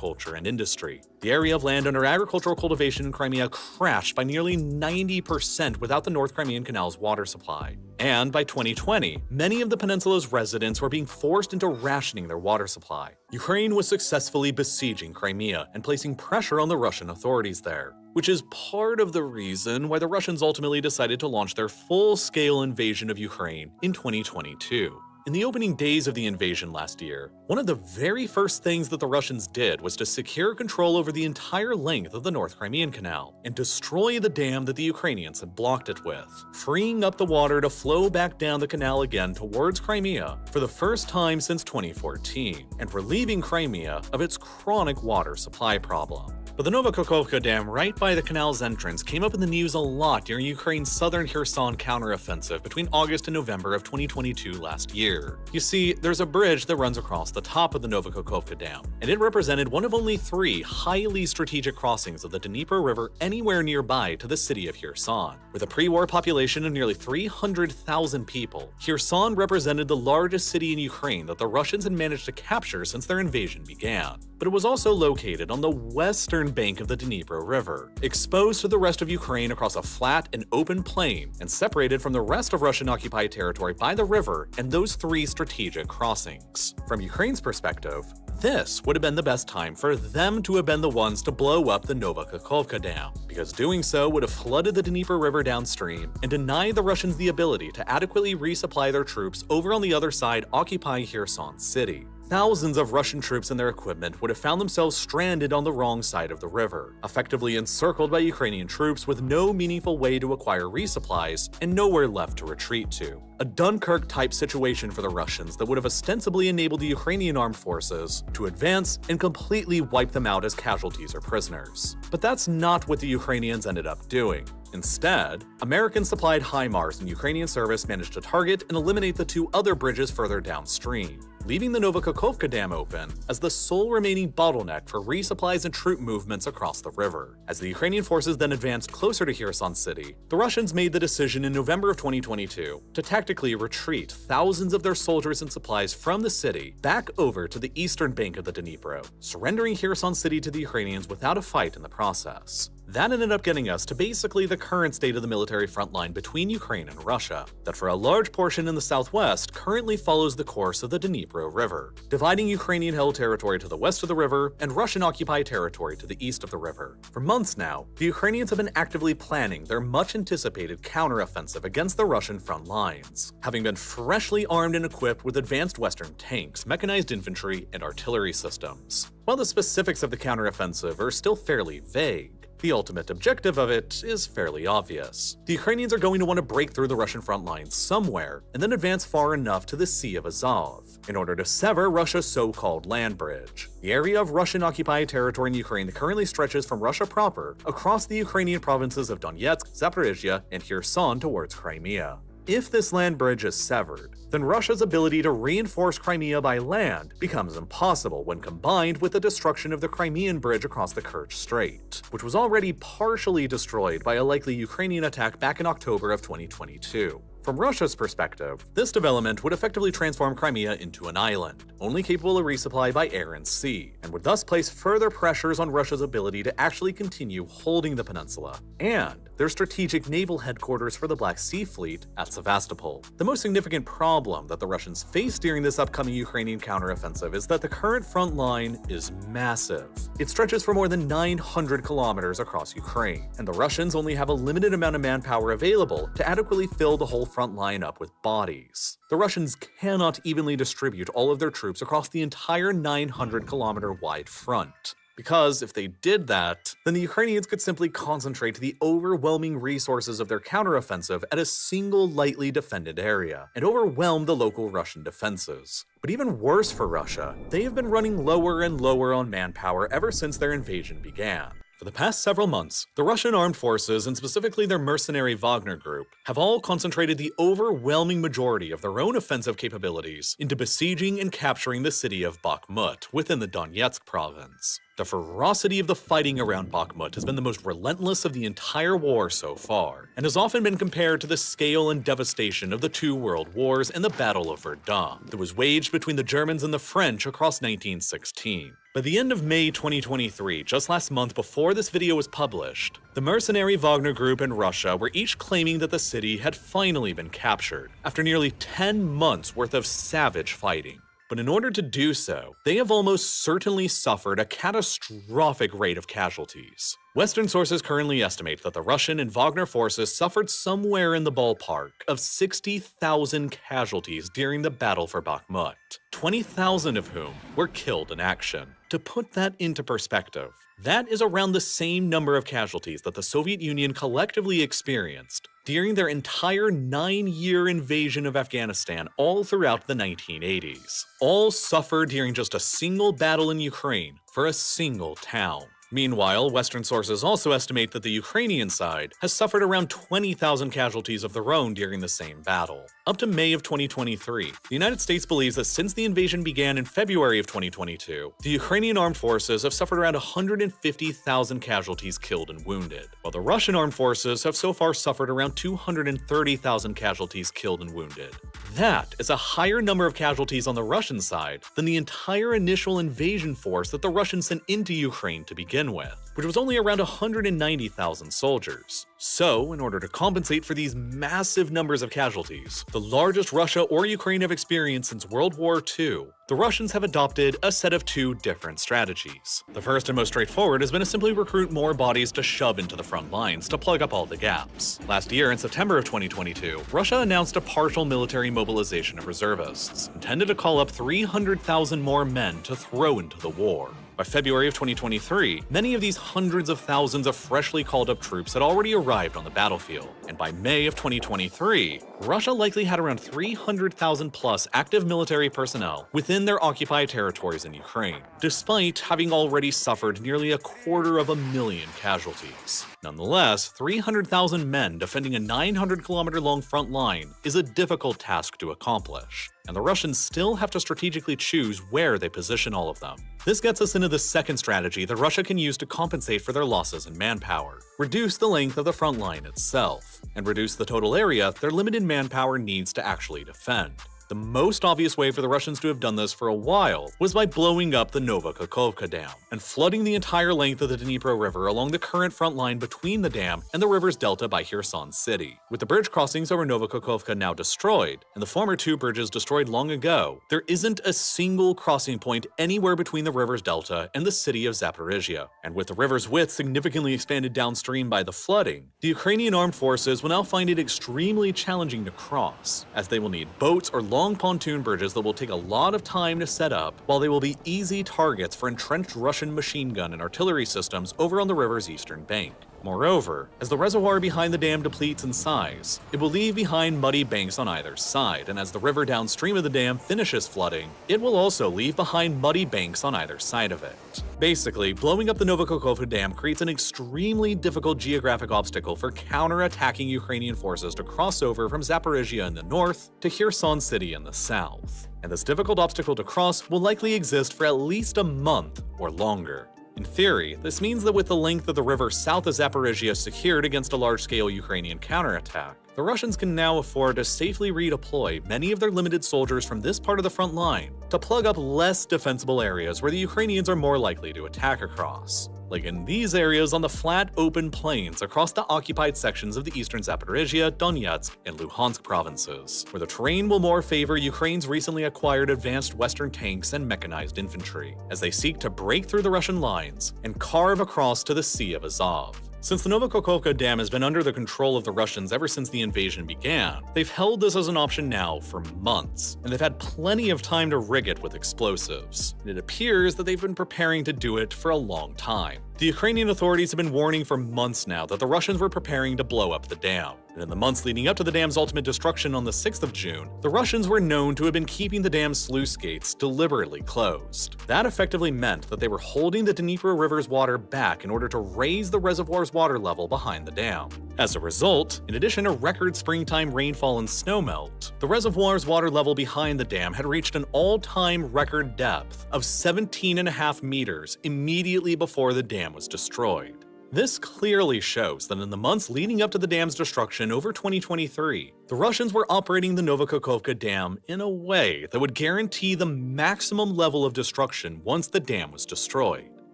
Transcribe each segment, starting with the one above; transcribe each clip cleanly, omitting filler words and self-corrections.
agriculture and industry. The area of land under agricultural cultivation in Crimea crashed by nearly 90% without the North Crimean Canal's water supply. And by 2020, many of the peninsula's residents were being forced into rationing their water supply. Ukraine was successfully besieging Crimea and placing pressure on the Russian authorities there, which is part of the reason why the Russians ultimately decided to launch their full-scale invasion of Ukraine in 2022. In the opening days of the invasion last year, one of the very first things that the Russians did was to secure control over the entire length of the North Crimean Canal and destroy the dam that the Ukrainians had blocked it with, freeing up the water to flow back down the canal again towards Crimea for the first time since 2014, and relieving Crimea of its chronic water supply problem. But the Novokakhovka Dam right by the canal's entrance came up in the news a lot during Ukraine's southern Kherson counteroffensive between August and November of 2022 last year. You see, there's a bridge that runs across the top of the Novokakhovka Dam, and it represented one of only 3 highly strategic crossings of the Dnieper River anywhere nearby to the city of Kherson. With a pre-war population of nearly 300,000 people, Kherson represented the largest city in Ukraine that the Russians had managed to capture since their invasion began. But it was also located on the western bank of the Dnieper River, exposed to the rest of Ukraine across a flat and open plain, and separated from the rest of Russian-occupied territory by the river and those 3 strategic crossings. From Ukraine's perspective, this would have been the best time for them to have been the ones to blow up the Novokakhovka Dam, because doing so would have flooded the Dnieper River downstream and denied the Russians the ability to adequately resupply their troops over on the other side occupying Kherson city. Thousands of Russian troops and their equipment would have found themselves stranded on the wrong side of the river, effectively encircled by Ukrainian troops with no meaningful way to acquire resupplies and nowhere left to retreat to. A Dunkirk-type situation for the Russians that would have ostensibly enabled the Ukrainian armed forces to advance and completely wipe them out as casualties or prisoners. But that's not what the Ukrainians ended up doing. Instead, American-supplied HIMARS in Ukrainian service managed to target and eliminate the 2 other bridges further downstream, leaving the Novokakhovka Dam open as the sole remaining bottleneck for resupplies and troop movements across the river. As the Ukrainian forces then advanced closer to Kherson city, the Russians made the decision in November of 2022 to tactically retreat thousands of their soldiers and supplies from the city back over to the eastern bank of the Dnipro, surrendering Kherson city to the Ukrainians without a fight in the process. That ended up getting us to basically the current state of the military front line between Ukraine and Russia, that for a large portion in the southwest currently follows the course of the Dnipro River, dividing Ukrainian-held territory to the west of the river and Russian-occupied territory to the east of the river. For months now, the Ukrainians have been actively planning their much-anticipated counteroffensive against the Russian front lines, having been freshly armed and equipped with advanced Western tanks, mechanized infantry, and artillery systems. While the specifics of the counteroffensive are still fairly vague, the ultimate objective of it is fairly obvious. The Ukrainians are going to want to break through the Russian front lines somewhere and then advance far enough to the Sea of Azov in order to sever Russia's so-called land bridge, the area of Russian-occupied territory in Ukraine that currently stretches from Russia proper across the Ukrainian provinces of Donetsk, Zaporizhia, and Kherson towards Crimea. If this land bridge is severed, then Russia's ability to reinforce Crimea by land becomes impossible when combined with the destruction of the Crimean bridge across the Kerch Strait, which was already partially destroyed by a likely Ukrainian attack back in October of 2022. From Russia's perspective, this development would effectively transform Crimea into an island, only capable of resupply by air and sea, and would thus place further pressures on Russia's ability to actually continue holding the peninsula, and their strategic naval headquarters for the Black Sea Fleet at Sevastopol. The most significant problem that the Russians face during this upcoming Ukrainian counteroffensive is that the current front line is massive. It stretches for more than 900 kilometers across Ukraine, and the Russians only have a limited amount of manpower available to adequately fill the whole front line up with bodies. The Russians cannot evenly distribute all of their troops across the entire 900-kilometer wide front, because if they did that, then the Ukrainians could simply concentrate the overwhelming resources of their counteroffensive at a single lightly defended area and overwhelm the local Russian defenses. But even worse for Russia, they have been running lower and lower on manpower ever since their invasion began. For the past several months, the Russian armed forces, and specifically their mercenary Wagner group, have all concentrated the overwhelming majority of their own offensive capabilities into besieging and capturing the city of Bakhmut within the Donetsk province. The ferocity of the fighting around Bakhmut has been the most relentless of the entire war so far, and has often been compared to the scale and devastation of the two world wars and the Battle of Verdun that was waged between the Germans and the French across 1916. By the end of May 2023, just last month before this video was published, the mercenary Wagner Group and Russia were each claiming that the city had finally been captured, after nearly 10 months worth of savage fighting. But in order to do so, they have almost certainly suffered a catastrophic rate of casualties. Western sources currently estimate that the Russian and Wagner forces suffered somewhere in the ballpark of 60,000 casualties during the battle for Bakhmut, 20,000 of whom were killed in action. To put that into perspective, that is around the same number of casualties that the Soviet Union collectively experienced during their entire 9-year invasion of Afghanistan all throughout the 1980s. All suffered during just a single battle in Ukraine for a single town. Meanwhile, Western sources also estimate that the Ukrainian side has suffered around 20,000 casualties of their own during the same battle. Up to May of 2023, the United States believes that since the invasion began in February of 2022, the Ukrainian armed forces have suffered around 150,000 casualties killed and wounded, while the Russian armed forces have so far suffered around 230,000 casualties killed and wounded. That is a higher number of casualties on the Russian side than the entire initial invasion force that the Russians sent into Ukraine to begin with, which was only around 190,000 soldiers. So, in order to compensate for these massive numbers of casualties, the largest Russia or Ukraine have experienced since World War II, the Russians have adopted a set of two different strategies. The first and most straightforward has been to simply recruit more bodies to shove into the front lines to plug up all the gaps. Last year, in September of 2022, Russia announced a partial military mobilization of reservists, intended to call up 300,000 more men to throw into the war. By February of 2023, many of these hundreds of thousands of freshly called up troops had already arrived on the battlefield, and by May of 2023, Russia likely had around 300,000 plus active military personnel within their occupied territories in Ukraine, despite having already suffered nearly 250,000 casualties. Nonetheless, 300,000 men defending a 900-kilometer-long front line is a difficult task to accomplish, and the Russians still have to strategically choose where they position all of them. This gets us into the second strategy that Russia can use to compensate for their losses in manpower: reduce the length of the front line itself, and reduce the total area their limited manpower needs to actually defend. The most obvious way for the Russians to have done this for a while was by blowing up the Novokakhovka Dam and flooding the entire length of the Dnipro River along the current front line between the dam and the river's delta by Kherson City. With the bridge crossings over Novokakhovka now destroyed, and the former two bridges destroyed long ago, there isn't a single crossing point anywhere between the river's delta and the city of Zaporizhia. And with the river's width significantly expanded downstream by the flooding, the Ukrainian armed forces will now find it extremely challenging to cross, as they will need boats or long pontoon bridges that will take a lot of time to set up, while they will be easy targets for entrenched Russian machine gun and artillery systems over on the river's eastern bank. Moreover, as the reservoir behind the dam depletes in size, it will leave behind muddy banks on either side, and as the river downstream of the dam finishes flooding, it will also leave behind muddy banks on either side of it. Basically, blowing up the Novokakhovka Dam creates an extremely difficult geographic obstacle for counter-attacking Ukrainian forces to cross over from Zaporizhia in the north to Kherson City in the south. And this difficult obstacle to cross will likely exist for at least a month or longer. In theory, this means that with the length of the river south of Zaporizhia secured against a large-scale Ukrainian counterattack, the Russians can now afford to safely redeploy many of their limited soldiers from this part of the front line to plug up less defensible areas where the Ukrainians are more likely to attack across, like in these areas on the flat, open plains across the occupied sections of the eastern Zaporizhia, Donetsk, and Luhansk provinces, where the terrain will more favor Ukraine's recently acquired advanced Western tanks and mechanized infantry, as they seek to break through the Russian lines and carve across to the Sea of Azov. Since the Novokakhovka Dam has been under the control of the Russians ever since the invasion began, they've held this as an option now for months, and they've had plenty of time to rig it with explosives. And it appears that they've been preparing to do it for a long time. The Ukrainian authorities have been warning for months now that the Russians were preparing to blow up the dam. And in the months leading up to the dam's ultimate destruction on the 6th of June, the Russians were known to have been keeping the dam's sluice gates deliberately closed. That effectively meant that they were holding the Dnipro River's water back in order to raise the reservoir's water level behind the dam. As a result, in addition to record springtime rainfall and snowmelt, the reservoir's water level behind the dam had reached an all-time record depth of 17.5 meters immediately before the dam was destroyed. This clearly shows that in the months leading up to the dam's destruction over 2023, the Russians were operating the Novokakhovka Dam in a way that would guarantee the maximum level of destruction once the dam was destroyed,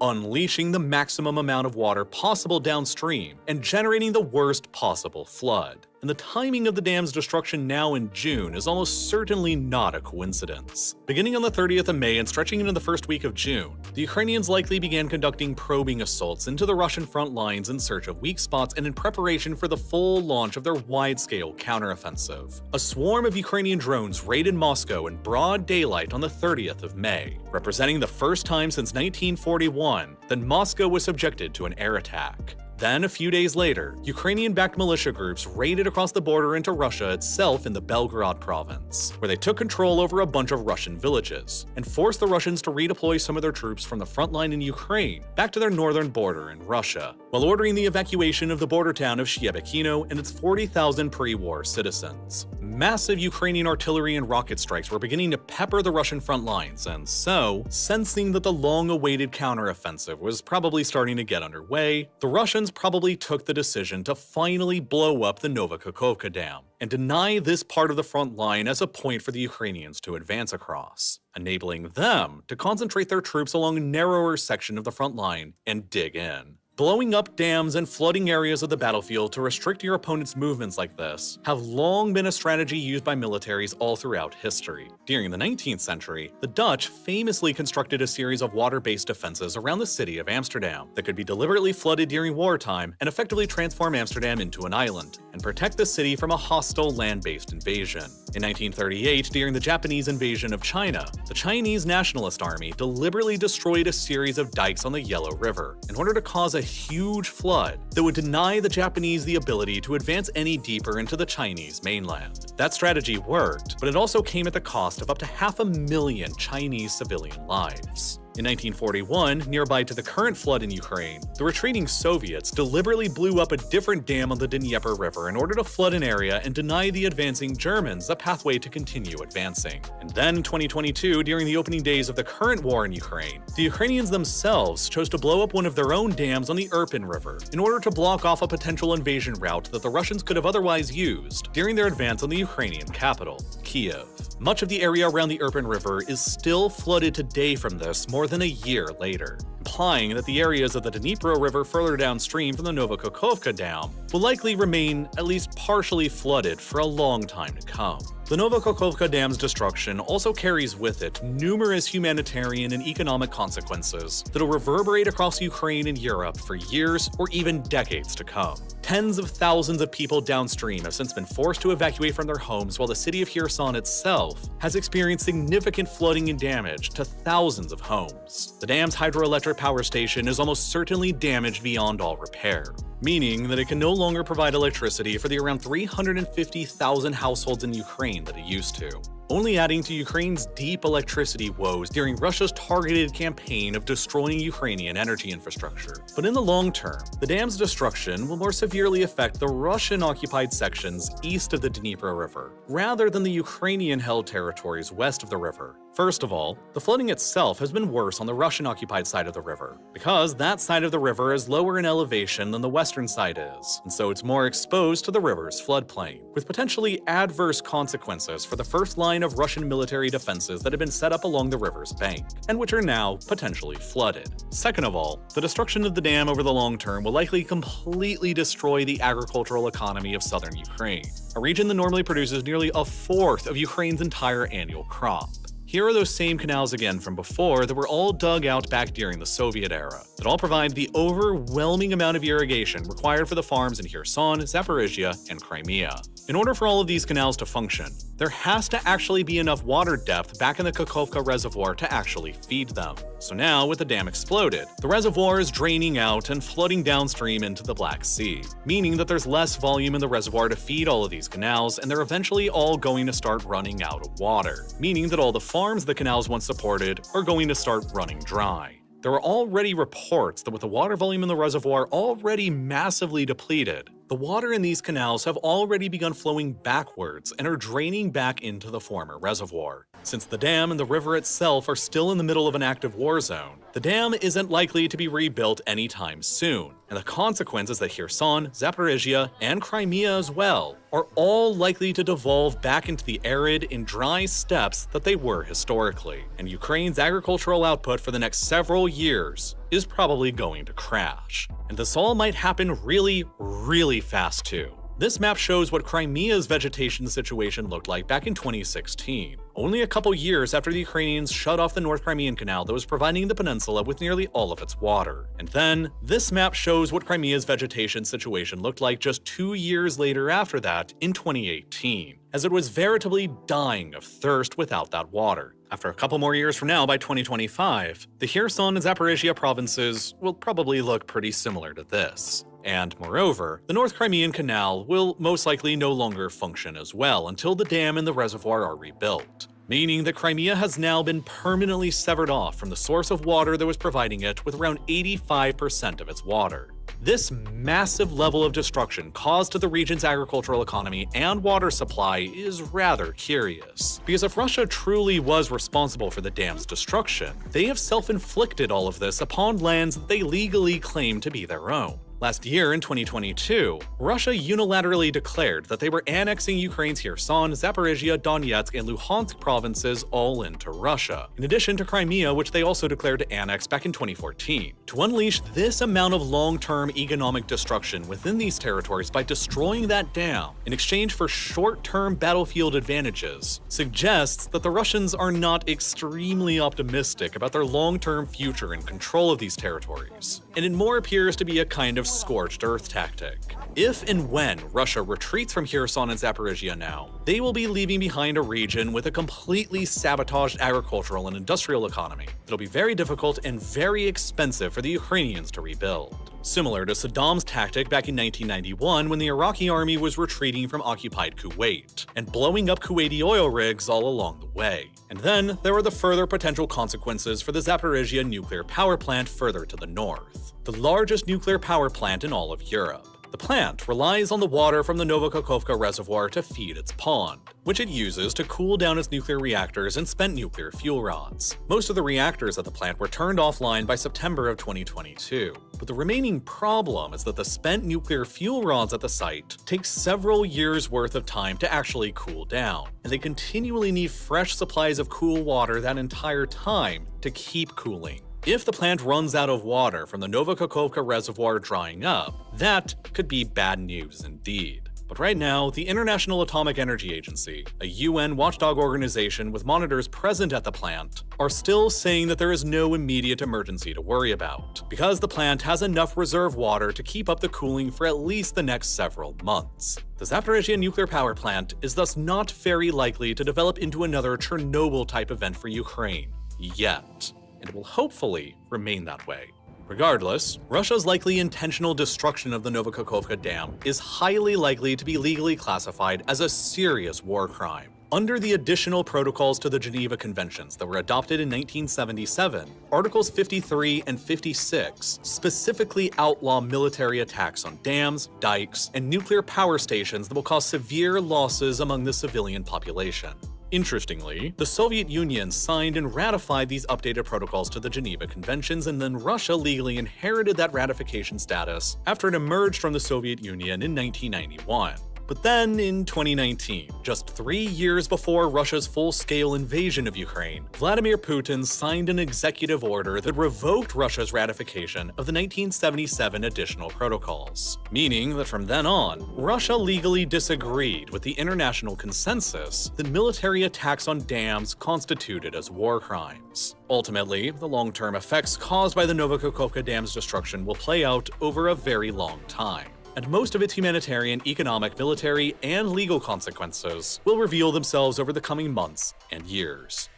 unleashing the maximum amount of water possible downstream and generating the worst possible flood. And the timing of the dam's destruction now in June is almost certainly not a coincidence. Beginning on the 30th of May and stretching into the first week of June, the Ukrainians likely began conducting probing assaults into the Russian front lines in search of weak spots and in preparation for the full launch of their wide-scale counteroffensive. A swarm of Ukrainian drones raided Moscow in broad daylight on the 30th of May, representing the first time since 1941 that Moscow was subjected to an air attack. Then, a few days later, Ukrainian-backed militia groups raided across the border into Russia itself in the Belgorod province, where they took control over a bunch of Russian villages, and forced the Russians to redeploy some of their troops from the front line in Ukraine back to their northern border in Russia, while ordering the evacuation of the border town of Shchebekino and its 40,000 pre-war citizens. Massive Ukrainian artillery and rocket strikes were beginning to pepper the Russian front lines, and so, sensing that the long-awaited counteroffensive was probably starting to get underway, the Russians probably took the decision to finally blow up the Novokakhovka Dam and deny this part of the front line as a point for the Ukrainians to advance across, enabling them to concentrate their troops along a narrower section of the front line and dig in. Blowing up dams and flooding areas of the battlefield to restrict your opponent's movements like this have long been a strategy used by militaries all throughout history. During the 19th century, the Dutch famously constructed a series of water-based defenses around the city of Amsterdam that could be deliberately flooded during wartime and effectively transform Amsterdam into an island, and protect the city from a hostile land-based invasion. In 1938, during the Japanese invasion of China, the Chinese Nationalist Army deliberately destroyed a series of dikes on the Yellow River in order to cause a huge flood that would deny the Japanese the ability to advance any deeper into the Chinese mainland. That strategy worked, but it also came at the cost of up to 500,000 Chinese civilian lives. In 1941, nearby to the current flood in Ukraine, the retreating Soviets deliberately blew up a different dam on the Dnieper River in order to flood an area and deny the advancing Germans a pathway to continue advancing. And then in 2022, during the opening days of the current war in Ukraine, the Ukrainians themselves chose to blow up one of their own dams on the Irpin River in order to block off a potential invasion route that the Russians could have otherwise used during their advance on the Ukrainian capital, Kiev. Much of the area around the Irpin River is still flooded today from this more than a year later, implying that the areas of the Dnipro River further downstream from the Novokakhovka Dam will likely remain at least partially flooded for a long time to come. The Novokakhovka Dam's destruction also carries with it numerous humanitarian and economic consequences that will reverberate across Ukraine and Europe for years or even decades to come. Tens of thousands of people downstream have since been forced to evacuate from their homes, while the city of Kherson itself has experienced significant flooding and damage to thousands of homes. The dam's hydroelectric power station is almost certainly damaged beyond all repair, meaning that it can no longer provide electricity for the around 350,000 households in Ukraine that it used to, only adding to Ukraine's deep electricity woes during Russia's targeted campaign of destroying Ukrainian energy infrastructure. But in the long term, the dam's destruction will more severely affect the Russian-occupied sections east of the Dnipro River, rather than the Ukrainian-held territories west of the river. First of all, the flooding itself has been worse on the Russian-occupied side of the river, because that side of the river is lower in elevation than the western side is, and so it's more exposed to the river's floodplain, with potentially adverse consequences for the first line of Russian military defenses that have been set up along the river's bank, and which are now potentially flooded. Second of all, the destruction of the dam over the long term will likely completely destroy the agricultural economy of southern Ukraine, a region that normally produces nearly a fourth of Ukraine's entire annual crop. Here are those same canals again from before that were all dug out back during the Soviet era, that all provide the overwhelming amount of irrigation required for the farms in Kherson, Zaporizhia, and Crimea. In order for all of these canals to function, there has to actually be enough water depth back in the Kakhovka reservoir to actually feed them. So now, with the dam exploded, the reservoir is draining out and flooding downstream into the Black Sea, meaning that there's less volume in the reservoir to feed all of these canals, and they're eventually all going to start running out of water, meaning that all the farms the canals once supported are going to start running dry. There are already reports that with the water volume in the reservoir already massively depleted, the water in these canals have already begun flowing backwards and are draining back into the former reservoir. Since the dam and the river itself are still in the middle of an active war zone, the dam isn't likely to be rebuilt anytime soon, and the consequence is that Kherson, Zaporizhia, and Crimea as well are all likely to devolve back into the arid and dry steppes that they were historically, and Ukraine's agricultural output for the next several years is probably going to crash. And this all might happen really fast too. This map shows what Crimea's vegetation situation looked like back in 2016, only a couple years after the Ukrainians shut off the North Crimean Canal that was providing the peninsula with nearly all of its water. And then, this map shows what Crimea's vegetation situation looked like just 2 years later after that, in 2018, as it was veritably dying of thirst without that water. After a couple more years from now, by 2025, the Kherson and Zaporizhia provinces will probably look pretty similar to this. And moreover, the North Crimean Canal will most likely no longer function as well until the dam and the reservoir are rebuilt, meaning that Crimea has now been permanently severed off from the source of water that was providing it with around 85% of its water. This massive level of destruction caused to the region's agricultural economy and water supply is rather curious, because if Russia truly was responsible for the dam's destruction, they have self-inflicted all of this upon lands that they legally claim to be their own. Last year, in 2022, Russia unilaterally declared that they were annexing Ukraine's Kherson, Zaporizhia, Donetsk, and Luhansk provinces all into Russia, in addition to Crimea, which they also declared to annex back in 2014. To unleash this amount of long-term economic destruction within these territories by destroying that dam in exchange for short-term battlefield advantages suggests that the Russians are not extremely optimistic about their long-term future and control of these territories, and it more appears to be a kind of scorched earth tactic. If and when Russia retreats from Kherson and Zaporizhia now, they will be leaving behind a region with a completely sabotaged agricultural and industrial economy that'll be very difficult and very expensive for the Ukrainians to rebuild. Similar to Saddam's tactic back in 1991 when the Iraqi army was retreating from occupied Kuwait and blowing up Kuwaiti oil rigs all along the way. And then there were the further potential consequences for the Zaporizhia nuclear power plant further to the north, the largest nuclear power plant in all of Europe. The plant relies on the water from the Novokakhovka reservoir to feed its pond, which it uses to cool down its nuclear reactors and spent nuclear fuel rods. Most of the reactors at the plant were turned offline by September of 2022, but the remaining problem is that the spent nuclear fuel rods at the site take several years' worth of time to actually cool down, and they continually need fresh supplies of cool water that entire time to keep cooling. If the plant runs out of water from the Novokakhovka reservoir drying up, that could be bad news indeed. But right now, the International Atomic Energy Agency, a UN watchdog organization with monitors present at the plant, are still saying that there is no immediate emergency to worry about, because the plant has enough reserve water to keep up the cooling for at least the next several months. The Zaporizhia nuclear power plant is thus not very likely to develop into another Chernobyl-type event for Ukraine, yet, and it will hopefully remain that way. Regardless, Russia's likely intentional destruction of the Novokakhovka Dam is highly likely to be legally classified as a serious war crime. Under the additional protocols to the Geneva Conventions that were adopted in 1977, Articles 53 and 56 specifically outlaw military attacks on dams, dikes, and nuclear power stations that will cause severe losses among the civilian population. Interestingly, the Soviet Union signed and ratified these updated protocols to the Geneva Conventions, and then Russia legally inherited that ratification status after it emerged from the Soviet Union in 1991. But then, in 2019, just 3 years before Russia's full-scale invasion of Ukraine, Vladimir Putin signed an executive order that revoked Russia's ratification of the 1977 additional protocols, meaning that from then on, Russia legally disagreed with the international consensus that military attacks on dams constituted as war crimes. Ultimately, the long-term effects caused by the Novokakhovka Dam's destruction will play out over a very long time. and most of its humanitarian, economic, military, and legal consequences will reveal themselves over the coming months and years.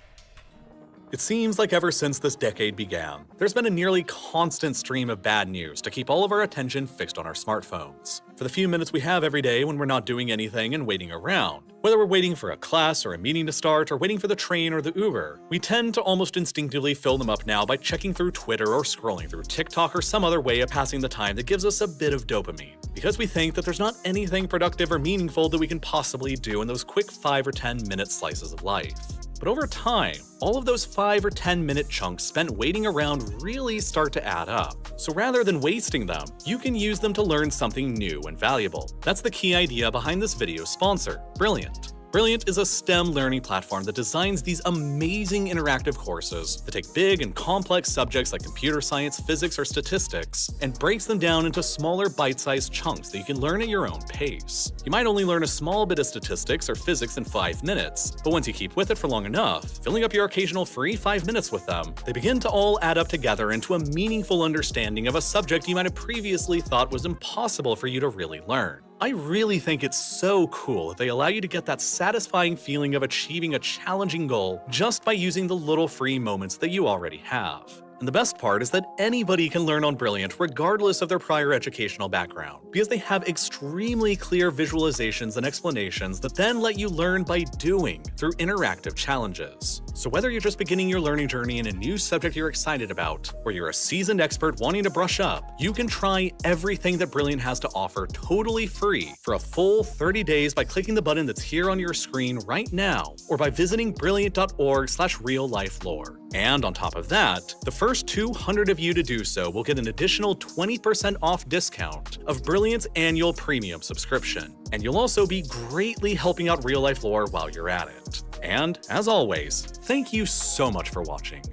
It seems like ever since this decade began, there's been a nearly constant stream of bad news to keep all of our attention fixed on our smartphones. For the few minutes we have every day when we're not doing anything and waiting around, whether we're waiting for a class or a meeting to start or waiting for the train or the Uber, we tend to almost instinctively fill them up now by checking through Twitter or scrolling through TikTok or some other way of passing the time that gives us a bit of dopamine, because we think that there's not anything productive or meaningful that we can possibly do in those quick 5 or 10 minute slices of life. But over time, all of those 5 or 10 minute chunks spent waiting around really start to add up. So rather than wasting them, you can use them to learn something new and valuable. That's the key idea behind this video's sponsor, Brilliant. Brilliant is a STEM learning platform that designs these amazing interactive courses that take big and complex subjects like computer science, physics, or statistics, and breaks them down into smaller bite-sized chunks that you can learn at your own pace. You might only learn a small bit of statistics or physics in 5 minutes, but once you keep with it for long enough, filling up your occasional free 5 minutes with them, they begin to all add up together into a meaningful understanding of a subject you might have previously thought was impossible for you to really learn. I really think it's so cool that they allow you to get that satisfying feeling of achieving a challenging goal just by using the little free moments that you already have. And the best part is that anybody can learn on Brilliant regardless of their prior educational background, because they have extremely clear visualizations and explanations that then let you learn by doing through interactive challenges. So whether you're just beginning your learning journey in a new subject you're excited about, or you're a seasoned expert wanting to brush up, you can try everything that Brilliant has to offer totally free for a full 30 days by clicking the button that's here on your screen right now, or by visiting brilliant.org/reallifelore. And on top of that, the first 200 of you to do so will get an additional 20% off discount of Brilliant's annual premium subscription. And you'll also be greatly helping out Real Life Lore while you're at it. And as always, thank you so much for watching.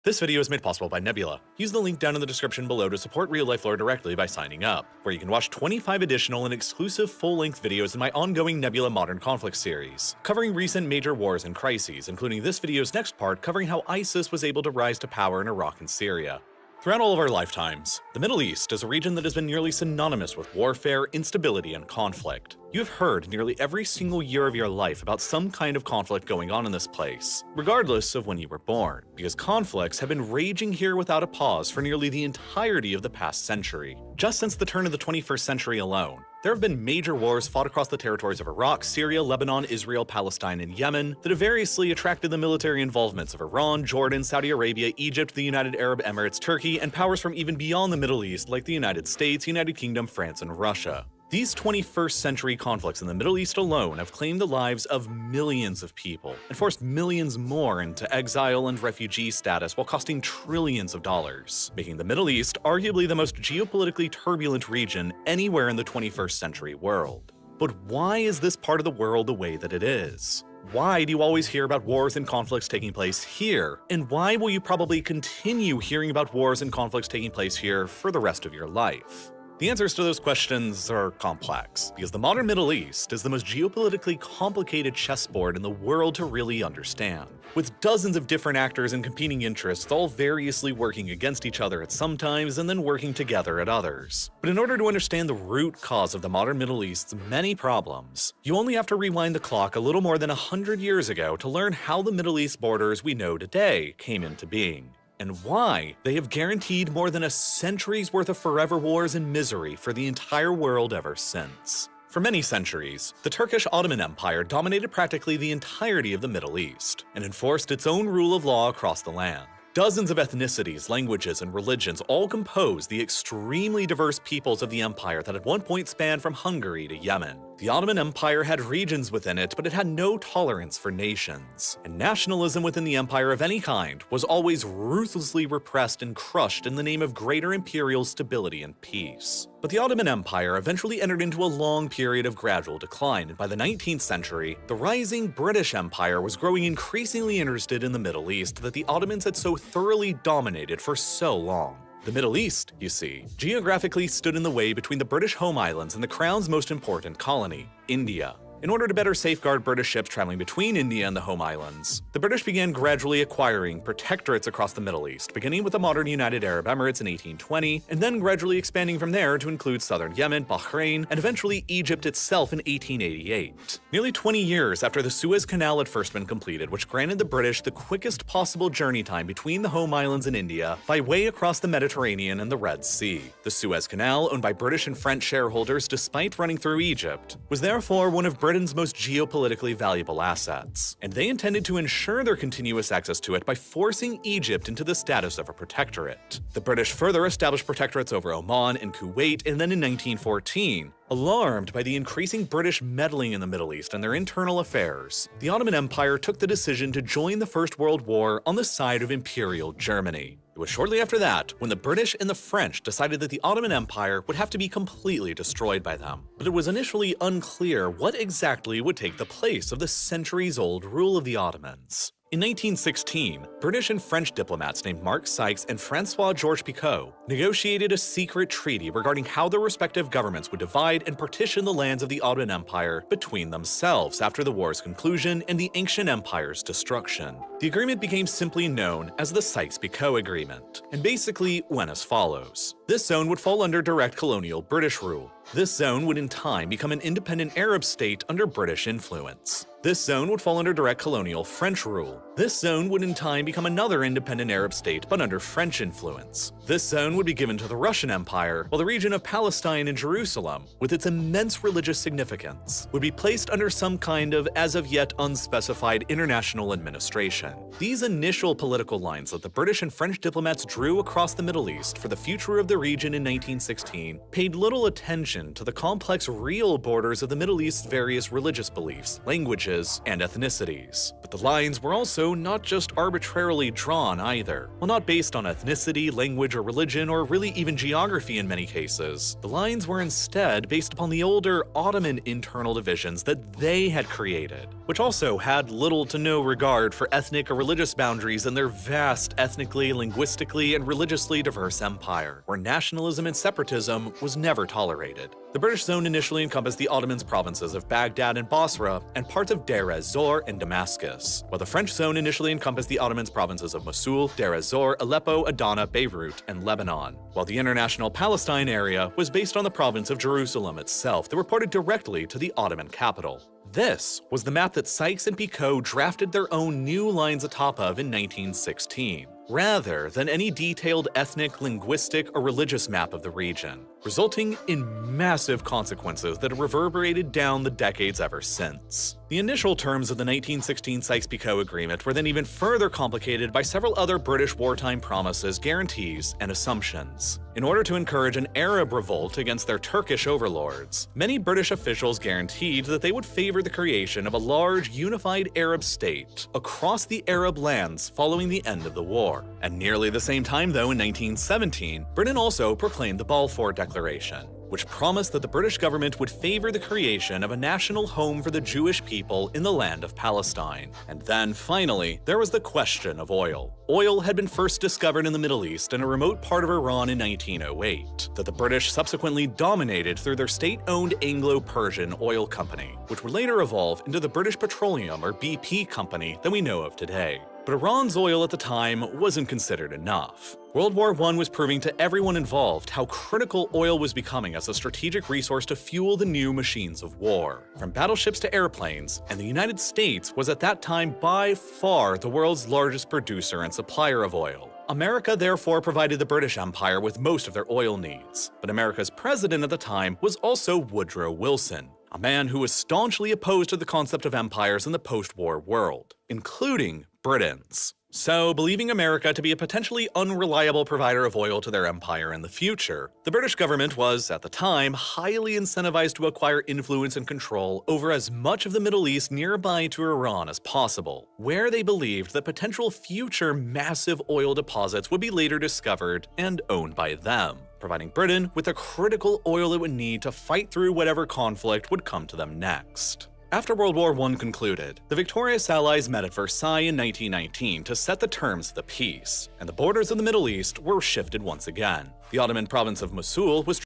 This video is made possible by Nebula. Use the link down in the description below to support Real Life Lore directly by signing up, where you can watch 25 additional and exclusive full-length videos in my ongoing Nebula Modern Conflict series, covering recent major wars and crises, including this video's next part covering how ISIS was able to rise to power in Iraq and Syria. Throughout all of our lifetimes, the Middle East is a region that has been nearly synonymous with warfare, instability, and conflict. You have heard nearly every single year of your life about some kind of conflict going on in this place, regardless of when you were born, because conflicts have been raging here without a pause for nearly the entirety of the past century. Just since the turn of the 21st century alone, there have been major wars fought across the territories of Iraq, Syria, Lebanon, Israel, Palestine, and Yemen that have variously attracted the military involvements of Iran, Jordan, Saudi Arabia, Egypt, the United Arab Emirates, Turkey, and powers from even beyond the Middle East like the United States, United Kingdom, France, and Russia. These 21st century conflicts in the Middle East alone have claimed the lives of millions of people and forced millions more into exile and refugee status while costing trillions of dollars, making the Middle East arguably the most geopolitically turbulent region anywhere in the 21st century world. But why is this part of the world the way that it is? Why do you always hear about wars and conflicts taking place here? And why will you probably continue hearing about wars and conflicts taking place here for the rest of your life? The answers to those questions are complex, because the modern Middle East is the most geopolitically complicated chessboard in the world to really understand, with dozens of different actors and competing interests all variously working against each other at some times and then working together at others. But in order to understand the root cause of the modern Middle East's many problems, you only have to rewind the clock a little more than 100 years ago to learn how the Middle East borders we know today came into being, and why they have guaranteed more than a century's worth of forever wars and misery for the entire world ever since. For many centuries, the Turkish Ottoman Empire dominated practically the entirety of the Middle East and enforced its own rule of law across the land. Dozens of ethnicities, languages, and religions all compose the extremely diverse peoples of the empire that at one point spanned from Hungary to Yemen. The Ottoman Empire had regions within it, but it had no tolerance for nations. And nationalism within the empire of any kind was always ruthlessly repressed and crushed in the name of greater imperial stability and peace. But the Ottoman Empire eventually entered into a long period of gradual decline, and by the 19th century, the rising British Empire was growing increasingly interested in the Middle East that the Ottomans had so thoroughly dominated for so long. The Middle East, you see, geographically stood in the way between the British home islands and the Crown's most important colony, India. In order to better safeguard British ships traveling between India and the home islands, the British began gradually acquiring protectorates across the Middle East, beginning with the modern United Arab Emirates in 1820, and then gradually expanding from there to include southern Yemen, Bahrain, and eventually Egypt itself in 1888. Nearly 20 years after the Suez Canal had first been completed, which granted the British the quickest possible journey time between the home islands and India by way across the Mediterranean and the Red Sea. The Suez Canal, owned by British and French shareholders despite running through Egypt, was therefore one of Britain's most geopolitically valuable assets, and they intended to ensure their continuous access to it by forcing Egypt into the status of a protectorate. The British further established protectorates over Oman and Kuwait, and then in 1914, alarmed by the increasing British meddling in the Middle East and their internal affairs, the Ottoman Empire took the decision to join the First World War on the side of Imperial Germany. It was shortly after that when the British and the French decided that the Ottoman Empire would have to be completely destroyed by them. But it was initially unclear what exactly would take the place of the centuries-old rule of the Ottomans. In 1916, British and French diplomats named Mark Sykes and Francois-Georges Picot negotiated a secret treaty regarding how their respective governments would divide and partition the lands of the Ottoman Empire between themselves after the war's conclusion and the ancient empire's destruction. The agreement became simply known as the Sykes-Picot Agreement, and basically went as follows. This zone would fall under direct colonial British rule. This zone would in time become an independent Arab state under British influence. This zone would fall under direct colonial French rule. This zone would in time become another independent Arab state but under French influence. This zone would be given to the Russian Empire, while the region of Palestine and Jerusalem, with its immense religious significance, would be placed under some kind of as of yet unspecified international administration. These initial political lines that the British and French diplomats drew across the Middle East for the future of the region in 1916 paid little attention to the complex real borders of the Middle East's various religious beliefs, languages, and ethnicities. But the lines were also not just arbitrarily drawn either. While not based on ethnicity, language, or religion, or really even geography in many cases, the lines were instead based upon the older Ottoman internal divisions that they had created, which also had little to no regard for ethnic or religious boundaries in their vast ethnically, linguistically, and religiously diverse empire, where nationalism and separatism was never tolerated. The British zone initially encompassed the Ottomans' provinces of Baghdad and Basra, and parts of Deir ez-Zor and Damascus, while the French zone initially encompassed the Ottomans' provinces of Mosul, Deir ez-Zor, Aleppo, Adana, Beirut, and Lebanon, while the International Palestine area was based on the province of Jerusalem itself that reported directly to the Ottoman capital. This was the map that Sykes and Picot drafted their own new lines atop of in 1916, rather than any detailed ethnic, linguistic, or religious map of the region, resulting in massive consequences that have reverberated down the decades ever since. The initial terms of the 1916 Sykes-Picot Agreement were then even further complicated by several other British wartime promises, guarantees, and assumptions. In order to encourage an Arab revolt against their Turkish overlords, many British officials guaranteed that they would favor the creation of a large, unified Arab state across the Arab lands following the end of the war. At nearly the same time, though, in 1917, Britain also proclaimed the Balfour Declaration, which promised that the British government would favor the creation of a national home for the Jewish people in the land of Palestine. And then, finally, there was the question of oil. Oil had been first discovered in the Middle East in a remote part of Iran in 1908, that the British subsequently dominated through their state-owned Anglo-Persian oil company, which would later evolve into the British Petroleum or BP company that we know of today. But Iran's oil at the time wasn't considered enough. World War I was proving to everyone involved how critical oil was becoming as a strategic resource to fuel the new machines of war. From battleships to airplanes, and the United States was at that time by far the world's largest producer and supplier of oil. America therefore provided the British Empire with most of their oil needs. But America's president at the time was also Woodrow Wilson, a man who was staunchly opposed to the concept of empires in the post-war world, including Britain's. So, believing America to be a potentially unreliable provider of oil to their empire in the future, the British government was, at the time, highly incentivized to acquire influence and control over as much of the Middle East nearby to Iran as possible, where they believed that potential future massive oil deposits would be later discovered and owned by them, providing Britain with the critical oil it would need to fight through whatever conflict would come to them next. After World War I concluded, the victorious Allies met at Versailles in 1919 to set the terms of the peace, and the borders of the Middle East were shifted once again. The Ottoman province of Mosul was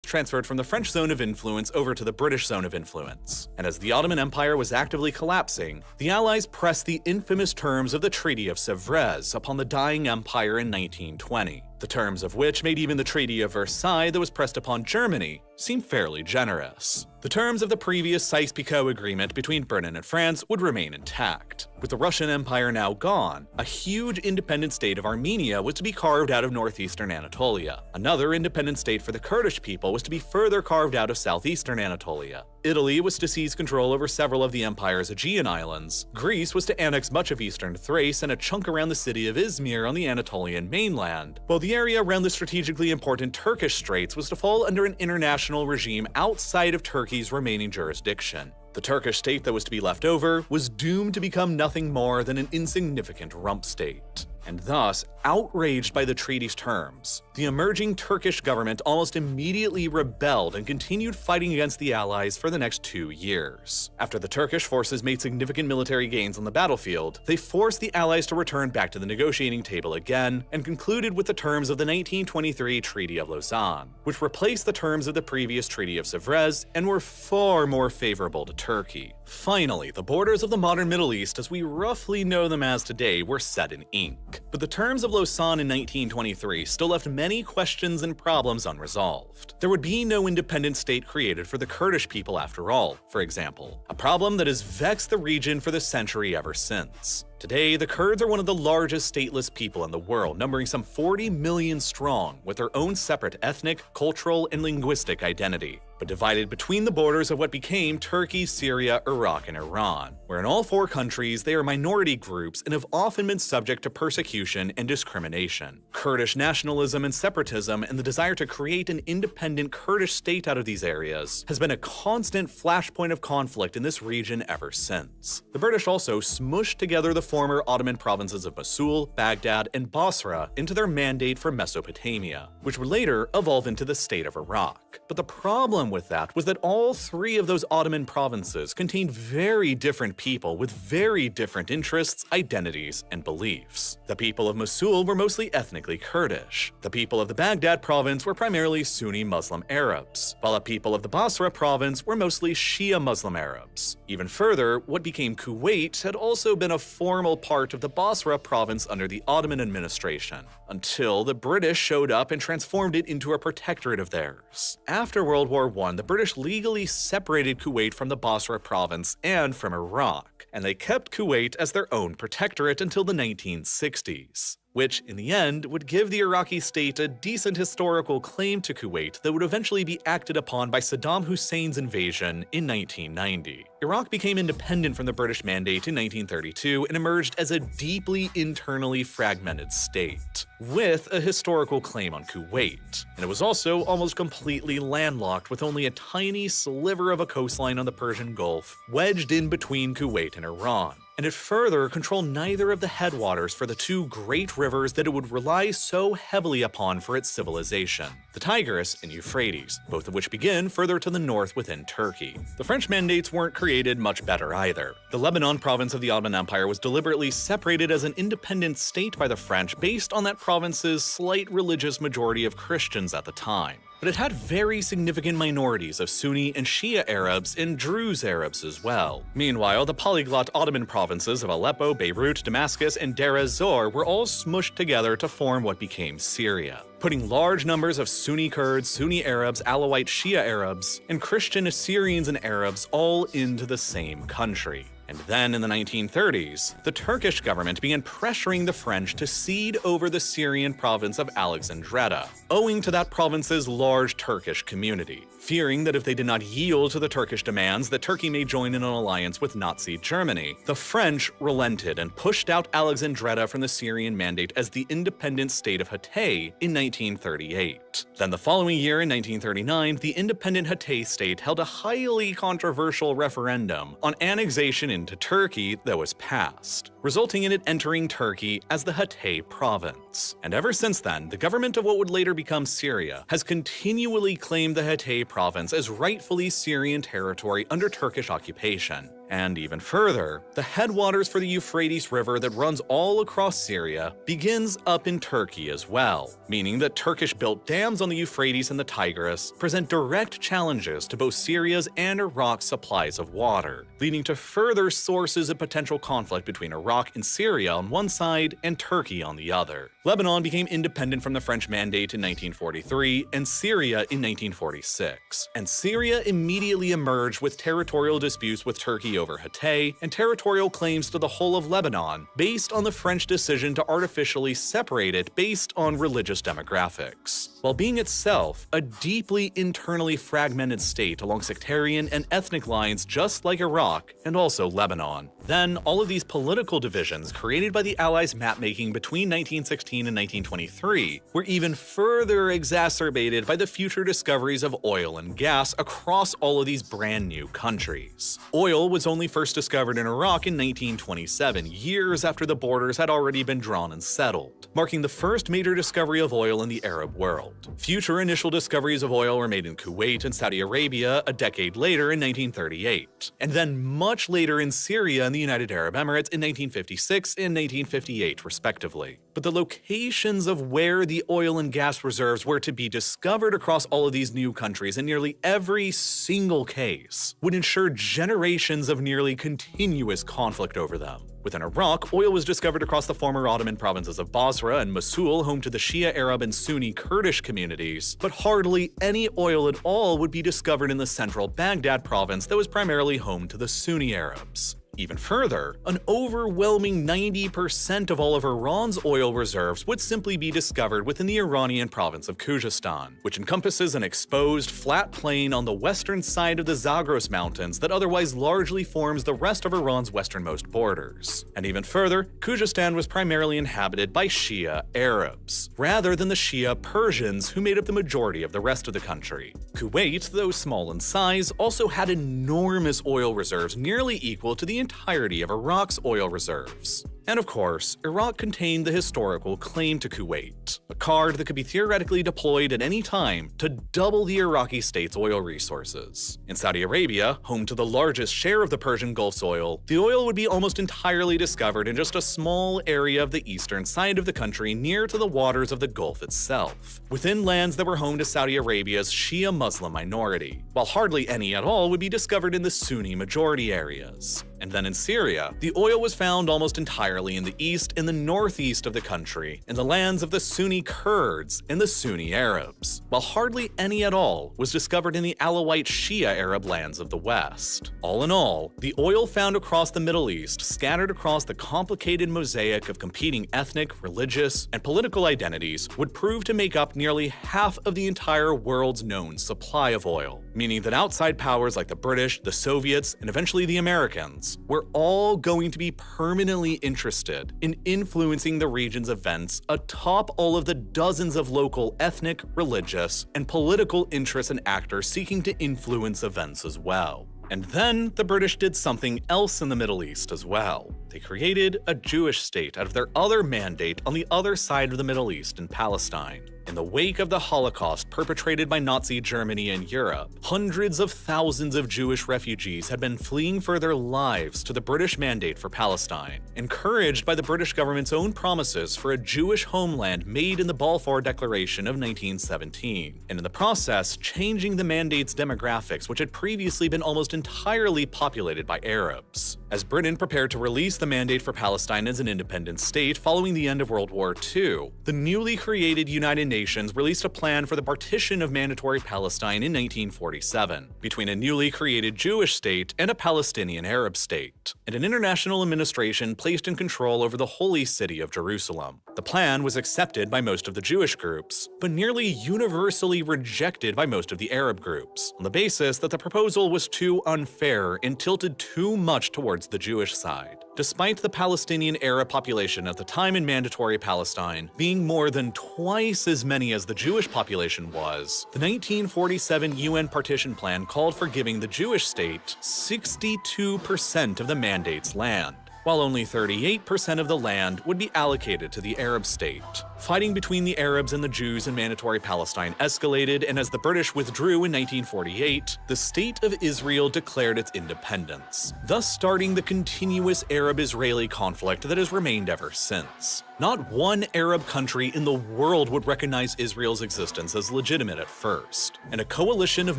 transferred from the French zone of influence over to the British zone of influence. And as the Ottoman Empire was actively collapsing, the Allies pressed the infamous terms of the Treaty of Sèvres upon the dying empire in 1920, the terms of which made even the Treaty of Versailles that was pressed upon Germany seem fairly generous. The terms of the previous Sykes-Picot Agreement between Britain and France would remain intact. With the Russian Empire now gone, a huge independent state of Armenia was to be carved out of northeastern Anatolia. Another independent state for the Kurdish people was to be further carved out of southeastern Anatolia. Italy was to seize control over several of the empire's Aegean islands. Greece was to annex much of eastern Thrace and a chunk around the city of Izmir on the Anatolian mainland, while the area around the strategically important Turkish Straits was to fall under an international regime outside of Turkey's remaining jurisdiction. The Turkish state that was to be left over was doomed to become nothing more than an insignificant rump state. And thus, outraged by the treaty's terms, the emerging Turkish government almost immediately rebelled and continued fighting against the Allies for the next 2 years. After the Turkish forces made significant military gains on the battlefield, they forced the Allies to return back to the negotiating table again and concluded with the terms of the 1923 Treaty of Lausanne, which replaced the terms of the previous Treaty of Sèvres and were far more favorable to Turkey. Finally, the borders of the modern Middle East as we roughly know them as today were set in ink. But the terms of Lausanne in 1923 still left many questions and problems unresolved. There would be no independent state created for the Kurdish people after all, for example, a problem that has vexed the region for the century ever since. Today, the Kurds are one of the largest stateless people in the world, numbering some 40 million strong, with their own separate ethnic, cultural, and linguistic identity, but divided between the borders of what became Turkey, Syria, Iraq, and Iran, where in all 4 countries they are minority groups and have often been subject to persecution and discrimination. Kurdish nationalism and separatism and the desire to create an independent Kurdish state out of these areas has been a constant flashpoint of conflict in this region ever since. The British also smushed together the former Ottoman provinces of Mosul, Baghdad, and Basra into their mandate for Mesopotamia, which would later evolve into the state of Iraq. But the problem with that was that all 3 of those Ottoman provinces contained very different people with very different interests, identities, and beliefs. The people of Mosul were mostly ethnically Kurdish. The people of the Baghdad province were primarily Sunni Muslim Arabs, while the people of the Basra province were mostly Shia Muslim Arabs. Even further, what became Kuwait had also been a formal part of the Basra province under the Ottoman administration, until the British showed up and transformed it into a protectorate of theirs. After World War I, the British legally separated Kuwait from the Basra province and from Iraq, and they kept Kuwait as their own protectorate until the 1960s. Which, in the end, would give the Iraqi state a decent historical claim to Kuwait that would eventually be acted upon by Saddam Hussein's invasion in 1990. Iraq became independent from the British Mandate in 1932 and emerged as a deeply internally fragmented state, with a historical claim on Kuwait. And it was also almost completely landlocked, with only a tiny sliver of a coastline on the Persian Gulf wedged in between Kuwait and Iran. and it further controlled neither of the headwaters for the two great rivers that it would rely so heavily upon for its civilization, the Tigris and Euphrates, both of which begin further to the north within Turkey. The French mandates weren't created much better either. The Lebanon province of the Ottoman Empire was deliberately separated as an independent state by the French based on that province's slight religious majority of Christians at the time. But it had very significant minorities of Sunni and Shia Arabs and Druze Arabs as well. Meanwhile, the polyglot Ottoman provinces of Aleppo, Beirut, Damascus, and Deir ez-Zor were all smushed together to form what became Syria, putting large numbers of Sunni Kurds, Sunni Arabs, Alawite Shia Arabs, and Christian Assyrians and Arabs all into the same country. And then in the 1930s, the Turkish government began pressuring the French to cede over the Syrian province of Alexandretta, owing to that province's large Turkish community, fearing that if they did not yield to the Turkish demands that Turkey may join in an alliance with Nazi Germany. The French relented and pushed out Alexandretta from the Syrian mandate as the independent state of Hatay in 1938. Then the following year in 1939, the independent Hatay state held a highly controversial referendum on annexation into Turkey that was passed, resulting in it entering Turkey as the Hatay province. And ever since then, the government of what would later become Syria has continually claimed the Hatay province as rightfully Syrian territory under Turkish occupation. And even further, the headwaters for the Euphrates River that runs all across Syria begins up in Turkey as well, meaning that Turkish-built dams on the Euphrates and the Tigris present direct challenges to both Syria's and Iraq's supplies of water, leading to further sources of potential conflict between Iraq and Syria on one side and Turkey on the other. Lebanon became independent from the French Mandate in 1943 and Syria in 1946, and Syria immediately emerged with territorial disputes with Turkey over Hatay and territorial claims to the whole of Lebanon based on the French decision to artificially separate it based on religious demographics, while being itself a deeply internally fragmented state along sectarian and ethnic lines just like Iraq and also Lebanon. Then, all of these political divisions created by the Allies' mapmaking between 1916 and 1923 were even further exacerbated by the future discoveries of oil and gas across all of these brand new countries. Oil was only first discovered in Iraq in 1927, years after the borders had already been drawn and settled, marking the first major discovery of oil in the Arab world. Future initial discoveries of oil were made in Kuwait and Saudi Arabia a decade later in 1938, and then much later in Syria and the United Arab Emirates in 1956 and 1958, respectively. But the locations of where the oil and gas reserves were to be discovered across all of these new countries in nearly every single case would ensure generations of nearly continuous conflict over them. Within Iraq, oil was discovered across the former Ottoman provinces of Basra and Mosul, home to the Shia Arab and Sunni Kurdish communities, but hardly any oil at all would be discovered in the central Baghdad province that was primarily home to the Sunni Arabs. Even further, an overwhelming 90% of all of Iran's oil reserves would simply be discovered within the Iranian province of Khuzestan, which encompasses an exposed, flat plain on the western side of the Zagros Mountains that otherwise largely forms the rest of Iran's westernmost borders. And even further, Khuzestan was primarily inhabited by Shia Arabs, rather than the Shia Persians who made up the majority of the rest of the country. Kuwait, though small in size, also had enormous oil reserves nearly equal to the entirety of Iraq's oil reserves. And of course, Iraq contained the historical claim to Kuwait, a card that could be theoretically deployed at any time to double the Iraqi state's oil resources. In Saudi Arabia, home to the largest share of the Persian Gulf's oil, the oil would be almost entirely discovered in just a small area of the eastern side of the country near to the waters of the Gulf itself, within lands that were home to Saudi Arabia's Shia Muslim minority, while hardly any at all would be discovered in the Sunni majority areas. And then in Syria, the oil was found almost entirely in the east and the northeast of the country, in the lands of the Sunni Kurds and the Sunni Arabs, while hardly any at all was discovered in the Alawite Shia Arab lands of the west. All in all, the oil found across the Middle East, scattered across the complicated mosaic of competing ethnic, religious, and political identities, would prove to make up nearly half of the entire world's known supply of oil, meaning that outside powers like the British, the Soviets, and eventually the Americans were all going to be permanently interested in influencing the region's events atop all of the dozens of local ethnic, religious, and political interests and actors seeking to influence events as well. And then the British did something else in the Middle East as well. They created a Jewish state out of their other mandate on the other side of the Middle East in Palestine. In the wake of the Holocaust perpetrated by Nazi Germany and Europe, hundreds of thousands of Jewish refugees had been fleeing for their lives to the British Mandate for Palestine, encouraged by the British government's own promises for a Jewish homeland made in the Balfour Declaration of 1917, and in the process changing the Mandate's demographics, which had previously been almost entirely populated by Arabs. As Britain prepared to release the Mandate for Palestine as an independent state following the end of World War II, the newly created United Nations released a plan for the partition of Mandatory Palestine in 1947, between a newly created Jewish state and a Palestinian Arab state, and an international administration placed in control over the holy city of Jerusalem. The plan was accepted by most of the Jewish groups, but nearly universally rejected by most of the Arab groups, on the basis that the proposal was too unfair and tilted too much towards the Jewish side. Despite the Palestinian Arab population at the time in Mandatory Palestine being more than twice as many as the Jewish population was, the 1947 UN partition plan called for giving the Jewish state 62% of the Mandate's land, while only 38% of the land would be allocated to the Arab state. Fighting between the Arabs and the Jews in Mandatory Palestine escalated, and as the British withdrew in 1948, the State of Israel declared its independence, thus starting the continuous Arab-Israeli conflict that has remained ever since. Not one Arab country in the world would recognize Israel's existence as legitimate at first, and a coalition of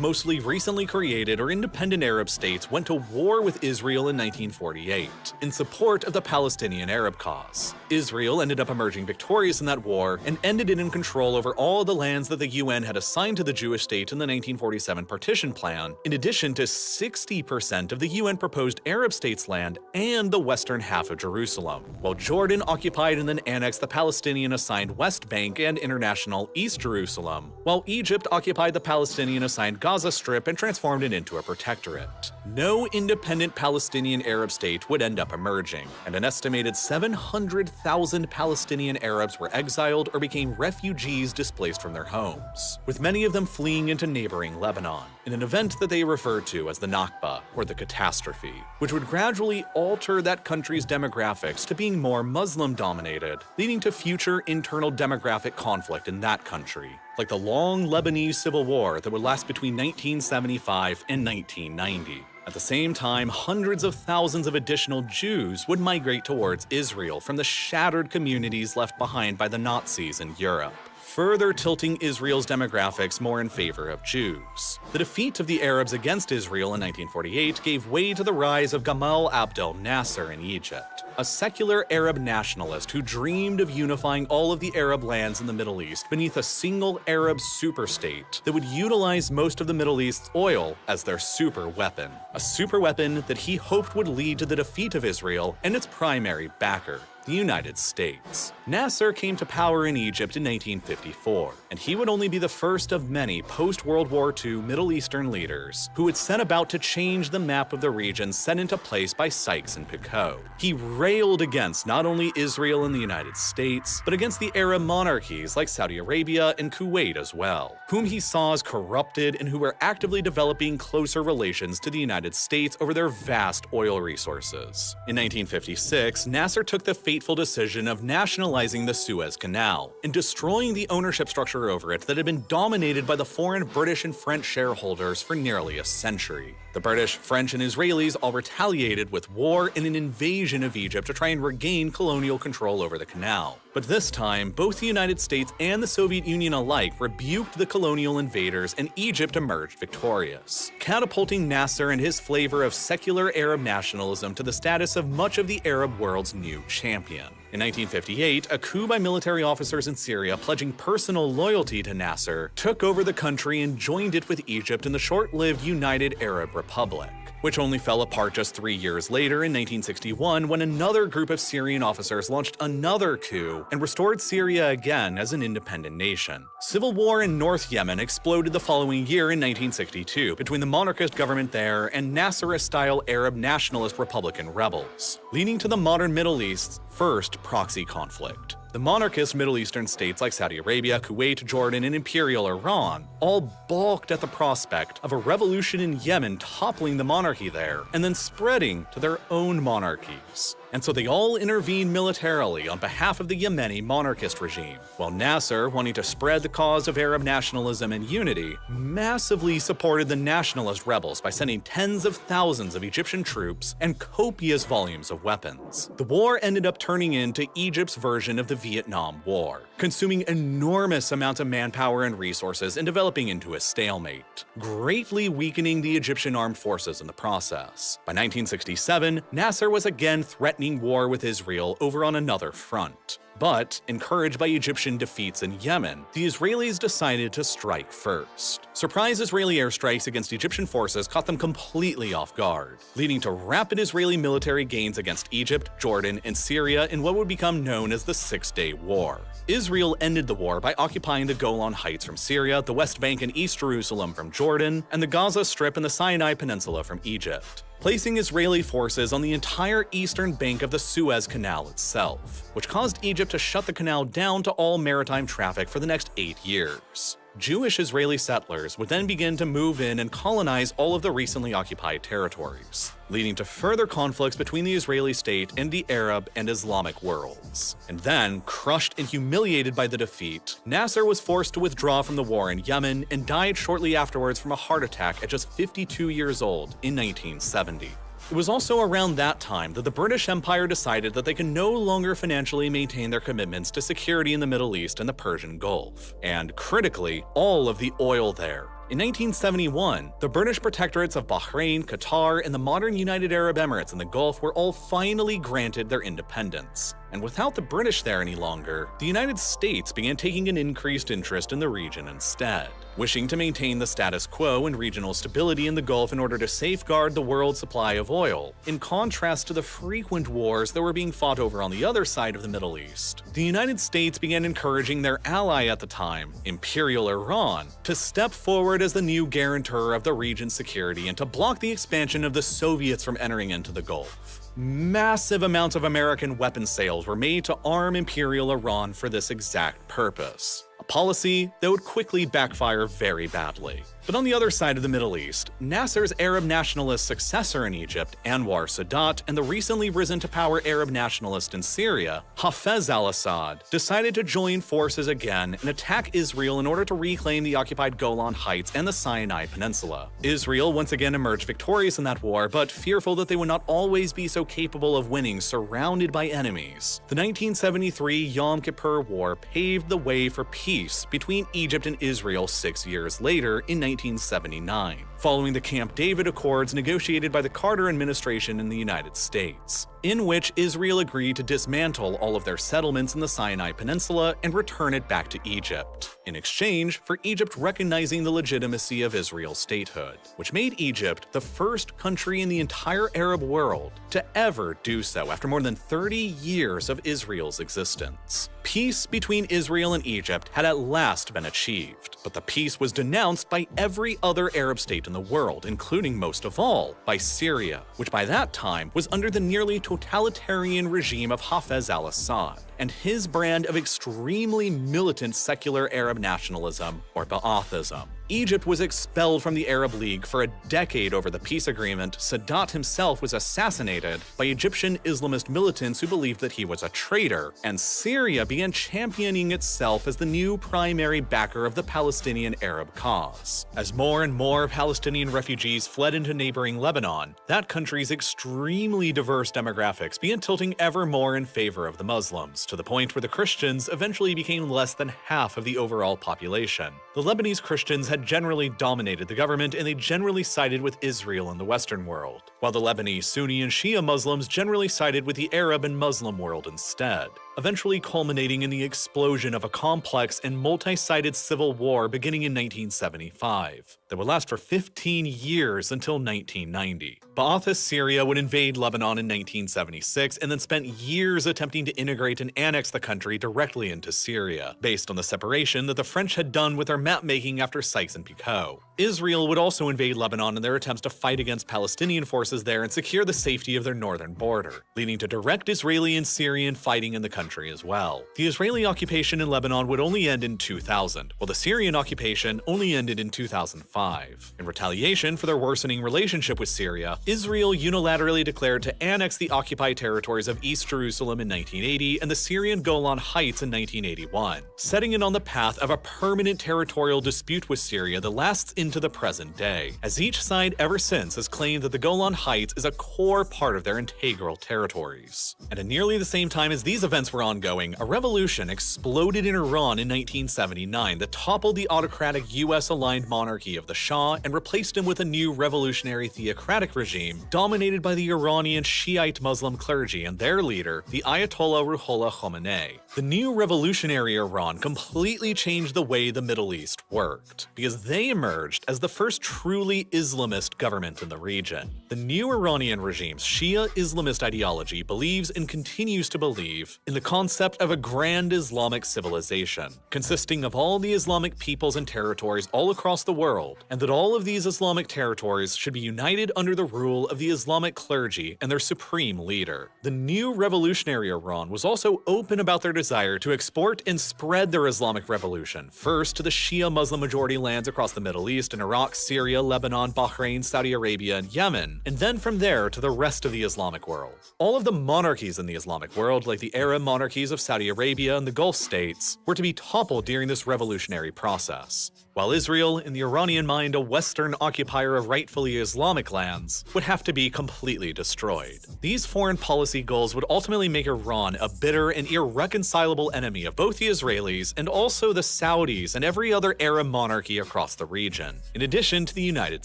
mostly recently created or independent Arab states went to war with Israel in 1948 in support of the Palestinian Arab cause. Israel ended up emerging victorious in that war and ended it in control over all the lands that the UN had assigned to the Jewish state in the 1947 partition plan, in addition to 60% of the UN proposed Arab state's land and the western half of Jerusalem, while Jordan occupied and then annexed the Palestinian-assigned West Bank and international East Jerusalem, while Egypt occupied the Palestinian-assigned Gaza Strip and transformed it into a protectorate. No independent Palestinian Arab state would end up emerging, and an estimated 700,000 Palestinian Arabs were exiled or became refugees displaced from their homes, with many of them fleeing into neighboring Lebanon, in an event that they referred to as the Nakba, or the catastrophe, which would gradually alter that country's demographics to being more Muslim-dominated, leading to future internal demographic conflict in that country, like the long Lebanese civil war that would last between 1975 and 1990. At the same time, hundreds of thousands of additional Jews would migrate towards Israel from the shattered communities left behind by the Nazis in Europe, further tilting Israel's demographics more in favor of Jews. The defeat of the Arabs against Israel in 1948 gave way to the rise of Gamal Abdel Nasser in Egypt, a secular Arab nationalist who dreamed of unifying all of the Arab lands in the Middle East beneath a single Arab superstate that would utilize most of the Middle East's oil as their super weapon. A super weapon that he hoped would lead to the defeat of Israel and its primary backer, the United States. Nasser came to power in Egypt in 1954, and he would only be the first of many post-World War II Middle Eastern leaders who would set about to change the map of the region set into place by Sykes and Picot. He railed against not only Israel and the United States, but against the Arab monarchies like Saudi Arabia and Kuwait as well, whom he saw as corrupted and who were actively developing closer relations to the United States over their vast oil resources. In 1956, Nasser took the fateful decision of nationalizing the Suez Canal and destroying the ownership structure over it that had been dominated by the foreign British and French shareholders for nearly a century. The British, French, and Israelis all retaliated with war and an invasion of Egypt to try and regain colonial control over the canal. But this time, both the United States and the Soviet Union alike rebuked the colonial invaders, and Egypt emerged victorious, catapulting Nasser and his flavor of secular Arab nationalism to the status of much of the Arab world's new champion. In 1958, a coup by military officers in Syria pledging personal loyalty to Nasser took over the country and joined it with Egypt in the short-lived United Arab Republic, which only fell apart just 3 years later in 1961 when another group of Syrian officers launched another coup and restored Syria again as an independent nation. Civil war in North Yemen exploded the following year in 1962 between the monarchist government there and Nasserist-style Arab nationalist Republican rebels, leading to the modern Middle East's first proxy conflict. The monarchist Middle Eastern states like Saudi Arabia, Kuwait, Jordan, and Imperial Iran all balked at the prospect of a revolution in Yemen toppling the monarchy there and then spreading to their own monarchies. And so they all intervened militarily on behalf of the Yemeni monarchist regime, while Nasser, wanting to spread the cause of Arab nationalism and unity, massively supported the nationalist rebels by sending tens of thousands of Egyptian troops and copious volumes of weapons. The war ended up turning into Egypt's version of the Vietnam War, consuming enormous amounts of manpower and resources and developing into a stalemate, greatly weakening the Egyptian armed forces in the process. By 1967, Nasser was again threatening war with Israel over on another front. But, encouraged by Egyptian defeats in Yemen, the Israelis decided to strike first. Surprise Israeli airstrikes against Egyptian forces caught them completely off guard, leading to rapid Israeli military gains against Egypt, Jordan, and Syria in what would become known as the Six-Day War. Israel ended the war by occupying the Golan Heights from Syria, the West Bank and East Jerusalem from Jordan, and the Gaza Strip and the Sinai Peninsula from Egypt, placing Israeli forces on the entire eastern bank of the Suez Canal itself, which caused Egypt to shut the canal down to all maritime traffic for the next 8 years. Jewish Israeli settlers would then begin to move in and colonize all of the recently occupied territories, leading to further conflicts between the Israeli state and the Arab and Islamic worlds. And then, crushed and humiliated by the defeat, Nasser was forced to withdraw from the war in Yemen and died shortly afterwards from a heart attack at just 52 years old in 1970. It was also around that time that the British Empire decided that they could no longer financially maintain their commitments to security in the Middle East and the Persian Gulf, and critically, all of the oil there. In 1971, the British protectorates of Bahrain, Qatar, and the modern United Arab Emirates in the Gulf were all finally granted their independence. And without the British there any longer, the United States began taking an increased interest in the region instead, wishing to maintain the status quo and regional stability in the Gulf in order to safeguard the world's supply of oil, in contrast to the frequent wars that were being fought over on the other side of the Middle East. The United States began encouraging their ally at the time, Imperial Iran, to step forward as the new guarantor of the region's security and to block the expansion of the Soviets from entering into the Gulf. Massive amounts of American weapon sales were made to arm Imperial Iran for this exact purpose, a policy that would quickly backfire very badly. But on the other side of the Middle East, Nasser's Arab nationalist successor in Egypt, Anwar Sadat, and the recently risen to power Arab nationalist in Syria, Hafez al-Assad, decided to join forces again and attack Israel in order to reclaim the occupied Golan Heights and the Sinai Peninsula. Israel once again emerged victorious in that war, but fearful that they would not always be so capable of winning surrounded by enemies. The 1973 Yom Kippur War paved the way for peace between Egypt and Israel 6 years later in 1979, following the Camp David Accords negotiated by the Carter administration in the United States, in which Israel agreed to dismantle all of their settlements in the Sinai Peninsula and return it back to Egypt, in exchange for Egypt recognizing the legitimacy of Israel's statehood, which made Egypt the first country in the entire Arab world to ever do so after more than 30 years of Israel's existence. Peace between Israel and Egypt had at last been achieved, but the peace was denounced by every other Arab state in the world, including most of all, by Syria, which by that time was under the nearly totalitarian regime of Hafez al-Assad and his brand of extremely militant secular Arab nationalism, or Ba'athism. Egypt was expelled from the Arab League for a decade over the peace agreement. Sadat himself was assassinated by Egyptian Islamist militants who believed that he was a traitor, and Syria began championing itself as the new primary backer of the Palestinian Arab cause. As more and more Palestinian refugees fled into neighboring Lebanon, that country's extremely diverse demographics began tilting ever more in favor of the Muslims, to the point where the Christians eventually became less than half of the overall population. The Lebanese Christians had generally dominated the government, and they generally sided with Israel in the Western world, while the Lebanese Sunni and Shia Muslims generally sided with the Arab and Muslim world instead, eventually culminating in the explosion of a complex and multi-sided civil war beginning in 1975. that would last for 15 years until 1990. Ba'athist Syria would invade Lebanon in 1976 and then spent years attempting to integrate and annex the country directly into Syria, based on the separation that the French had done with their map-making after Sykes-Picot. Israel would also invade Lebanon in their attempts to fight against Palestinian forces there and secure the safety of their northern border, leading to direct Israeli and Syrian fighting in the country as well. The Israeli occupation in Lebanon would only end in 2000, while the Syrian occupation only ended in 2005. In retaliation for their worsening relationship with Syria, Israel unilaterally declared to annex the occupied territories of East Jerusalem in 1980 and the Syrian Golan Heights in 1981, setting it on the path of a permanent territorial dispute with Syria that lasts into the present day, as each side ever since has claimed that the Golan Heights is a core part of their integral territories. And at nearly the same time as these events were ongoing, a revolution exploded in Iran in 1979 that toppled the autocratic US-aligned monarchy of the Shah and replaced him with a new revolutionary theocratic regime dominated by the Iranian Shiite Muslim clergy and their leader, the Ayatollah Ruhollah Khomeini. The new revolutionary Iran completely changed the way the Middle East worked, because they emerged as the first truly Islamist government in the region. The new Iranian regime's Shia Islamist ideology believes and continues to believe in the concept of a grand Islamic civilization, consisting of all the Islamic peoples and territories all across the world, and that all of these Islamic territories should be united under the rule of the Islamic clergy and their supreme leader. The new revolutionary Iran was also open about their desire to export and spread their Islamic revolution, first to the Shia Muslim majority lands across the Middle East in Iraq, Syria, Lebanon, Bahrain, Saudi Arabia, and Yemen, and then from there to the rest of the Islamic world. All of the monarchies in the Islamic world, like the Arab monarchies of Saudi Arabia and the Gulf states, were to be toppled during this revolutionary process, while Israel, in the Iranian mind a Western occupier of rightfully Islamic lands, would have to be completely destroyed. These foreign policy goals would ultimately make Iran a bitter and irreconcilable enemy of both the Israelis and also the Saudis and every other Arab monarchy across the region, in addition to the United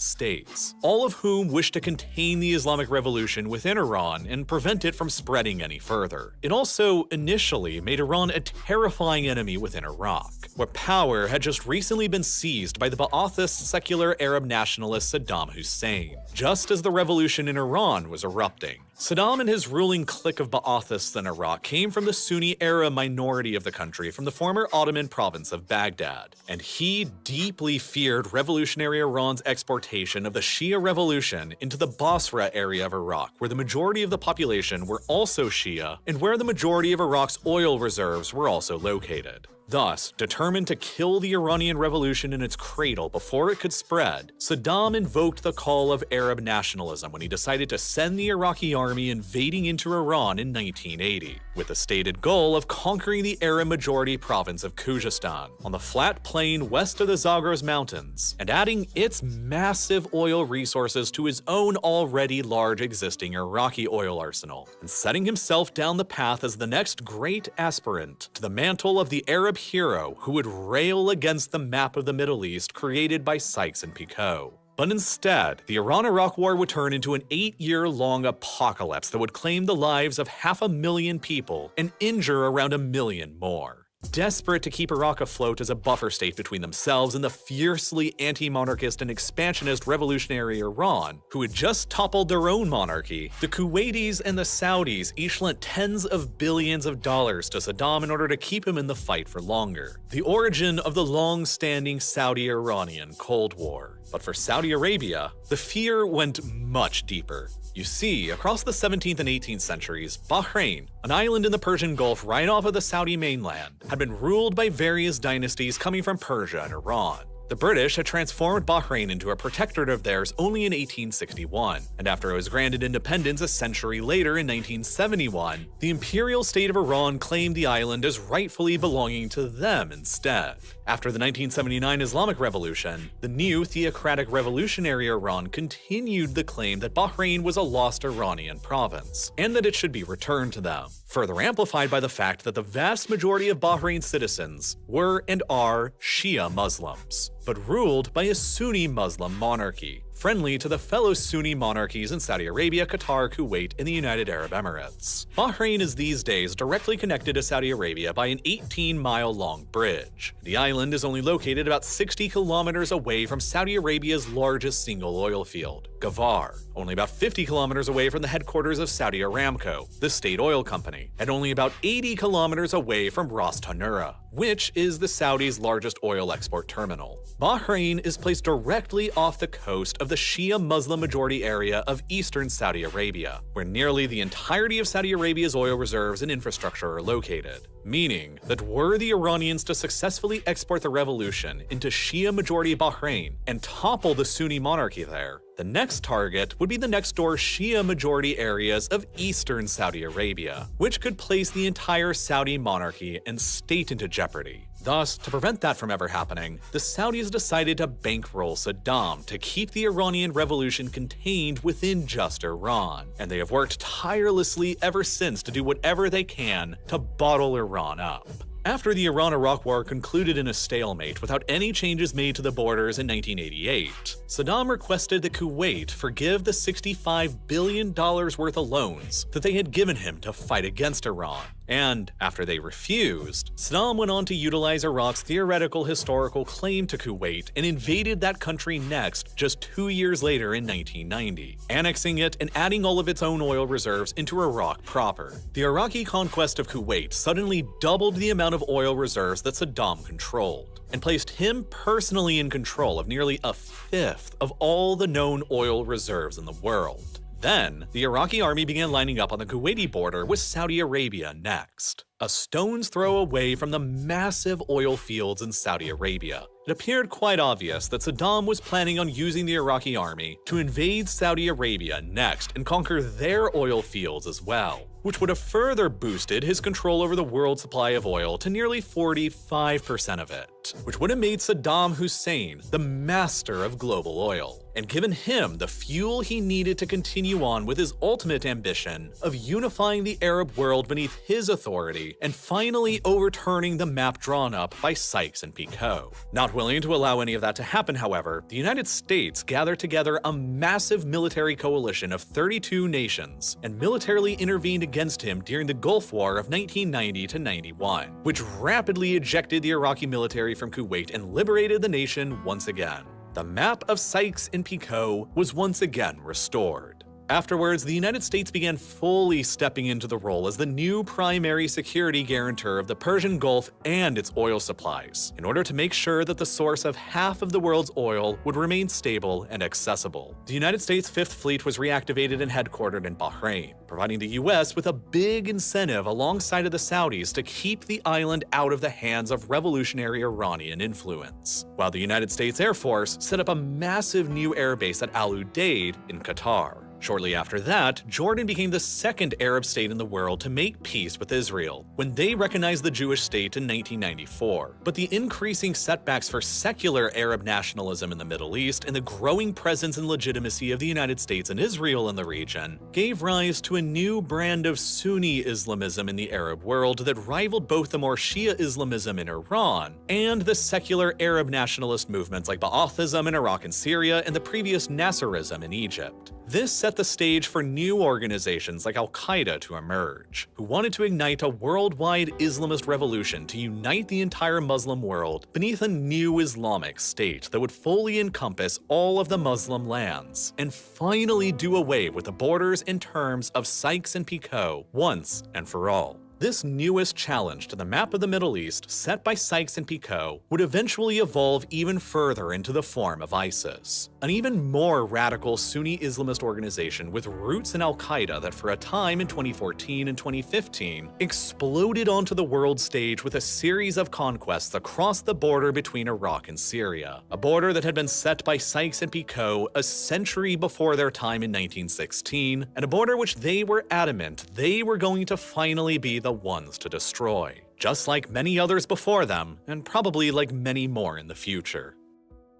States, all of whom wish to contain the Islamic Revolution within Iran and prevent it from spreading any further. It also initially made Iran a terrifying enemy within Iraq, where power had just recently been seized by the Ba'athist secular Arab nationalist Saddam Hussein, just as the revolution in Iran was erupting. Saddam and his ruling clique of Ba'athists in Iraq came from the Sunni Arab minority of the country from the former Ottoman province of Baghdad, and he deeply feared revolutionary Iran's exportation of the Shia revolution into the Basra area of Iraq, where the majority of the population were also Shia and where the majority of Iraq's oil reserves were also located. Thus, determined to kill the Iranian Revolution in its cradle before it could spread, Saddam invoked the call of Arab nationalism when he decided to send the Iraqi army invading into Iran in 1980, with the stated goal of conquering the Arab-majority province of Khuzestan on the flat plain west of the Zagros Mountains, and adding its massive oil resources to his own already large existing Iraqi oil arsenal, and setting himself down the path as the next great aspirant to the mantle of the Arab hero who would rail against the map of the Middle East created by Sykes-Picot. But instead, the Iran-Iraq War would turn into an 8-year-long apocalypse that would claim the lives of 500,000 people and injure around 1 million more. Desperate to keep Iraq afloat as a buffer state between themselves and the fiercely anti-monarchist and expansionist revolutionary Iran, who had just toppled their own monarchy, the Kuwaitis and the Saudis each lent tens of billions of dollars to Saddam in order to keep him in the fight for longer. The origin of the long-standing Saudi-Iranian Cold War. But for Saudi Arabia, the fear went much deeper. You see, across the 17th and 18th centuries, Bahrain, an island in the Persian Gulf right off of the Saudi mainland, had been ruled by various dynasties coming from Persia and Iran. The British had transformed Bahrain into a protectorate of theirs only in 1861, and after it was granted independence a century later in 1971, the imperial state of Iran claimed the island as rightfully belonging to them instead. After the 1979 Islamic Revolution, the new theocratic revolutionary Iran continued the claim that Bahrain was a lost Iranian province, and that it should be returned to them, further amplified by the fact that the vast majority of Bahrain's citizens were and are Shia Muslims, but ruled by a Sunni Muslim monarchy, friendly to the fellow Sunni monarchies in Saudi Arabia, Qatar, Kuwait, and the United Arab Emirates. Bahrain is these days directly connected to Saudi Arabia by an 18-mile-long bridge. The island is only located about 60 kilometers away from Saudi Arabia's largest single oil field, Ghavar, only about 50 kilometers away from the headquarters of Saudi Aramco, the state oil company, and only about 80 kilometers away from Ras Tanura, which is the Saudis' largest oil export terminal. Bahrain is placed directly off the coast of the Shia Muslim majority area of eastern Saudi Arabia, where nearly the entirety of Saudi Arabia's oil reserves and infrastructure are located, meaning that were the Iranians to successfully export the revolution into Shia majority Bahrain and topple the Sunni monarchy there, the next target would be the next-door Shia majority areas of eastern Saudi Arabia, which could place the entire Saudi monarchy and state into jeopardy. Thus, to prevent that from ever happening, the Saudis decided to bankroll Saddam to keep the Iranian revolution contained within just Iran, and they have worked tirelessly ever since to do whatever they can to bottle Iran up. After the Iran-Iraq War concluded in a stalemate without any changes made to the borders in 1988, Saddam requested that Kuwait forgive the $65 billion worth of loans that they had given him to fight against Iran. And after they refused, Saddam went on to utilize Iraq's theoretical historical claim to Kuwait and invaded that country next just 2 years later in 1990, annexing it and adding all of its own oil reserves into Iraq proper. The Iraqi conquest of Kuwait suddenly doubled the amount of oil reserves that Saddam controlled, and placed him personally in control of nearly a fifth of all the known oil reserves in the world. Then, the Iraqi army began lining up on the Kuwaiti border with Saudi Arabia next, a stone's throw away from the massive oil fields in Saudi Arabia. It appeared quite obvious that Saddam was planning on using the Iraqi army to invade Saudi Arabia next and conquer their oil fields as well, which would have further boosted his control over the world supply of oil to nearly 45% of it, which would have made Saddam Hussein the master of global oil, and given him the fuel he needed to continue on with his ultimate ambition of unifying the Arab world beneath his authority and finally overturning the map drawn up by Sykes and Picot. Not willing to allow any of that to happen, however, the United States gathered together a massive military coalition of 32 nations and militarily intervened against him during the Gulf War of 1990 to 91, which rapidly ejected the Iraqi military from Kuwait and liberated the nation once again. The map of Sykes and Picot was once again restored. Afterwards, the United States began fully stepping into the role as the new primary security guarantor of the Persian Gulf and its oil supplies, in order to make sure that the source of half of the world's oil would remain stable and accessible. The United States Fifth Fleet was reactivated and headquartered in Bahrain, providing the US with a big incentive alongside of the Saudis to keep the island out of the hands of revolutionary Iranian influence, while the United States Air Force set up a massive new airbase at Al Udeid in Qatar. Shortly after that, Jordan became the second Arab state in the world to make peace with Israel, when they recognized the Jewish state in 1994. But the increasing setbacks for secular Arab nationalism in the Middle East and the growing presence and legitimacy of the United States and Israel in the region gave rise to a new brand of Sunni Islamism in the Arab world that rivaled both the more Shia Islamism in Iran and the secular Arab nationalist movements like Ba'athism in Iraq and Syria and the previous Nasserism in Egypt. This set the stage for new organizations like Al-Qaeda to emerge, who wanted to ignite a worldwide Islamist revolution to unite the entire Muslim world beneath a new Islamic state that would fully encompass all of the Muslim lands, and finally do away with the borders and terms of Sykes and Picot once and for all. This newest challenge to the map of the Middle East, set by Sykes and Picot, would eventually evolve even further into the form of ISIS, an even more radical Sunni Islamist organization with roots in Al-Qaeda that for a time in 2014 and 2015 exploded onto the world stage with a series of conquests across the border between Iraq and Syria, a border that had been set by Sykes and Picot a century before their time in 1916, and a border which they were adamant they were going to finally be the ones to destroy, just like many others before them, and probably like many more in the future.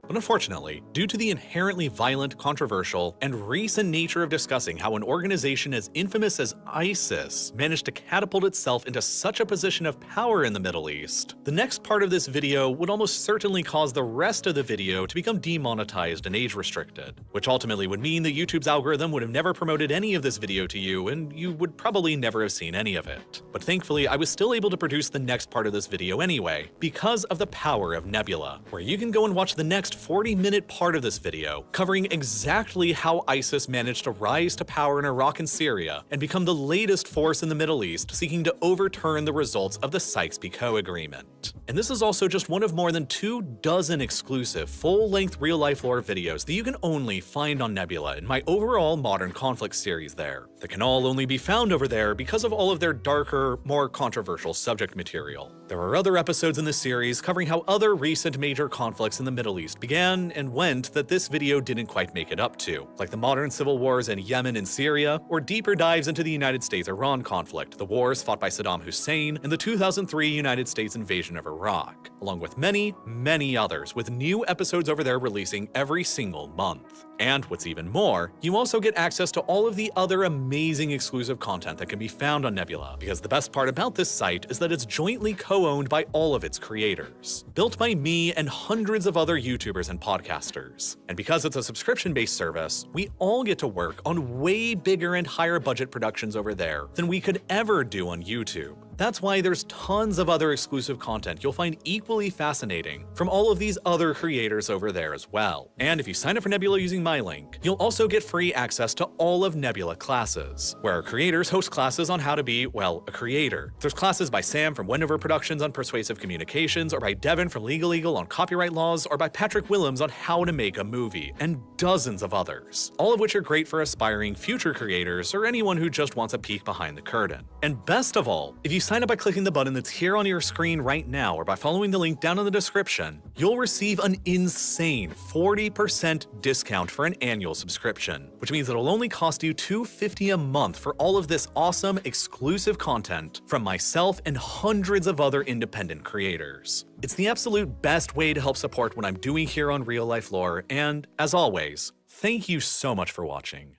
But unfortunately, due to the inherently violent, controversial, and recent nature of discussing how an organization as infamous as ISIS managed to catapult itself into such a position of power in the Middle East, the next part of this video would almost certainly cause the rest of the video to become demonetized and age restricted, which ultimately would mean that YouTube's algorithm would have never promoted any of this video to you, and you would probably never have seen any of it. But thankfully, I was still able to produce the next part of this video anyway, because of the power of Nebula, where you can go and watch the next 40-minute part of this video, covering exactly how ISIS managed to rise to power in Iraq and Syria, and become the latest force in the Middle East seeking to overturn the results of the Sykes-Picot Agreement. And this is also just one of more than 24 exclusive, full-length real-life lore videos that you can only find on Nebula in my overall Modern Conflict series there, that can all only be found over there because of all of their darker, more controversial subject material. There are other episodes in this series covering how other recent major conflicts in the Middle East began and went that this video didn't quite make it up to, like the modern civil wars in Yemen and Syria, or deeper dives into the United States-Iran conflict, the wars fought by Saddam Hussein, and the 2003 United States invasion of Iraq, along with many, many others, with new episodes over there releasing every single month. And what's even more, you also get access to all of the other amazing exclusive content that can be found on Nebula, because the best part about this site is that it's jointly co-owned by all of its creators, built by me and hundreds of other YouTubers and podcasters. And because it's a subscription-based service, we all get to work on way bigger and higher budget productions over there than we could ever do on YouTube. That's why there's tons of other exclusive content you'll find equally fascinating from all of these other creators over there as well. And if you sign up for Nebula using my link, you'll also get free access to all of Nebula classes, where our creators host classes on how to be, well, a creator. There's classes by Sam from Wendover Productions on persuasive communications, or by Devin from Legal Eagle on copyright laws, or by Patrick Willems on how to make a movie, and dozens of others, all of which are great for aspiring future creators or anyone who just wants a peek behind the curtain. And best of all, if you sign up by clicking the button that's here on your screen right now or by following the link down in the description, you'll receive an insane 40% discount for an annual subscription, which means it'll only cost you $250 a month for all of this awesome exclusive content from myself and hundreds of other independent creators. It's the absolute best way to help support what I'm doing here on Real Life Lore, and as always, thank you so much for watching.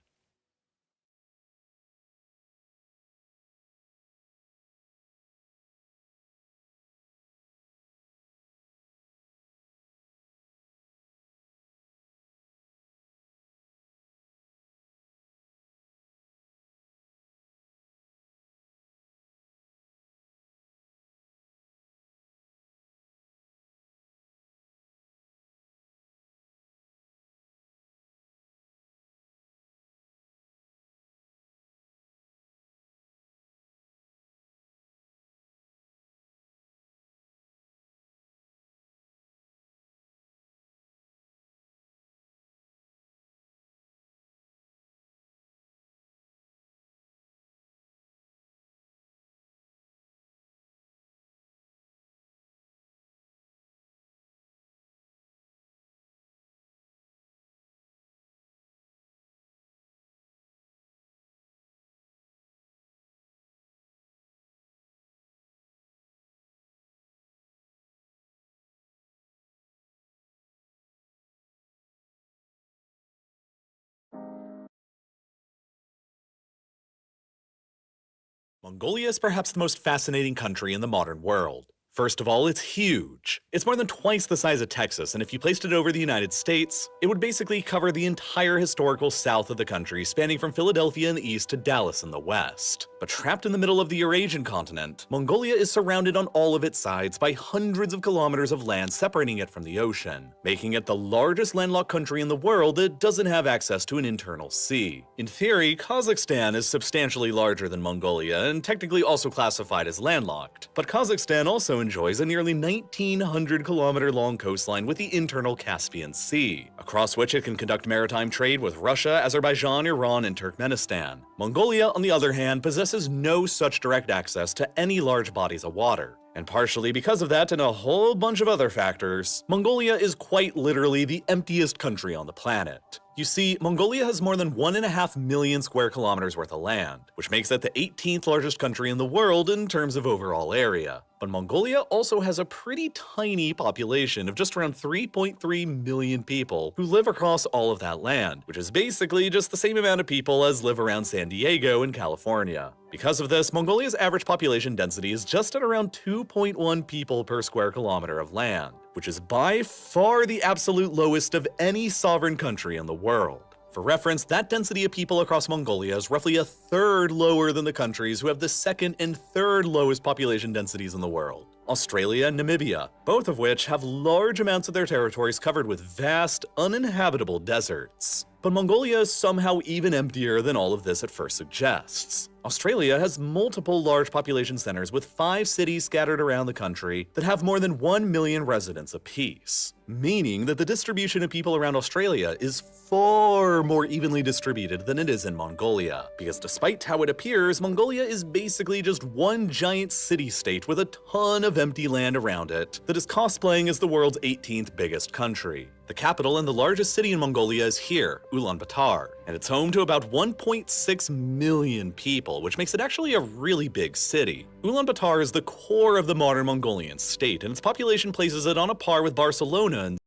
Mongolia is perhaps the most fascinating country in the modern world. First of all, it's huge. It's more than twice the size of Texas, and if you placed it over the United States, it would basically cover the entire historical south of the country, spanning from Philadelphia in the east to Dallas in the west. But trapped in the middle of the Eurasian continent, Mongolia is surrounded on all of its sides by hundreds of kilometers of land separating it from the ocean, making it the largest landlocked country in the world that doesn't have access to an internal sea. In theory, Kazakhstan is substantially larger than Mongolia and technically also classified as landlocked, but Kazakhstan also enjoys a nearly 1,900-kilometer-long coastline with the internal Caspian Sea, across which it can conduct maritime trade with Russia, Azerbaijan, Iran, and Turkmenistan. Mongolia, on the other hand, possesses no such direct access to any large bodies of water. And partially because of that and a whole bunch of other factors, Mongolia is quite literally the emptiest country on the planet. You see, Mongolia has more than 1.5 million square kilometers worth of land, which makes it the 18th largest country in the world in terms of overall area. But Mongolia also has a pretty tiny population of just around 3.3 million people who live across all of that land, which is basically just the same amount of people as live around San Diego in California. Because of this, Mongolia's average population density is just at around 2.1 people per square kilometer of land, which is by far the absolute lowest of any sovereign country in the world. For reference, that density of people across Mongolia is roughly a third lower than the countries who have the second and third lowest population densities in the world, Australia and Namibia, both of which have large amounts of their territories covered with vast, uninhabitable deserts. But Mongolia is somehow even emptier than all of this at first suggests. Australia has multiple large population centers with 5 cities scattered around the country that have more than 1 million residents apiece, meaning that the distribution of people around Australia is far more evenly distributed than it is in Mongolia, because despite how it appears, Mongolia is basically just one giant city-state with a ton of empty land around it that is cosplaying as the world's 18th biggest country. The capital and the largest city in Mongolia is here, Ulaanbaatar, and it's home to about 1.6 million people, which makes it actually a really big city. Ulaanbaatar is the core of the modern Mongolian state, and its population places it on a par with Barcelona and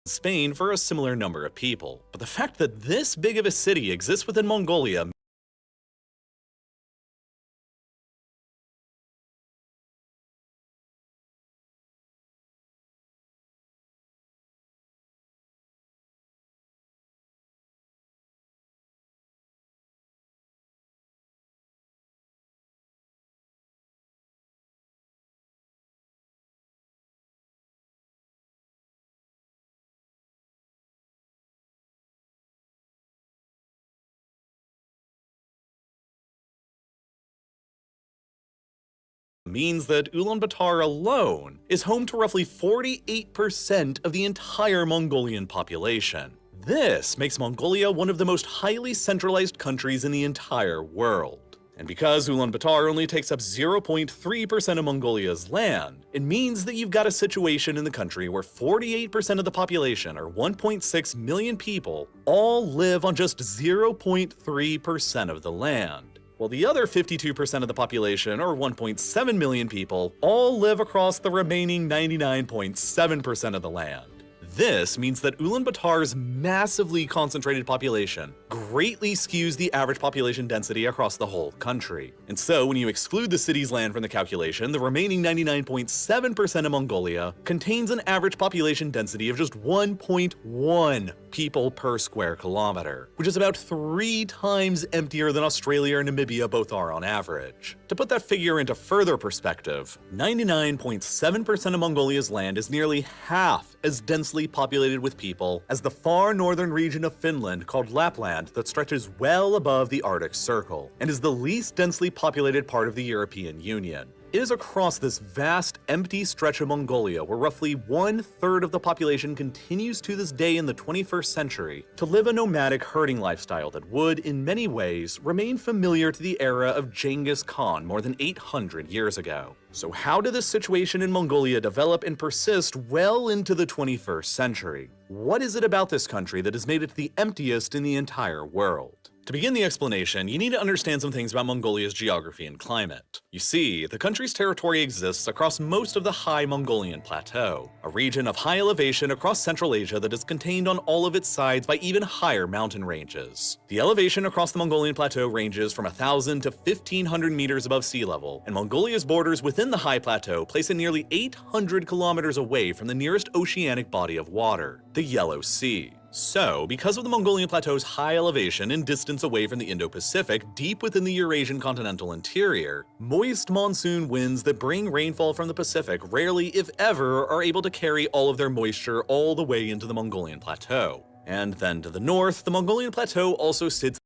Spain for a similar number of people. But the fact that this big of a city exists within Mongolia means that Ulaanbaatar alone is home to roughly 48% of the entire Mongolian population. This makes Mongolia one of the most highly centralized countries in the entire world. And because Ulaanbaatar only takes up 0.3% of Mongolia's land, it means that you've got a situation in the country where 48% of the population, or 1.6 million people, all live on just 0.3% of the land, while the other 52% of the population, or 1.7 million people, all live across the remaining 99.7% of the land. This means that Ulaanbaatar's massively concentrated population greatly skews the average population density across the whole country. And so, when you exclude the city's land from the calculation, the remaining 99.7% of Mongolia contains an average population density of just 1.1 people per square kilometer, which is about 3 times emptier than Australia or Namibia both are on average. To put that figure into further perspective, 99.7% of Mongolia's land is nearly half as densely populated with people as the far northern region of Finland called Lapland that stretches well above the Arctic Circle, and is the least densely populated part of the European Union. It is across this vast, empty stretch of Mongolia where roughly 1/3 of the population continues to this day in the 21st century to live a nomadic herding lifestyle that would, in many ways, remain familiar to the era of Genghis Khan more than 800 years ago. So how did this situation in Mongolia develop and persist well into the 21st century? What is it about this country that has made it the emptiest in the entire world? To begin the explanation, you need to understand some things about Mongolia's geography and climate. You see, the country's territory exists across most of the High Mongolian Plateau, a region of high elevation across Central Asia that is contained on all of its sides by even higher mountain ranges. The elevation across the Mongolian Plateau ranges from 1,000 to 1,500 meters above sea level, and Mongolia's borders within the high plateau place it nearly 800 kilometers away from the nearest oceanic body of water, the Yellow Sea. So, because of the Mongolian Plateau's high elevation and distance away from the Indo-Pacific, deep within the Eurasian continental interior, moist monsoon winds that bring rainfall from the Pacific rarely, if ever, are able to carry all of their moisture all the way into the Mongolian Plateau. And then to the north, the Mongolian Plateau also sits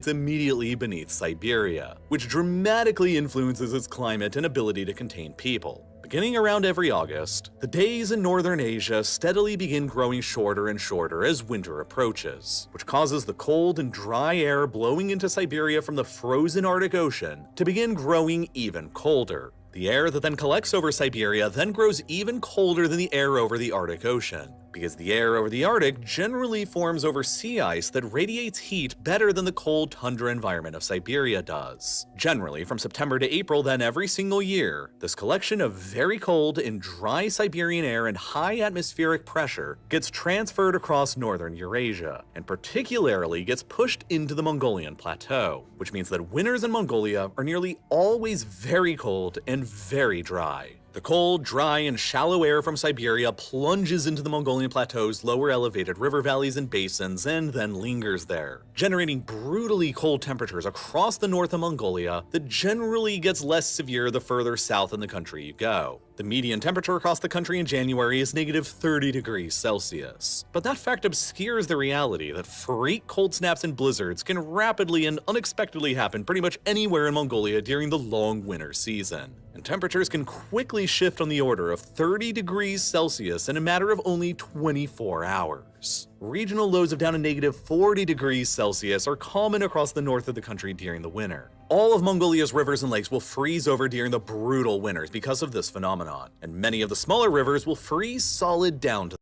immediately beneath Siberia, which dramatically influences its climate and ability to contain people. Beginning around every August, the days in northern Asia steadily begin growing shorter and shorter as winter approaches, which causes the cold and dry air blowing into Siberia from the frozen Arctic Ocean to begin growing even colder. The air that then collects over Siberia then grows even colder than the air over the Arctic Ocean, because the air over the Arctic generally forms over sea ice that radiates heat better than the cold tundra environment of Siberia does. Generally, from September to April then every single year, this collection of very cold and dry Siberian air and high atmospheric pressure gets transferred across northern Eurasia, and particularly gets pushed into the Mongolian plateau, which means that winters in Mongolia are nearly always very cold and very dry. The cold, dry, and shallow air from Siberia plunges into the Mongolian plateau's lower elevated river valleys and basins and then lingers there, generating brutally cold temperatures across the north of Mongolia that generally gets less severe the further south in the country you go. The median temperature across the country in January is negative 30 degrees Celsius. But that fact obscures the reality that freak cold snaps and blizzards can rapidly and unexpectedly happen pretty much anywhere in Mongolia during the long winter season. And temperatures can quickly shift on the order of 30 degrees Celsius in a matter of only 24 hours. Regional lows of down to negative 40 degrees Celsius are common across the north of the country during the winter. All of Mongolia's rivers and lakes will freeze over during the brutal winters because of this phenomenon, and many of the smaller rivers will freeze solid down to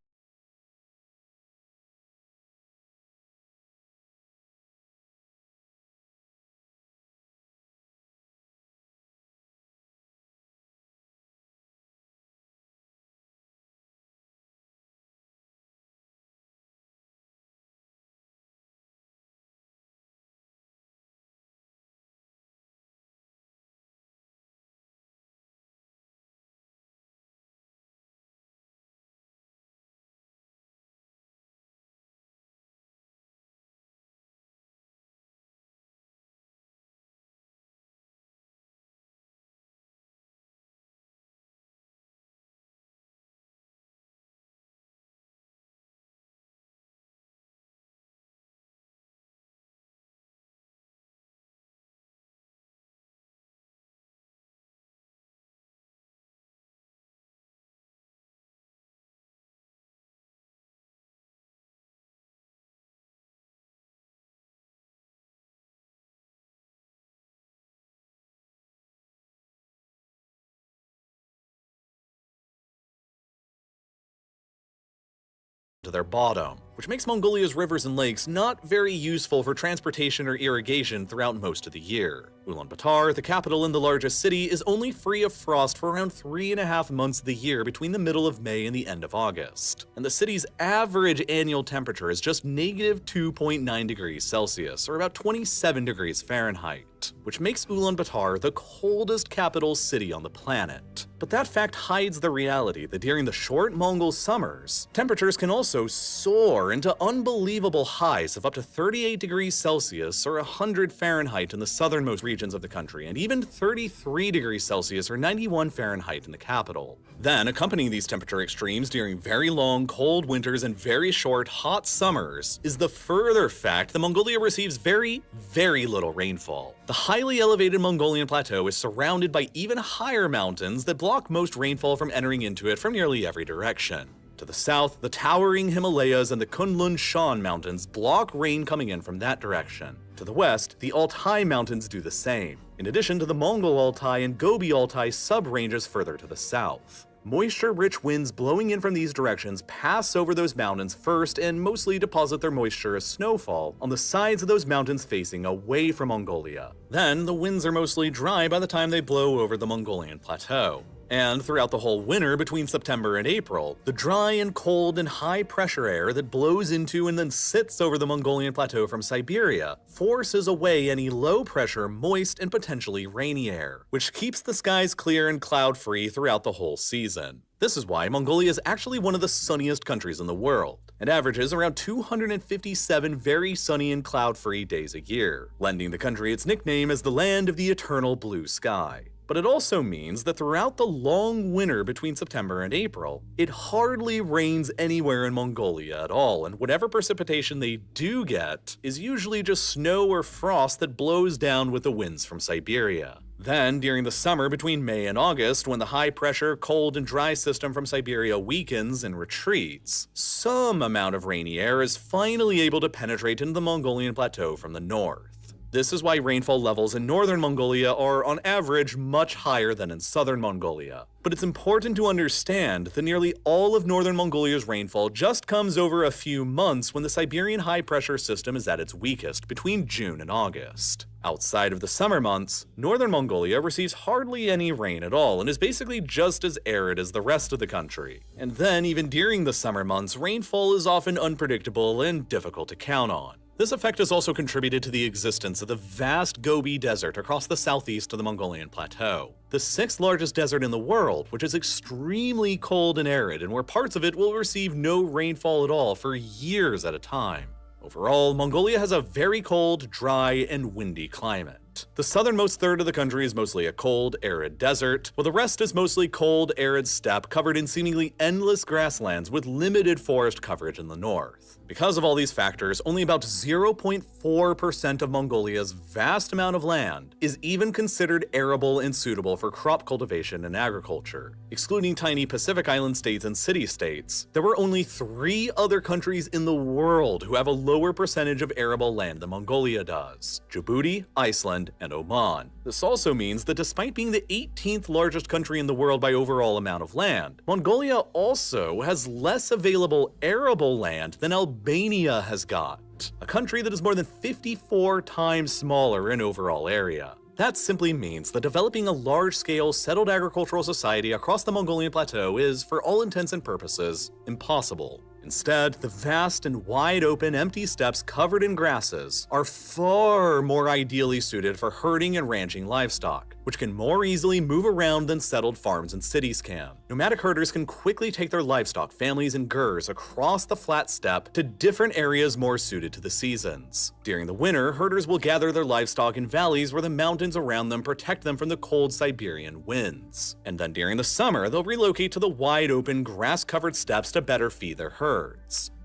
their bottom, which makes Mongolia's rivers and lakes not very useful for transportation or irrigation throughout most of the year. Ulaanbaatar, the capital and the largest city, is only free of frost for around 3.5 months of the year between the middle of May and the end of August. And the city's average annual temperature is just negative 2.9 degrees Celsius, or about 27 degrees Fahrenheit, which makes Ulaanbaatar the coldest capital city on the planet. But that fact hides the reality that during the short Mongol summers, temperatures can also soar into unbelievable highs of up to 38 degrees Celsius or 100 Fahrenheit in the southernmost regions of the country, and even 33 degrees Celsius or 91 Fahrenheit in the capital. Then, accompanying these temperature extremes during very long, cold winters and very short, hot summers is the further fact that Mongolia receives very, very little rainfall. The highly elevated Mongolian plateau is surrounded by even higher mountains that block most rainfall from entering into it from nearly every direction. To the south, the towering Himalayas and the Kunlun Shan mountains block rain coming in from that direction. To the west, the Altai mountains do the same, in addition to the Mongol Altai and Gobi Altai sub-ranges further to the south. Moisture-rich winds blowing in from these directions pass over those mountains first and mostly deposit their moisture as snowfall on the sides of those mountains facing away from Mongolia. Then, the winds are mostly dry by the time they blow over the Mongolian plateau. And throughout the whole winter between September and April, the dry and cold and high pressure air that blows into and then sits over the Mongolian plateau from Siberia forces away any low pressure, moist, and potentially rainy air, which keeps the skies clear and cloud-free throughout the whole season. This is why Mongolia is actually one of the sunniest countries in the world, and averages around 257 very sunny and cloud-free days a year, lending the country its nickname as the land of the eternal blue sky. But it also means that throughout the long winter between September and April, it hardly rains anywhere in Mongolia at all, and whatever precipitation they do get is usually just snow or frost that blows down with the winds from Siberia. Then, during the summer between May and August, when the high-pressure, cold and dry system from Siberia weakens and retreats, some amount of rainy air is finally able to penetrate into the Mongolian plateau from the north. This is why rainfall levels in northern Mongolia are, on average, much higher than in southern Mongolia. But it's important to understand that nearly all of northern Mongolia's rainfall just comes over a few months when the Siberian high-pressure system is at its weakest, between June and August. Outside of the summer months, northern Mongolia receives hardly any rain at all and is basically just as arid as the rest of the country. And then, even during the summer months, rainfall is often unpredictable and difficult to count on. This effect has also contributed to the existence of the vast Gobi Desert across the southeast of the Mongolian plateau, the sixth largest desert in the world, which is extremely cold and arid, and where parts of it will receive no rainfall at all for years at a time. Overall, Mongolia has a very cold, dry, and windy climate. The southernmost third of the country is mostly a cold, arid desert, while the rest is mostly cold, arid steppe covered in seemingly endless grasslands with limited forest coverage in the north. Because of all these factors, only about 0.4% of Mongolia's vast amount of land is even considered arable and suitable for crop cultivation and agriculture. Excluding tiny Pacific Island states and city-states, there were only 3 other countries in the world who have a lower percentage of arable land than Mongolia does: Djibouti, Iceland, and Oman. This also means that despite being the 18th largest country in the world by overall amount of land, Mongolia also has less available arable land than Albania has got, a country that is more than 54 times smaller in overall area. That simply means that developing a large-scale, settled agricultural society across the Mongolian plateau is, for all intents and purposes, impossible. Instead, the vast and wide-open empty steppes covered in grasses are far more ideally suited for herding and ranching livestock, which can more easily move around than settled farms and cities can. Nomadic herders can quickly take their livestock, families, and gers across the flat steppe to different areas more suited to the seasons. During the winter, herders will gather their livestock in valleys where the mountains around them protect them from the cold Siberian winds. And then during the summer, they'll relocate to the wide-open, grass-covered steppes to better feed their herds.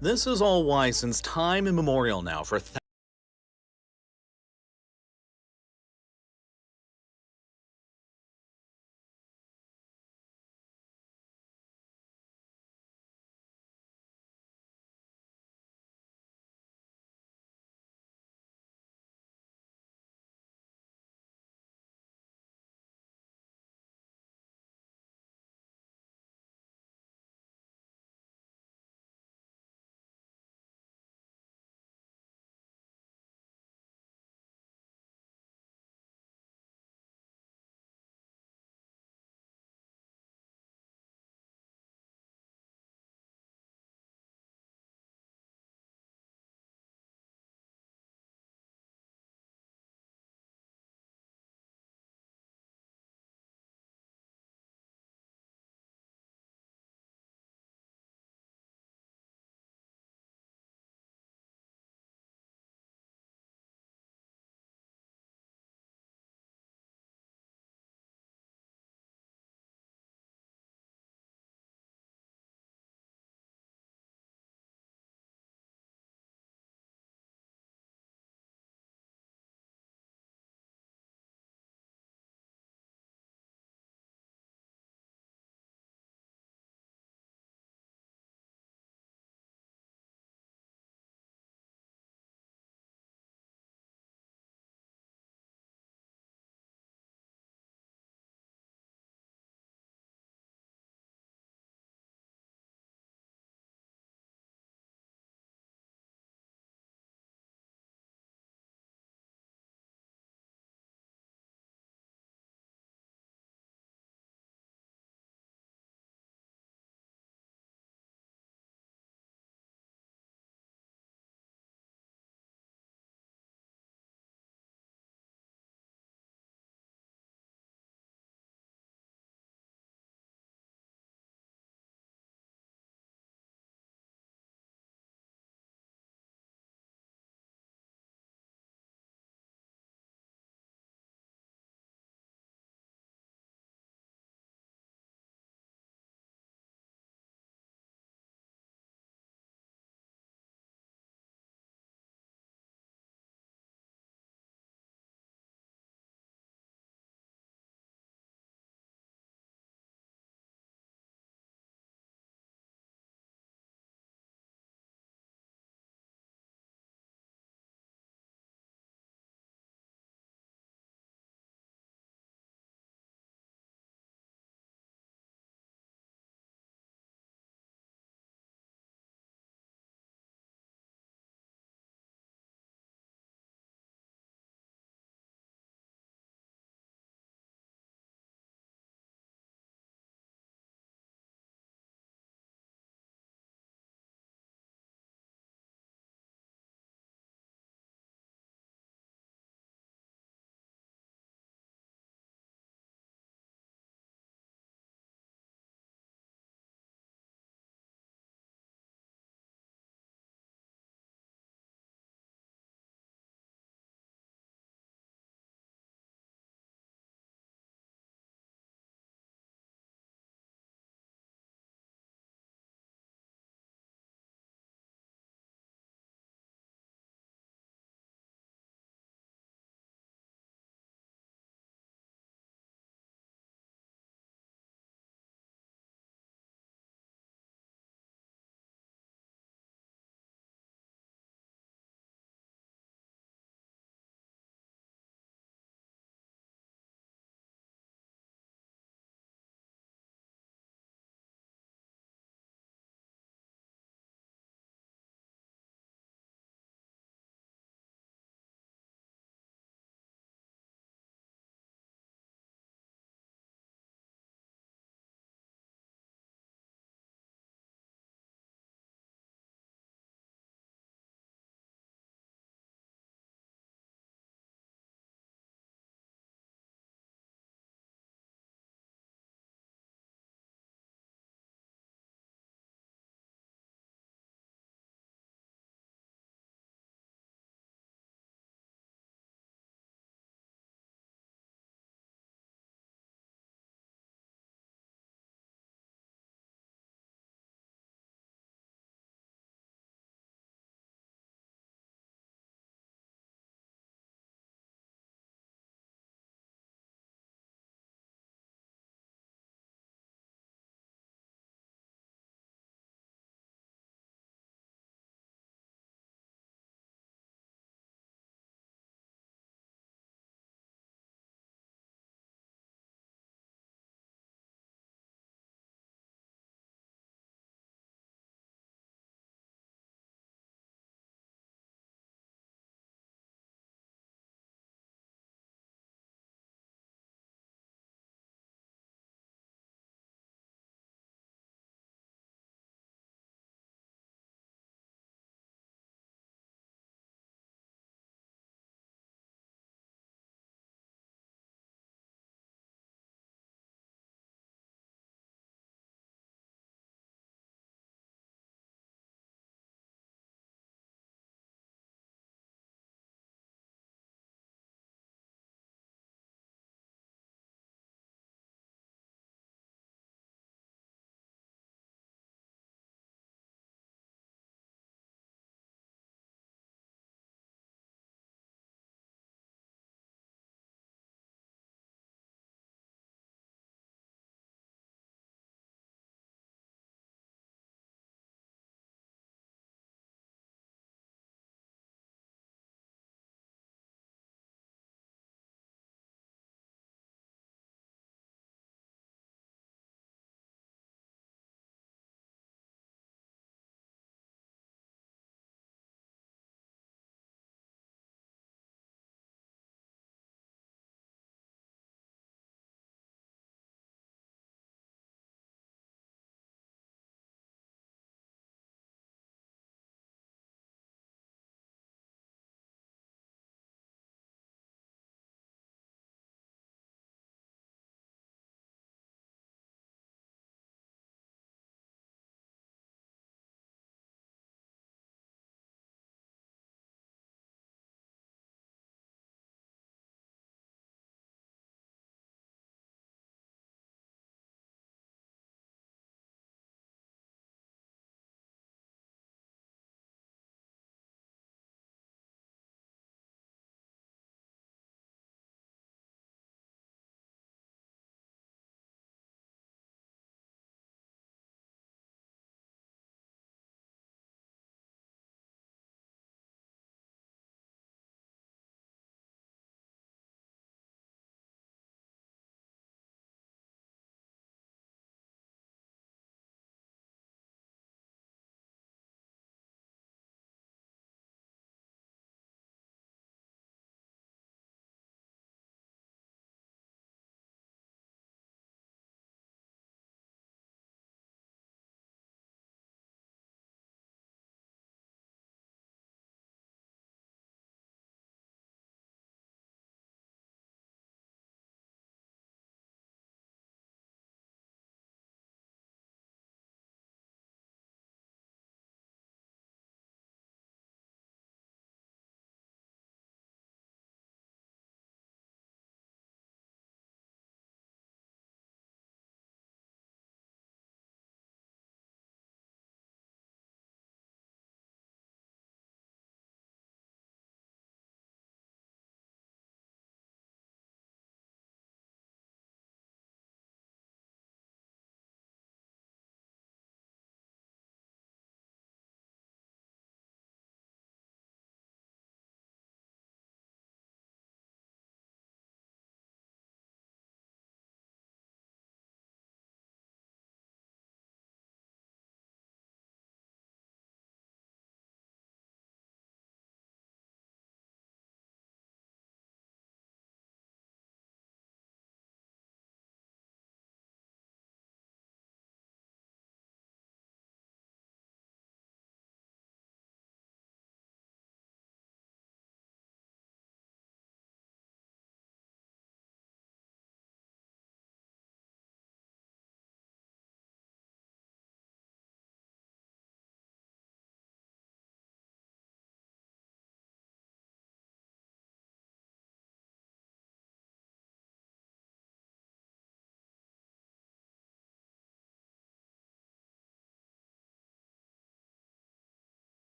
This is all why, since time immemorial now, for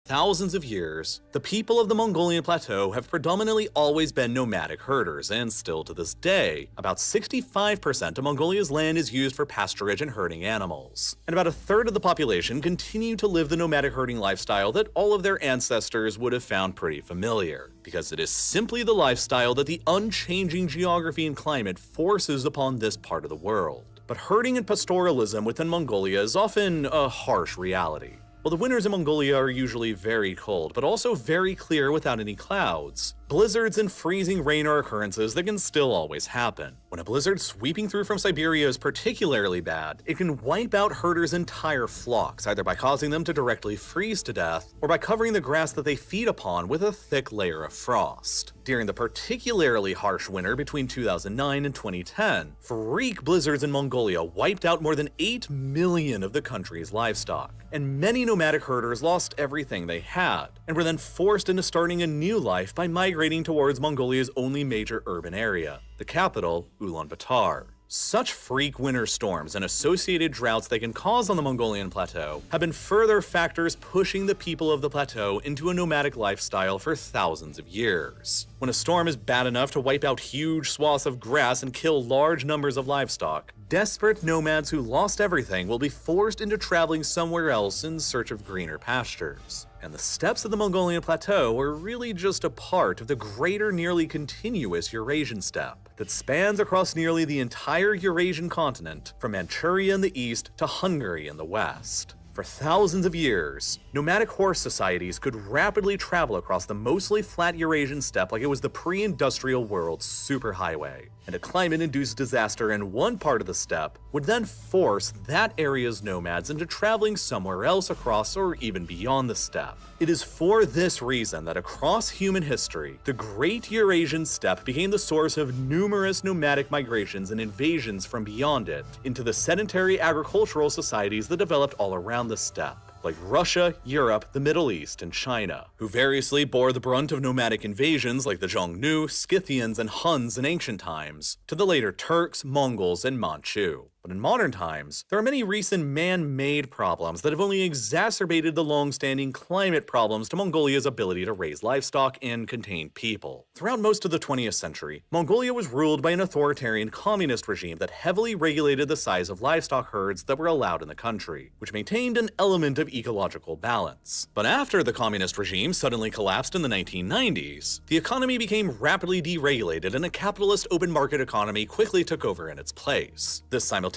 thousands of years, the people of the Mongolian plateau have predominantly always been nomadic herders, and still to this day, about 65% of Mongolia's land is used for pasturage and herding animals. And about a third of the population continue to live the nomadic herding lifestyle that all of their ancestors would have found pretty familiar, because it is simply the lifestyle that the unchanging geography and climate forces upon this part of the world. But herding and pastoralism within Mongolia is often a harsh reality. While the winters in Mongolia are usually very cold, but also very clear without any clouds, blizzards and freezing rain are occurrences that can still always happen. When a blizzard sweeping through from Siberia is particularly bad, it can wipe out herders' entire flocks, either by causing them to directly freeze to death, or by covering the grass that they feed upon with a thick layer of frost. During the particularly harsh winter between 2009 and 2010, freak blizzards in Mongolia wiped out more than 8 million of the country's livestock, and many nomadic herders lost everything they had, and were then forced into starting a new life by migrating towards Mongolia's only major urban area, the capital, Ulaanbaatar. Such freak winter storms and associated droughts they can cause on the Mongolian plateau have been further factors pushing the people of the plateau into a nomadic lifestyle for thousands of years. When a storm is bad enough to wipe out huge swaths of grass and kill large numbers of livestock, desperate nomads who lost everything will be forced into traveling somewhere else in search of greener pastures. And the steppes of the Mongolian plateau are really just a part of the greater, nearly continuous Eurasian steppe that spans across nearly the entire Eurasian continent, from Manchuria in the east to Hungary in the west. For thousands of years, nomadic horse societies could rapidly travel across the mostly flat Eurasian steppe like it was the pre-industrial world's superhighway, and a climate-induced disaster in one part of the steppe would then force that area's nomads into traveling somewhere else across or even beyond the steppe. It is for this reason that across human history, the Great Eurasian Steppe became the source of numerous nomadic migrations and invasions from beyond it into the sedentary agricultural societies that developed all around the steppe, like Russia, Europe, the Middle East, and China, who variously bore the brunt of nomadic invasions like the Xiongnu, Scythians, and Huns in ancient times, to the later Turks, Mongols, and Manchu. But in modern times, there are many recent man-made problems that have only exacerbated the long-standing climate problems to Mongolia's ability to raise livestock and contain people. Throughout most of the 20th century, Mongolia was ruled by an authoritarian communist regime that heavily regulated the size of livestock herds that were allowed in the country, which maintained an element of ecological balance. But after the communist regime suddenly collapsed in the 1990s, the economy became rapidly deregulated and a capitalist open market economy quickly took over in its place. This simultaneously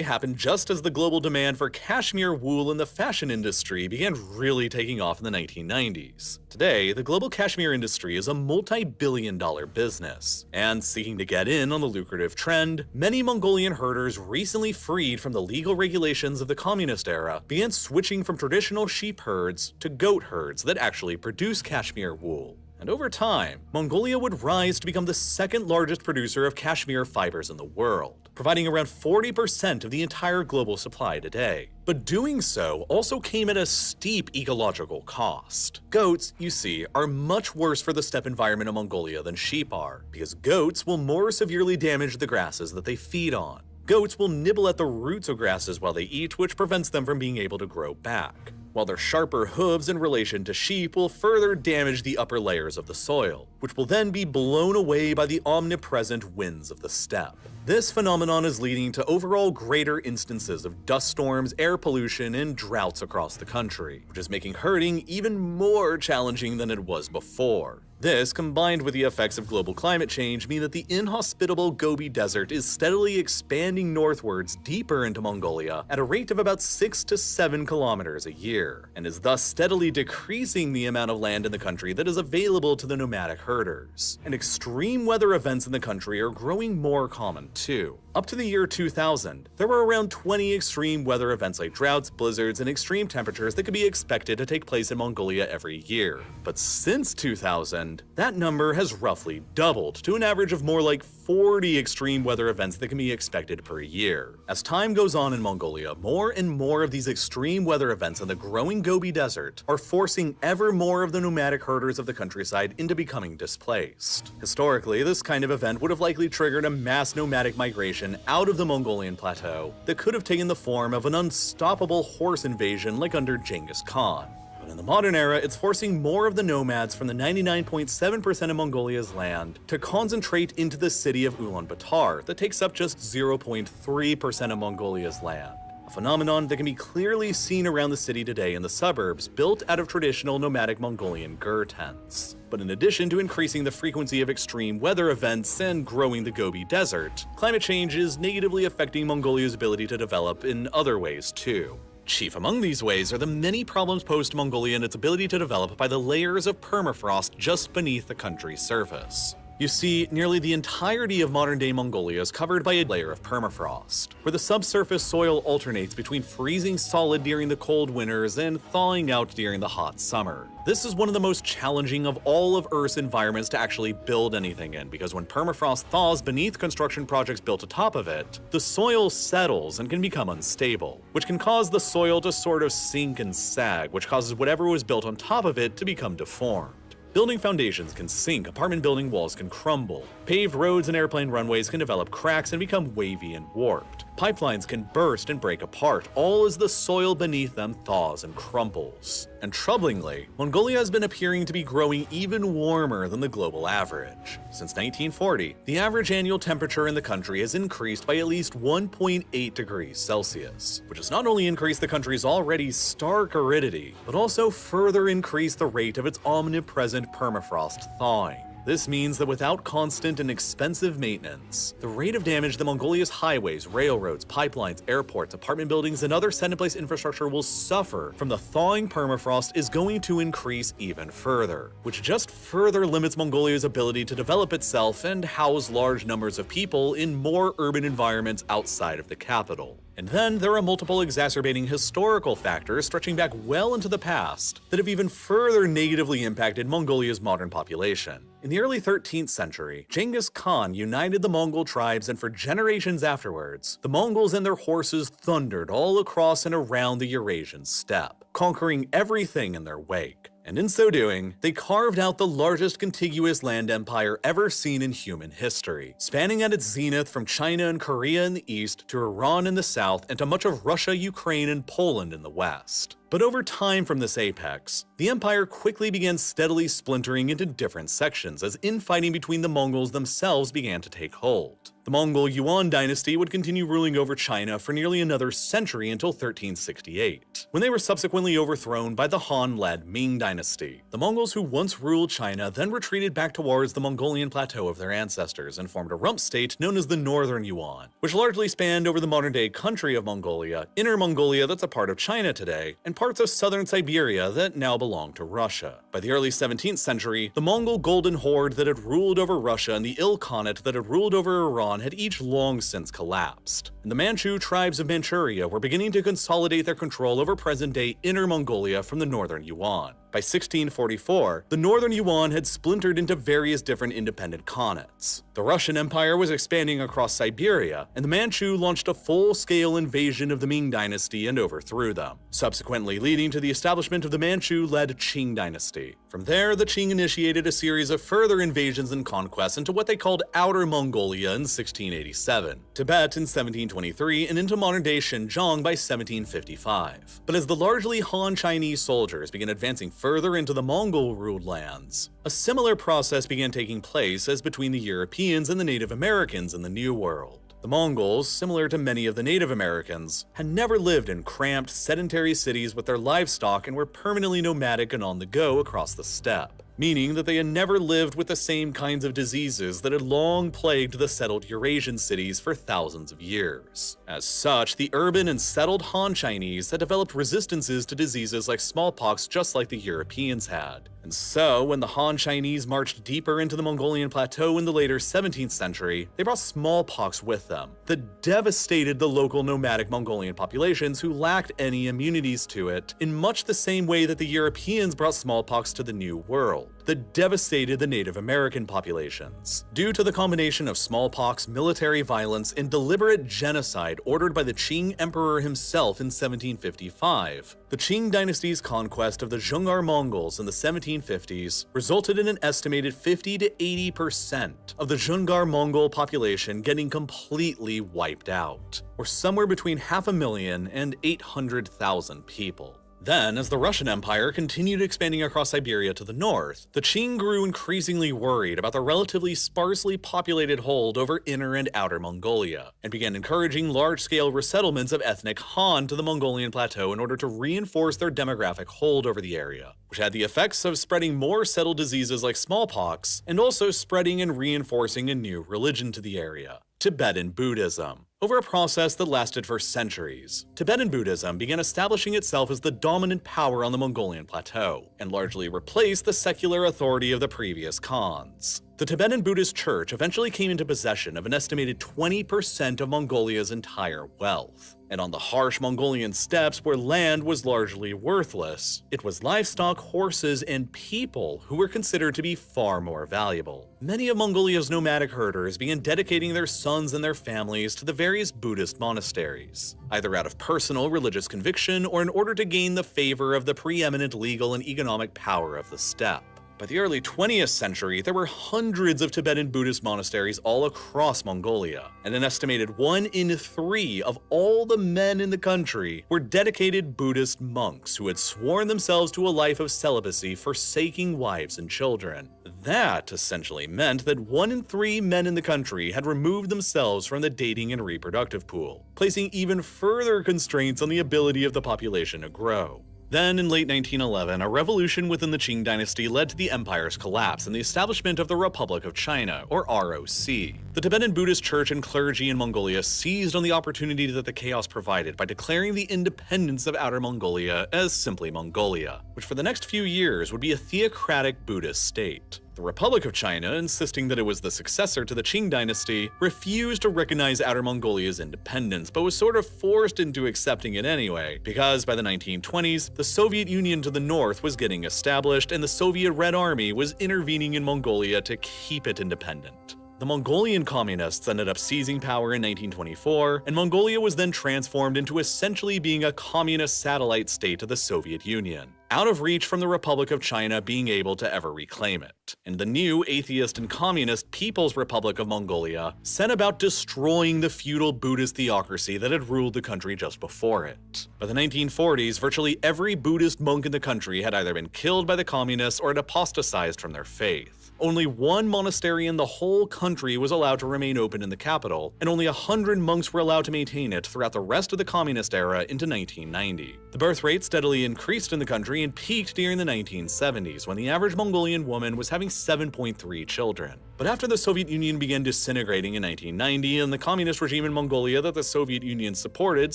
happened just as the global demand for cashmere wool in the fashion industry began really taking off in the 1990s. Today, the global cashmere industry is a multi-billion-dollar business, and seeking to get in on the lucrative trend, many Mongolian herders recently freed from the legal regulations of the communist era began switching from traditional sheep herds to goat herds that actually produce cashmere wool. And over time, Mongolia would rise to become the second largest producer of cashmere fibers in the world, providing around 40% of the entire global supply today. But doing so also came at a steep ecological cost. Goats, you see, are much worse for the steppe environment of Mongolia than sheep are, because goats will more severely damage the grasses that they feed on. Goats will nibble at the roots of grasses while they eat, which prevents them from being able to grow back, while their sharper hooves in relation to sheep will further damage the upper layers of the soil, which will then be blown away by the omnipresent winds of the steppe. This phenomenon is leading to overall greater instances of dust storms, air pollution, and droughts across the country, which is making herding even more challenging than it was before. This, combined with the effects of global climate change, mean that the inhospitable Gobi Desert is steadily expanding northwards deeper into Mongolia at a rate of about 6 to 7 kilometers a year, and is thus steadily decreasing the amount of land in the country that is available to the nomadic herders. And extreme weather events in the country are growing more common too. Up to the year 2000, there were around 20 extreme weather events like droughts, blizzards, and extreme temperatures that could be expected to take place in Mongolia every year. But since 2000, that number has roughly doubled to an average of more like 40 extreme weather events that can be expected per year. As time goes on in Mongolia, more and more of these extreme weather events in the growing Gobi Desert are forcing ever more of the nomadic herders of the countryside into becoming displaced. Historically, this kind of event would have likely triggered a mass nomadic migration out of the Mongolian plateau that could have taken the form of an unstoppable horse invasion like under Genghis Khan. But in the modern era, it's forcing more of the nomads from the 99.7% of Mongolia's land to concentrate into the city of Ulaanbaatar that takes up just 0.3% of Mongolia's land. A phenomenon that can be clearly seen around the city today in the suburbs built out of traditional nomadic Mongolian ger tents. But in addition to increasing the frequency of extreme weather events and growing the Gobi Desert, climate change is negatively affecting Mongolia's ability to develop in other ways too. Chief among these ways are the many problems posed to Mongolia and its ability to develop by the layers of permafrost just beneath the country's surface. You see, nearly the entirety of modern-day Mongolia is covered by a layer of permafrost, where the subsurface soil alternates between freezing solid during the cold winters and thawing out during the hot summer. This is one of the most challenging of all of Earth's environments to actually build anything in, because when permafrost thaws beneath construction projects built atop of it, the soil settles and can become unstable, which can cause the soil to sort of sink and sag, which causes whatever was built on top of it to become deformed. Building foundations can sink, apartment building walls can crumble, paved roads and airplane runways can develop cracks and become wavy and warped. Pipelines can burst and break apart, all as the soil beneath them thaws and crumples. And troublingly, Mongolia has been appearing to be growing even warmer than the global average. Since 1940, the average annual temperature in the country has increased by at least 1.8 degrees Celsius, which has not only increased the country's already stark aridity, but also further increased the rate of its omnipresent permafrost thawing. This means that without constant and expensive maintenance, the rate of damage that Mongolia's highways, railroads, pipelines, airports, apartment buildings, and other set-in-place infrastructure will suffer from the thawing permafrost is going to increase even further, which just further limits Mongolia's ability to develop itself and house large numbers of people in more urban environments outside of the capital. And then there are multiple exacerbating historical factors stretching back well into the past that have even further negatively impacted Mongolia's modern population. In the early 13th century, Genghis Khan united the Mongol tribes, and for generations afterwards, the Mongols and their horses thundered all across and around the Eurasian steppe, conquering everything in their wake. And in so doing, they carved out the largest contiguous land empire ever seen in human history, spanning at its zenith from China and Korea in the east to Iran in the south and to much of Russia, Ukraine, and Poland in the west. But over time from this apex, the empire quickly began steadily splintering into different sections as infighting between the Mongols themselves began to take hold. The Mongol Yuan dynasty would continue ruling over China for nearly another century until 1368, when they were subsequently overthrown by the Han-led Ming dynasty. The Mongols who once ruled China then retreated back towards the Mongolian plateau of their ancestors and formed a rump state known as the Northern Yuan, which largely spanned over the modern-day country of Mongolia, Inner Mongolia that's a part of China today, and parts of southern Siberia that now belong to Russia. By the early 17th century, the Mongol Golden Horde that had ruled over Russia and the Ilkhanate that had ruled over Iran had each long since collapsed, and the Manchu tribes of Manchuria were beginning to consolidate their control over present-day Inner Mongolia from the Northern Yuan. By 1644, the Northern Yuan had splintered into various different independent khanates. The Russian Empire was expanding across Siberia, and the Manchu launched a full-scale invasion of the Ming dynasty and overthrew them, subsequently leading to the establishment of the Manchu-led Qing dynasty. From there, the Qing initiated a series of further invasions and conquests into what they called Outer Mongolia in 1687, Tibet in 1723, and into modern-day Xinjiang by 1755. But as the largely Han Chinese soldiers began advancing further into the Mongol-ruled lands, a similar process began taking place as between the Europeans and the Native Americans in the New World. The Mongols, similar to many of the Native Americans, had never lived in cramped, sedentary cities with their livestock and were permanently nomadic and on the go across the steppe, meaning that they had never lived with the same kinds of diseases that had long plagued the settled Eurasian cities for thousands of years. As such, the urban and settled Han Chinese had developed resistances to diseases like smallpox just like the Europeans had. And so, when the Han Chinese marched deeper into the Mongolian plateau in the later 17th century, they brought smallpox with them that devastated the local nomadic Mongolian populations who lacked any immunities to it, in much the same way that the Europeans brought smallpox to the New World, that devastated the Native American populations. Due to the combination of smallpox, military violence, and deliberate genocide ordered by the Qing Emperor himself in 1755, the Qing dynasty's conquest of the Zhongar Mongols in the 1750s resulted in an estimated 50 to 80% of the Zhongar Mongol population getting completely wiped out, or somewhere between 500,000 and 800,000 people. Then, as the Russian Empire continued expanding across Siberia to the north, the Qing grew increasingly worried about the relatively sparsely populated hold over Inner and Outer Mongolia, and began encouraging large-scale resettlements of ethnic Han to the Mongolian plateau in order to reinforce their demographic hold over the area, which had the effects of spreading more settled diseases like smallpox, and also spreading and reinforcing a new religion to the area: Tibetan Buddhism. Over a process that lasted for centuries, Tibetan Buddhism began establishing itself as the dominant power on the Mongolian plateau, and largely replaced the secular authority of the previous Khans. The Tibetan Buddhist Church eventually came into possession of an estimated 20% of Mongolia's entire wealth. And on the harsh Mongolian steppes where land was largely worthless, it was livestock, horses, and people who were considered to be far more valuable. Many of Mongolia's nomadic herders began dedicating their sons and their families to the various Buddhist monasteries, either out of personal religious conviction or in order to gain the favor of the preeminent legal and economic power of the steppe. By the early 20th century, there were hundreds of Tibetan Buddhist monasteries all across Mongolia, and an estimated 1 in 3 of all the men in the country were dedicated Buddhist monks who had sworn themselves to a life of celibacy, forsaking wives and children. That essentially meant that 1 in 3 men in the country had removed themselves from the dating and reproductive pool, placing even further constraints on the ability of the population to grow. Then, in late 1911, a revolution within the Qing dynasty led to the empire's collapse and the establishment of the Republic of China, or ROC. The Tibetan Buddhist Church and clergy in Mongolia seized on the opportunity that the chaos provided by declaring the independence of Outer Mongolia as simply Mongolia, which for the next few years would be a theocratic Buddhist state. The Republic of China, insisting that it was the successor to the Qing dynasty, refused to recognize Outer Mongolia's independence, but was sort of forced into accepting it anyway, because by the 1920s, the Soviet Union to the north was getting established and the Soviet Red Army was intervening in Mongolia to keep it independent. The Mongolian communists ended up seizing power in 1924, and Mongolia was then transformed into essentially being a communist satellite state of the Soviet Union, out of reach from the Republic of China being able to ever reclaim it. And the new atheist and communist People's Republic of Mongolia set about destroying the feudal Buddhist theocracy that had ruled the country just before it. By the 1940s, virtually every Buddhist monk in the country had either been killed by the communists or had apostatized from their faith. Only 1 monastery in the whole country was allowed to remain open in the capital, and only 100 monks were allowed to maintain it throughout the rest of the communist era into 1990. The birth rate steadily increased in the country and peaked during the 1970s, when the average Mongolian woman was having 7.3 children. But after the Soviet Union began disintegrating in 1990 and the communist regime in Mongolia that the Soviet Union supported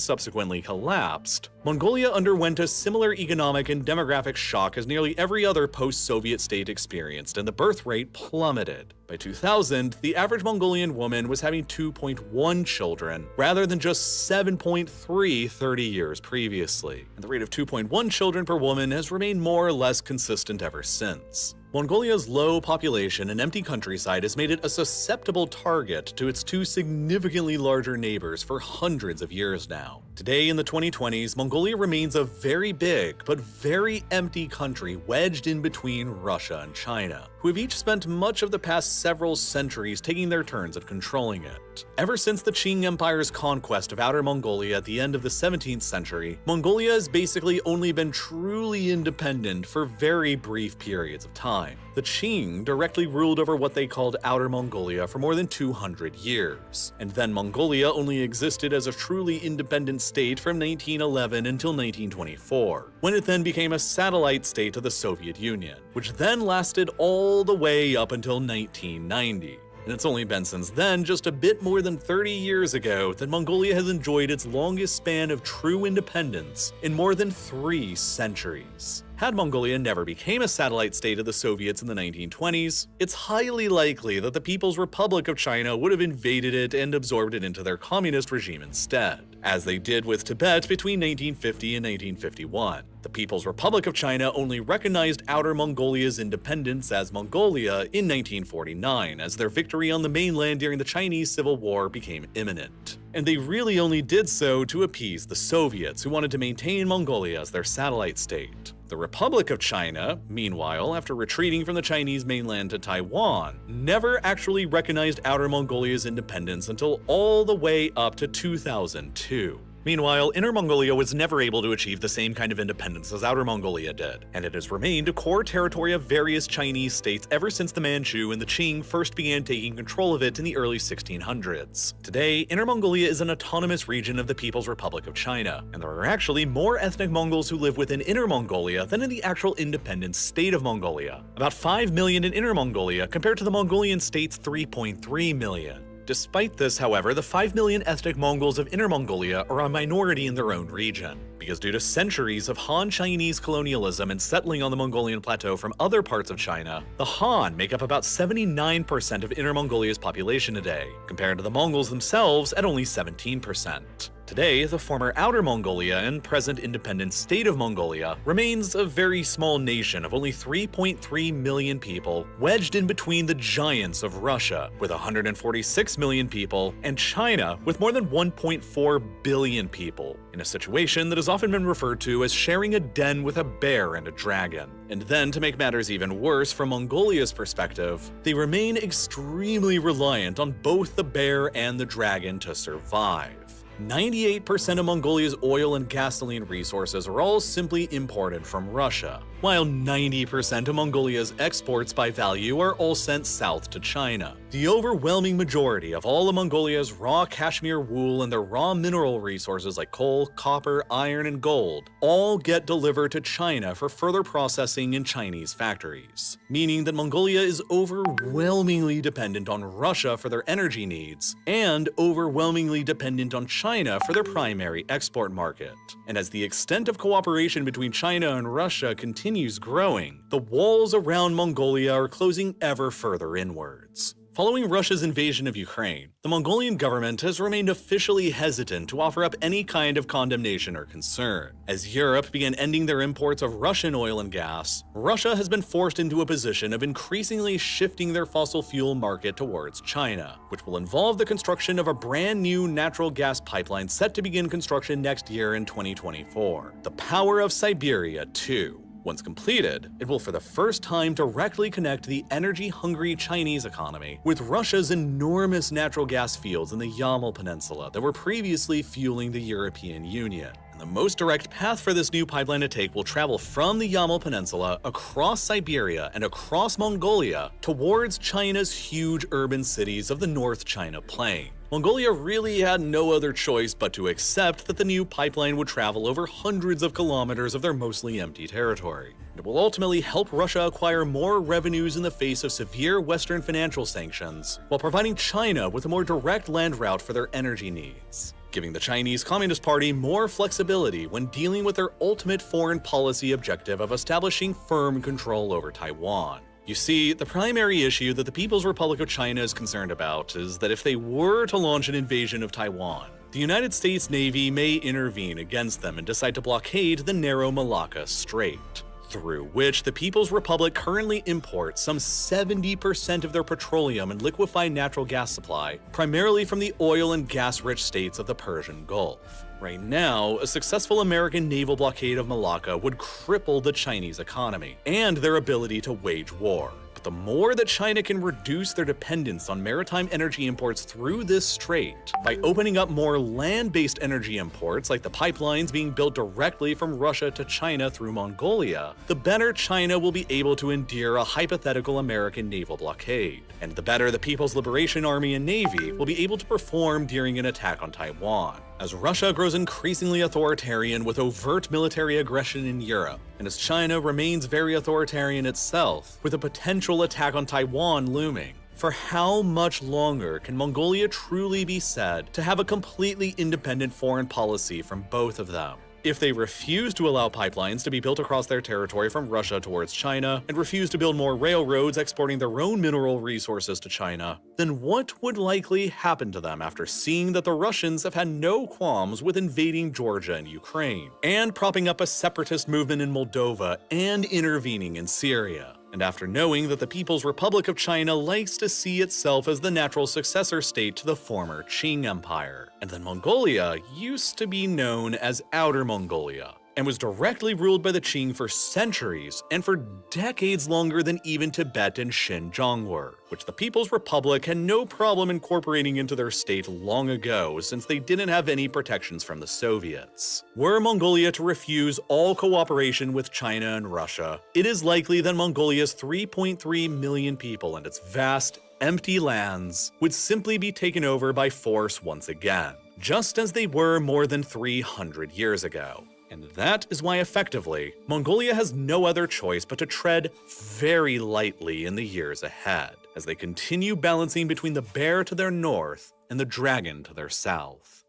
subsequently collapsed, Mongolia underwent a similar economic and demographic shock as nearly every other post-Soviet state experienced, and the birth rate plummeted. By 2000, the average Mongolian woman was having 2.1 children, rather than just 7.3 30 years previously. And the rate of 2.1 children per woman has remained more or less consistent ever since. Mongolia's low population and empty countryside has made it a susceptible target to its 2 significantly larger neighbors for hundreds of years now. Today, in the 2020s, Mongolia remains a very big but very empty country wedged in between Russia and China, who have each spent much of the past several centuries taking their turns at controlling it. Ever since the Qing Empire's conquest of Outer Mongolia at the end of the 17th century, Mongolia has basically only been truly independent for very brief periods of time. The Qing directly ruled over what they called Outer Mongolia for more than 200 years, and then Mongolia only existed as a truly independent state from 1911 until 1924, when it then became a satellite state of the Soviet Union, which then lasted all the way up until 1990. And it's only been since then, just a bit more than 30 years ago, that Mongolia has enjoyed its longest span of true independence in more than 3 centuries. Had Mongolia never became a satellite state of the Soviets in the 1920s, it's highly likely that the People's Republic of China would have invaded it and absorbed it into their communist regime instead, as they did with Tibet between 1950 and 1951. The People's Republic of China only recognized Outer Mongolia's independence as Mongolia in 1949, as their victory on the mainland during the Chinese Civil War became imminent. And they really only did so to appease the Soviets, who wanted to maintain Mongolia as their satellite state. The Republic of China, meanwhile, after retreating from the Chinese mainland to Taiwan, never actually recognized Outer Mongolia's independence until all the way up to 2002. Meanwhile, Inner Mongolia was never able to achieve the same kind of independence as Outer Mongolia did, and it has remained a core territory of various Chinese states ever since the Manchu and the Qing first began taking control of it in the early 1600s. Today, Inner Mongolia is an autonomous region of the People's Republic of China, and there are actually more ethnic Mongols who live within Inner Mongolia than in the actual independent state of Mongolia. About 5 million in Inner Mongolia compared to the Mongolian state's 3.3 million. Despite this, however, the 5 million ethnic Mongols of Inner Mongolia are a minority in their own region, because due to centuries of Han Chinese colonialism and settling on the Mongolian plateau from other parts of China, the Han make up about 79% of Inner Mongolia's population today, compared to the Mongols themselves at only 17%. Today, the former Outer Mongolia and present independent state of Mongolia remains a very small nation of only 3.3 million people, wedged in between the giants of Russia, with 146 million people, and China, with more than 1.4 billion people, in a situation that has often been referred to as sharing a den with a bear and a dragon. And then, to make matters even worse from Mongolia's perspective, they remain extremely reliant on both the bear and the dragon to survive. 98% of Mongolia's oil and gasoline resources are all simply imported from Russia, while 90% of Mongolia's exports by value are all sent south to China. The overwhelming majority of all of Mongolia's raw cashmere wool and their raw mineral resources like coal, copper, iron, and gold all get delivered to China for further processing in Chinese factories, meaning that Mongolia is overwhelmingly dependent on Russia for their energy needs and overwhelmingly dependent on China for their primary export market. And as the extent of cooperation between China and Russia continues growing, the walls around Mongolia are closing ever further inwards. Following Russia's invasion of Ukraine, the Mongolian government has remained officially hesitant to offer up any kind of condemnation or concern. As Europe began ending their imports of Russian oil and gas, Russia has been forced into a position of increasingly shifting their fossil fuel market towards China, which will involve the construction of a brand new natural gas pipeline set to begin construction next year in 2024. The Power of Siberia 2. Once completed, it will for the first time directly connect the energy-hungry Chinese economy with Russia's enormous natural gas fields in the Yamal Peninsula that were previously fueling the European Union. And the most direct path for this new pipeline to take will travel from the Yamal Peninsula across Siberia and across Mongolia towards China's huge urban cities of the North China Plain. Mongolia really had no other choice but to accept that the new pipeline would travel over hundreds of kilometers of their mostly empty territory. It will ultimately help Russia acquire more revenues in the face of severe Western financial sanctions, while providing China with a more direct land route for their energy needs, giving the Chinese Communist Party more flexibility when dealing with their ultimate foreign policy objective of establishing firm control over Taiwan. You see, the primary issue that the People's Republic of China is concerned about is that if they were to launch an invasion of Taiwan, the United States Navy may intervene against them and decide to blockade the narrow Malacca Strait, through which the People's Republic currently imports some 70% of their petroleum and liquefied natural gas supply, primarily from the oil and gas-rich states of the Persian Gulf. Right now, a successful American naval blockade of Malacca would cripple the Chinese economy and their ability to wage war. But the more that China can reduce their dependence on maritime energy imports through this strait, by opening up more land-based energy imports like the pipelines being built directly from Russia to China through Mongolia, the better China will be able to endure a hypothetical American naval blockade, and the better the People's Liberation Army and Navy will be able to perform during an attack on Taiwan. As Russia grows increasingly authoritarian with overt military aggression in Europe, and as China remains very authoritarian itself, with a potential attack on Taiwan looming, for how much longer can Mongolia truly be said to have a completely independent foreign policy from both of them? If they refuse to allow pipelines to be built across their territory from Russia towards China, and refuse to build more railroads exporting their own mineral resources to China, then what would likely happen to them after seeing that the Russians have had no qualms with invading Georgia and Ukraine, and propping up a separatist movement in Moldova, and intervening in Syria? And after knowing that the People's Republic of China likes to see itself as the natural successor state to the former Qing Empire, and that Mongolia used to be known as Outer Mongolia. and was directly ruled by the Qing for centuries and for decades longer than even Tibet and Xinjiang were, which the People's Republic had no problem incorporating into their state long ago since they didn't have any protections from the Soviets. Were Mongolia to refuse all cooperation with China and Russia, it is likely that Mongolia's 3.3 million people and its vast, empty lands would simply be taken over by force once again, just as they were more than 300 years ago. And that is why, effectively, Mongolia has no other choice but to tread very lightly in the years ahead, as they continue balancing between the bear to their north and the dragon to their south.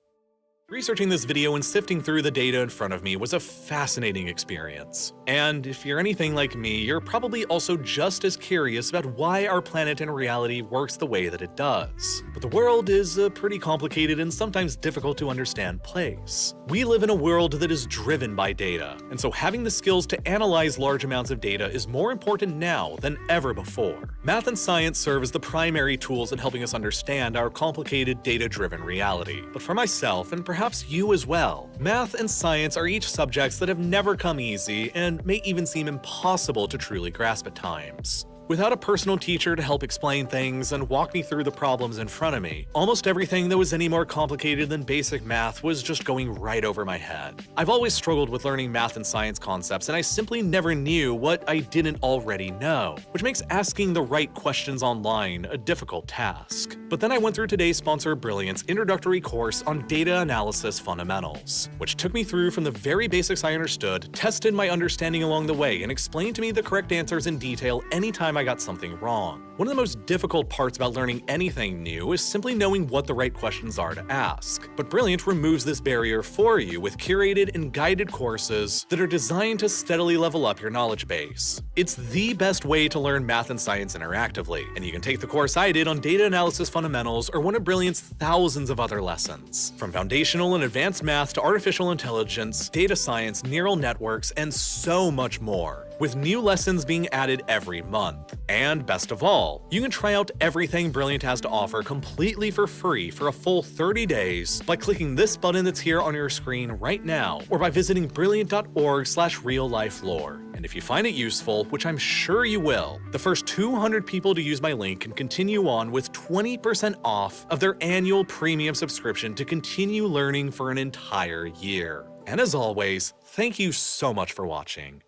Researching this video and sifting through the data in front of me was a fascinating experience. And if you're anything like me, you're probably also just as curious about why our planet in reality works the way that it does. But the world is a pretty complicated and sometimes difficult to understand place. We live in a world that is driven by data, and so having the skills to analyze large amounts of data is more important now than ever before. Math and science serve as the primary tools in helping us understand our complicated data-driven reality. But for myself, and perhaps you as well, math and science are each subjects that have never come easy and may even seem impossible to truly grasp at times. Without a personal teacher to help explain things and walk me through the problems in front of me, almost everything that was any more complicated than basic math was just going right over my head. I've always struggled with learning math and science concepts, and I simply never knew what I didn't already know, which makes asking the right questions online a difficult task. But then I went through today's sponsor Brilliant's introductory course on data analysis fundamentals, which took me through from the very basics I understood, tested my understanding along the way, and explained to me the correct answers in detail anytime I got something wrong. One of the most difficult parts about learning anything new is simply knowing what the right questions are to ask. But Brilliant removes this barrier for you with curated and guided courses that are designed to steadily level up your knowledge base. It's the best way to learn math and science interactively, and you can take the course I did on data analysis fundamentals or one of Brilliant's thousands of other lessons. From foundational and advanced math to artificial intelligence, data science, neural networks, and so much more, with new lessons being added every month. And best of all, you can try out everything Brilliant has to offer completely for free for a full 30 days by clicking this button that's here on your screen right now, or by visiting brilliant.org/real-life-lore. And if you find it useful, which I'm sure you will, the first 200 people to use my link can continue on with 20% off of their annual premium subscription to continue learning for an entire year. And as always, thank you so much for watching.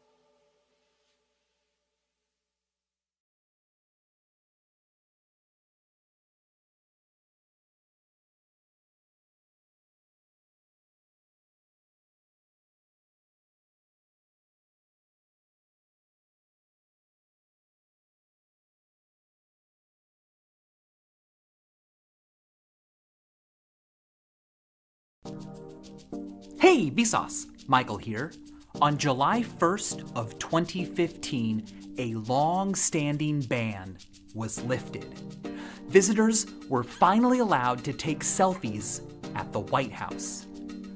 Hey, Vsauce! Michael here. On July 1st of 2015, a long-standing ban was lifted. Visitors were finally allowed to take selfies at the White House.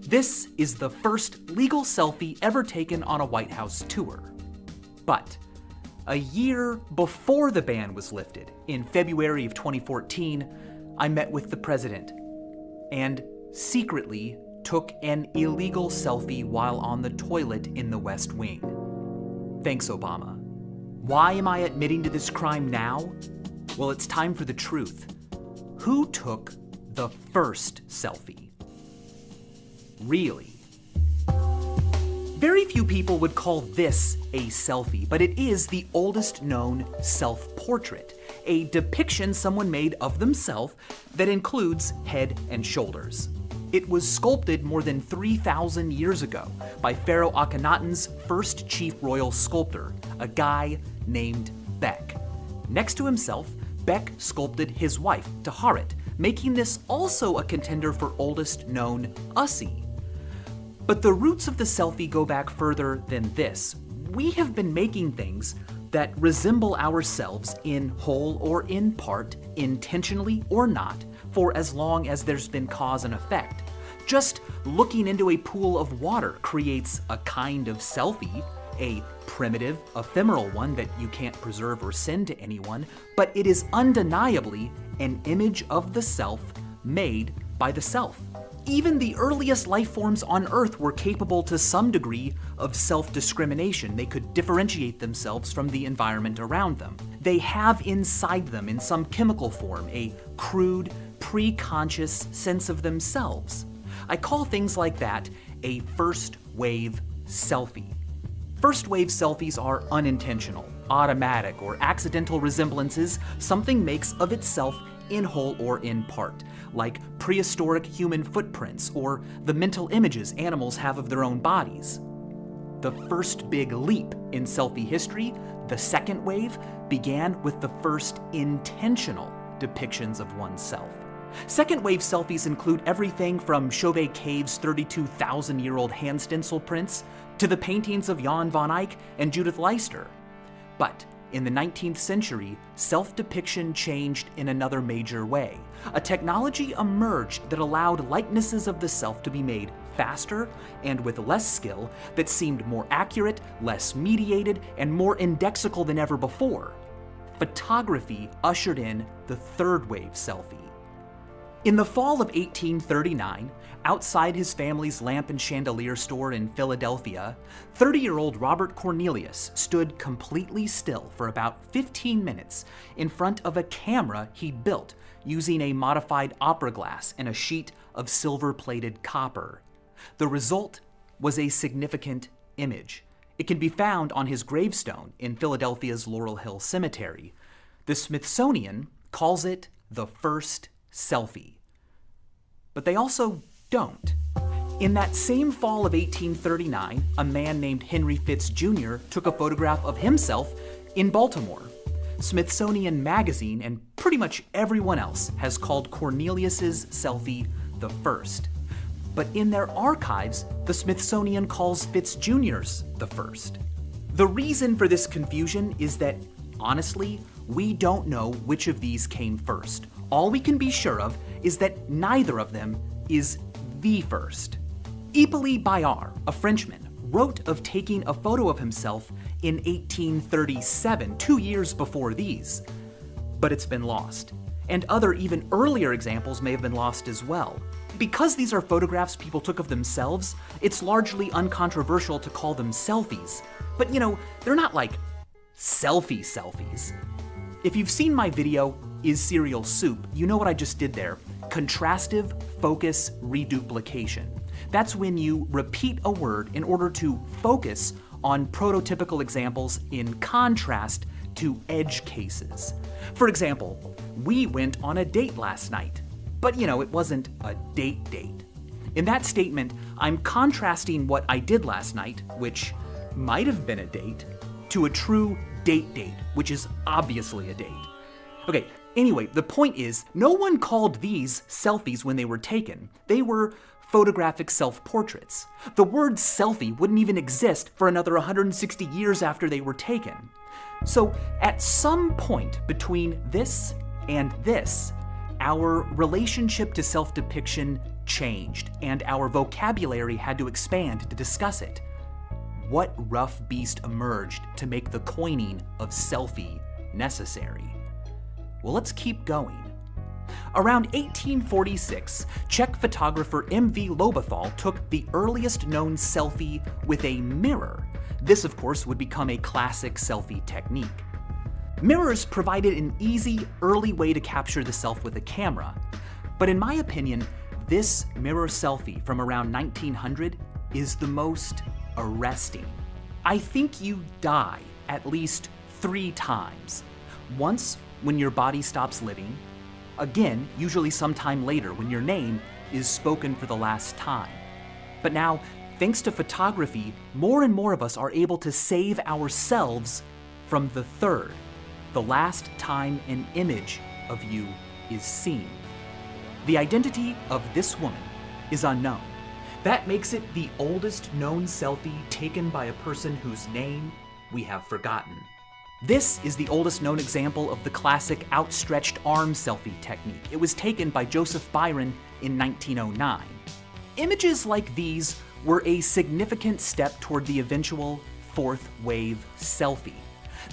This is the first legal selfie ever taken on a White House tour. But a year before the ban was lifted, in February of 2014, I met with the president and secretly took an illegal selfie while on the toilet in the West Wing. Thanks, Obama. Why am I admitting to this crime now? Well, it's time for the truth. Who took the first selfie? Really? Very few people would call this a selfie, but it is the oldest known self-portrait, a depiction someone made of themselves that includes head and shoulders. It was sculpted more than 3,000 years ago by Pharaoh Akhenaten's first chief royal sculptor, a guy named Bek. Next to himself, Bek sculpted his wife, Taharet, making this also a contender for oldest known Ussie. But the roots of the selfie go back further than this. We have been making things that resemble ourselves in whole or in part, intentionally or not, for as long as there's been cause and effect. Just looking into a pool of water creates a kind of selfie, a primitive, ephemeral one that you can't preserve or send to anyone, but it is undeniably an image of the self made by the self. Even the earliest life forms on Earth were capable to some degree of self-discrimination. They could differentiate themselves from the environment around them. They have inside them, in some chemical form, a crude, pre-conscious sense of themselves. I call things like that a first-wave selfie. First-wave selfies are unintentional, automatic, or accidental resemblances something makes of itself in whole or in part, like prehistoric human footprints or the mental images animals have of their own bodies. The first big leap in selfie history, the second wave, began with the first intentional depictions of oneself. Second wave selfies include everything from Chauvet Cave's 32,000-year-old hand stencil prints to the paintings of Jan van Eyck and Judith Leister. But in the 19th century, self-depiction changed in another major way. A technology emerged that allowed likenesses of the self to be made faster and with less skill, that seemed more accurate, less mediated, and more indexical than ever before. Photography ushered in the third wave selfie. In the fall of 1839, outside his family's lamp and chandelier store in Philadelphia, 30-year-old Robert Cornelius stood completely still for about 15 minutes in front of a camera he'd built using a modified opera glass and a sheet of silver-plated copper. The result was a significant image. It can be found on his gravestone in Philadelphia's Laurel Hill Cemetery. The Smithsonian calls it the first selfie. But they also don't. In that same fall of 1839, a man named Henry Fitz Jr. took a photograph of himself in Baltimore. Smithsonian Magazine and pretty much everyone else has called Cornelius's selfie the first. But in their archives, the Smithsonian calls Fitz Jr.'s the first. The reason for this confusion is that, honestly, we don't know which of these came first. All we can be sure of is that neither of them is the first. Hippolyte Bayard, a Frenchman, wrote of taking a photo of himself in 1837, 2 years before these. But it's been lost. And other, even earlier examples may have been lost as well. Because these are photographs people took of themselves, it's largely uncontroversial to call them selfies. But they're not like selfies. If you've seen my video, Is Cereal Soup, you know what I just did there. Contrastive focus reduplication. That's when you repeat a word in order to focus on prototypical examples in contrast to edge cases. For example, we went on a date last night, but it wasn't a date. In that statement, I'm contrasting what I did last night, which might have been a date, to a true date, which is obviously a date. Okay, anyway, the point is, no one called these selfies when they were taken. They were photographic self-portraits. The word selfie wouldn't even exist for another 160 years after they were taken. So, at some point between this and this, our relationship to self-depiction changed, and our vocabulary had to expand to discuss it. What rough beast emerged to make the coining of selfie necessary? Well, let's keep going. Around 1846, Czech photographer M.V. Lobathal took the earliest known selfie with a mirror. This, of course, would become a classic selfie technique. Mirrors provided an easy, early way to capture the self with a camera. But in my opinion, this mirror selfie from around 1900 is the most arresting. I think you die at least 3 times. Once when your body stops living, again, usually sometime later when your name is spoken for the last time. But now, thanks to photography, more and more of us are able to save ourselves from the third, the last time an image of you is seen. The identity of this woman is unknown. That makes it the oldest known selfie taken by a person whose name we have forgotten. This is the oldest known example of the classic outstretched arm selfie technique. It was taken by Joseph Byron in 1909. Images like these were a significant step toward the eventual fourth wave selfie.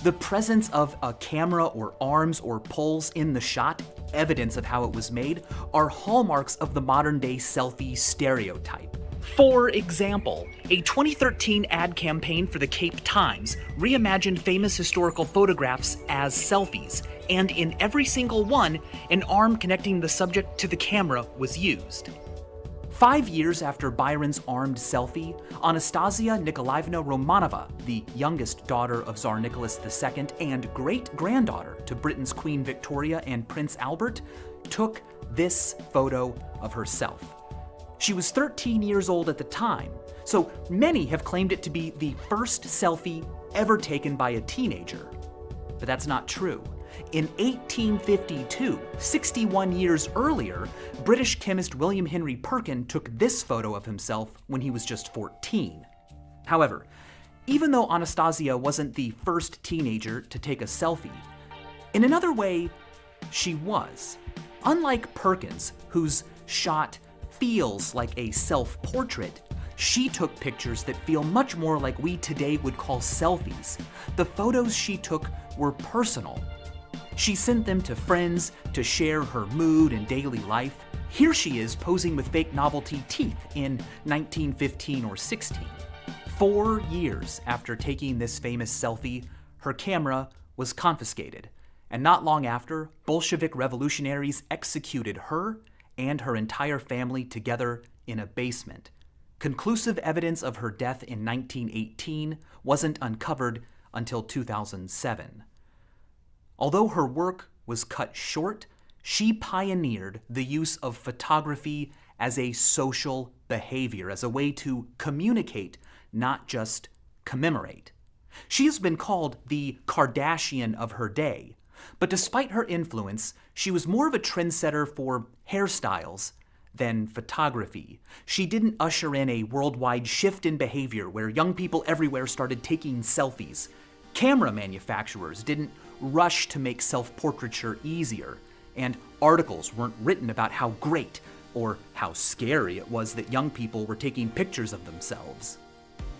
The presence of a camera or arms or poles in the shot evidence of how it was made are hallmarks of the modern-day selfie stereotype. For example, a 2013 ad campaign for the Cape Times reimagined famous historical photographs as selfies, and in every single one, an arm connecting the subject to the camera was used. 5 years after Byron's armed selfie, Anastasia Nikolaevna Romanova, the youngest daughter of Tsar Nicholas II and great-granddaughter to Britain's Queen Victoria and Prince Albert, took this photo of herself. She was 13 years old at the time, so many have claimed it to be the first selfie ever taken by a teenager. But that's not true. In 1852, 61 years earlier, British chemist William Henry Perkin took this photo of himself when he was just 14. However, even though Anastasia wasn't the first teenager to take a selfie, in another way, she was. Unlike Perkins, whose shot feels like a self-portrait, she took pictures that feel much more like we today would call selfies. The photos she took were personal. She sent them to friends to share her mood and daily life. Here she is posing with fake novelty teeth in 1915 or 16. 4 years after taking this famous selfie, her camera was confiscated, and not long after, Bolshevik revolutionaries executed her and her entire family together in a basement. Conclusive evidence of her death in 1918 wasn't uncovered until 2007. Although her work was cut short, she pioneered the use of photography as a social behavior, as a way to communicate, not just commemorate. She has been called the Kardashian of her day, but despite her influence, she was more of a trendsetter for hairstyles than photography. She didn't usher in a worldwide shift in behavior where young people everywhere started taking selfies. Camera manufacturers didn't rush to make self-portraiture easier, and articles weren't written about how great or how scary it was that young people were taking pictures of themselves.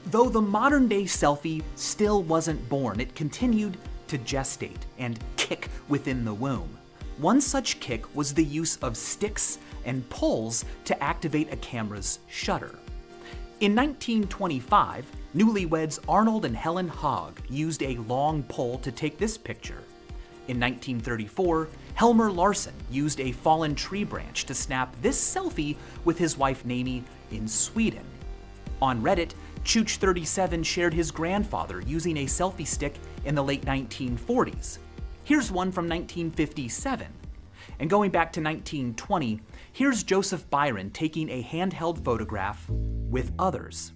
Though the modern-day selfie still wasn't born, it continued to gestate and kick within the womb. One such kick was the use of sticks and poles to activate a camera's shutter. In 1925, newlyweds Arnold and Helen Hogg used a long pole to take this picture. In 1934, Helmer Larsen used a fallen tree branch to snap this selfie with his wife Nami in Sweden. On Reddit, Chooch37 shared his grandfather using a selfie stick in the late 1940s. Here's one from 1957. And going back to 1920, here's Joseph Byron taking a handheld photograph with others.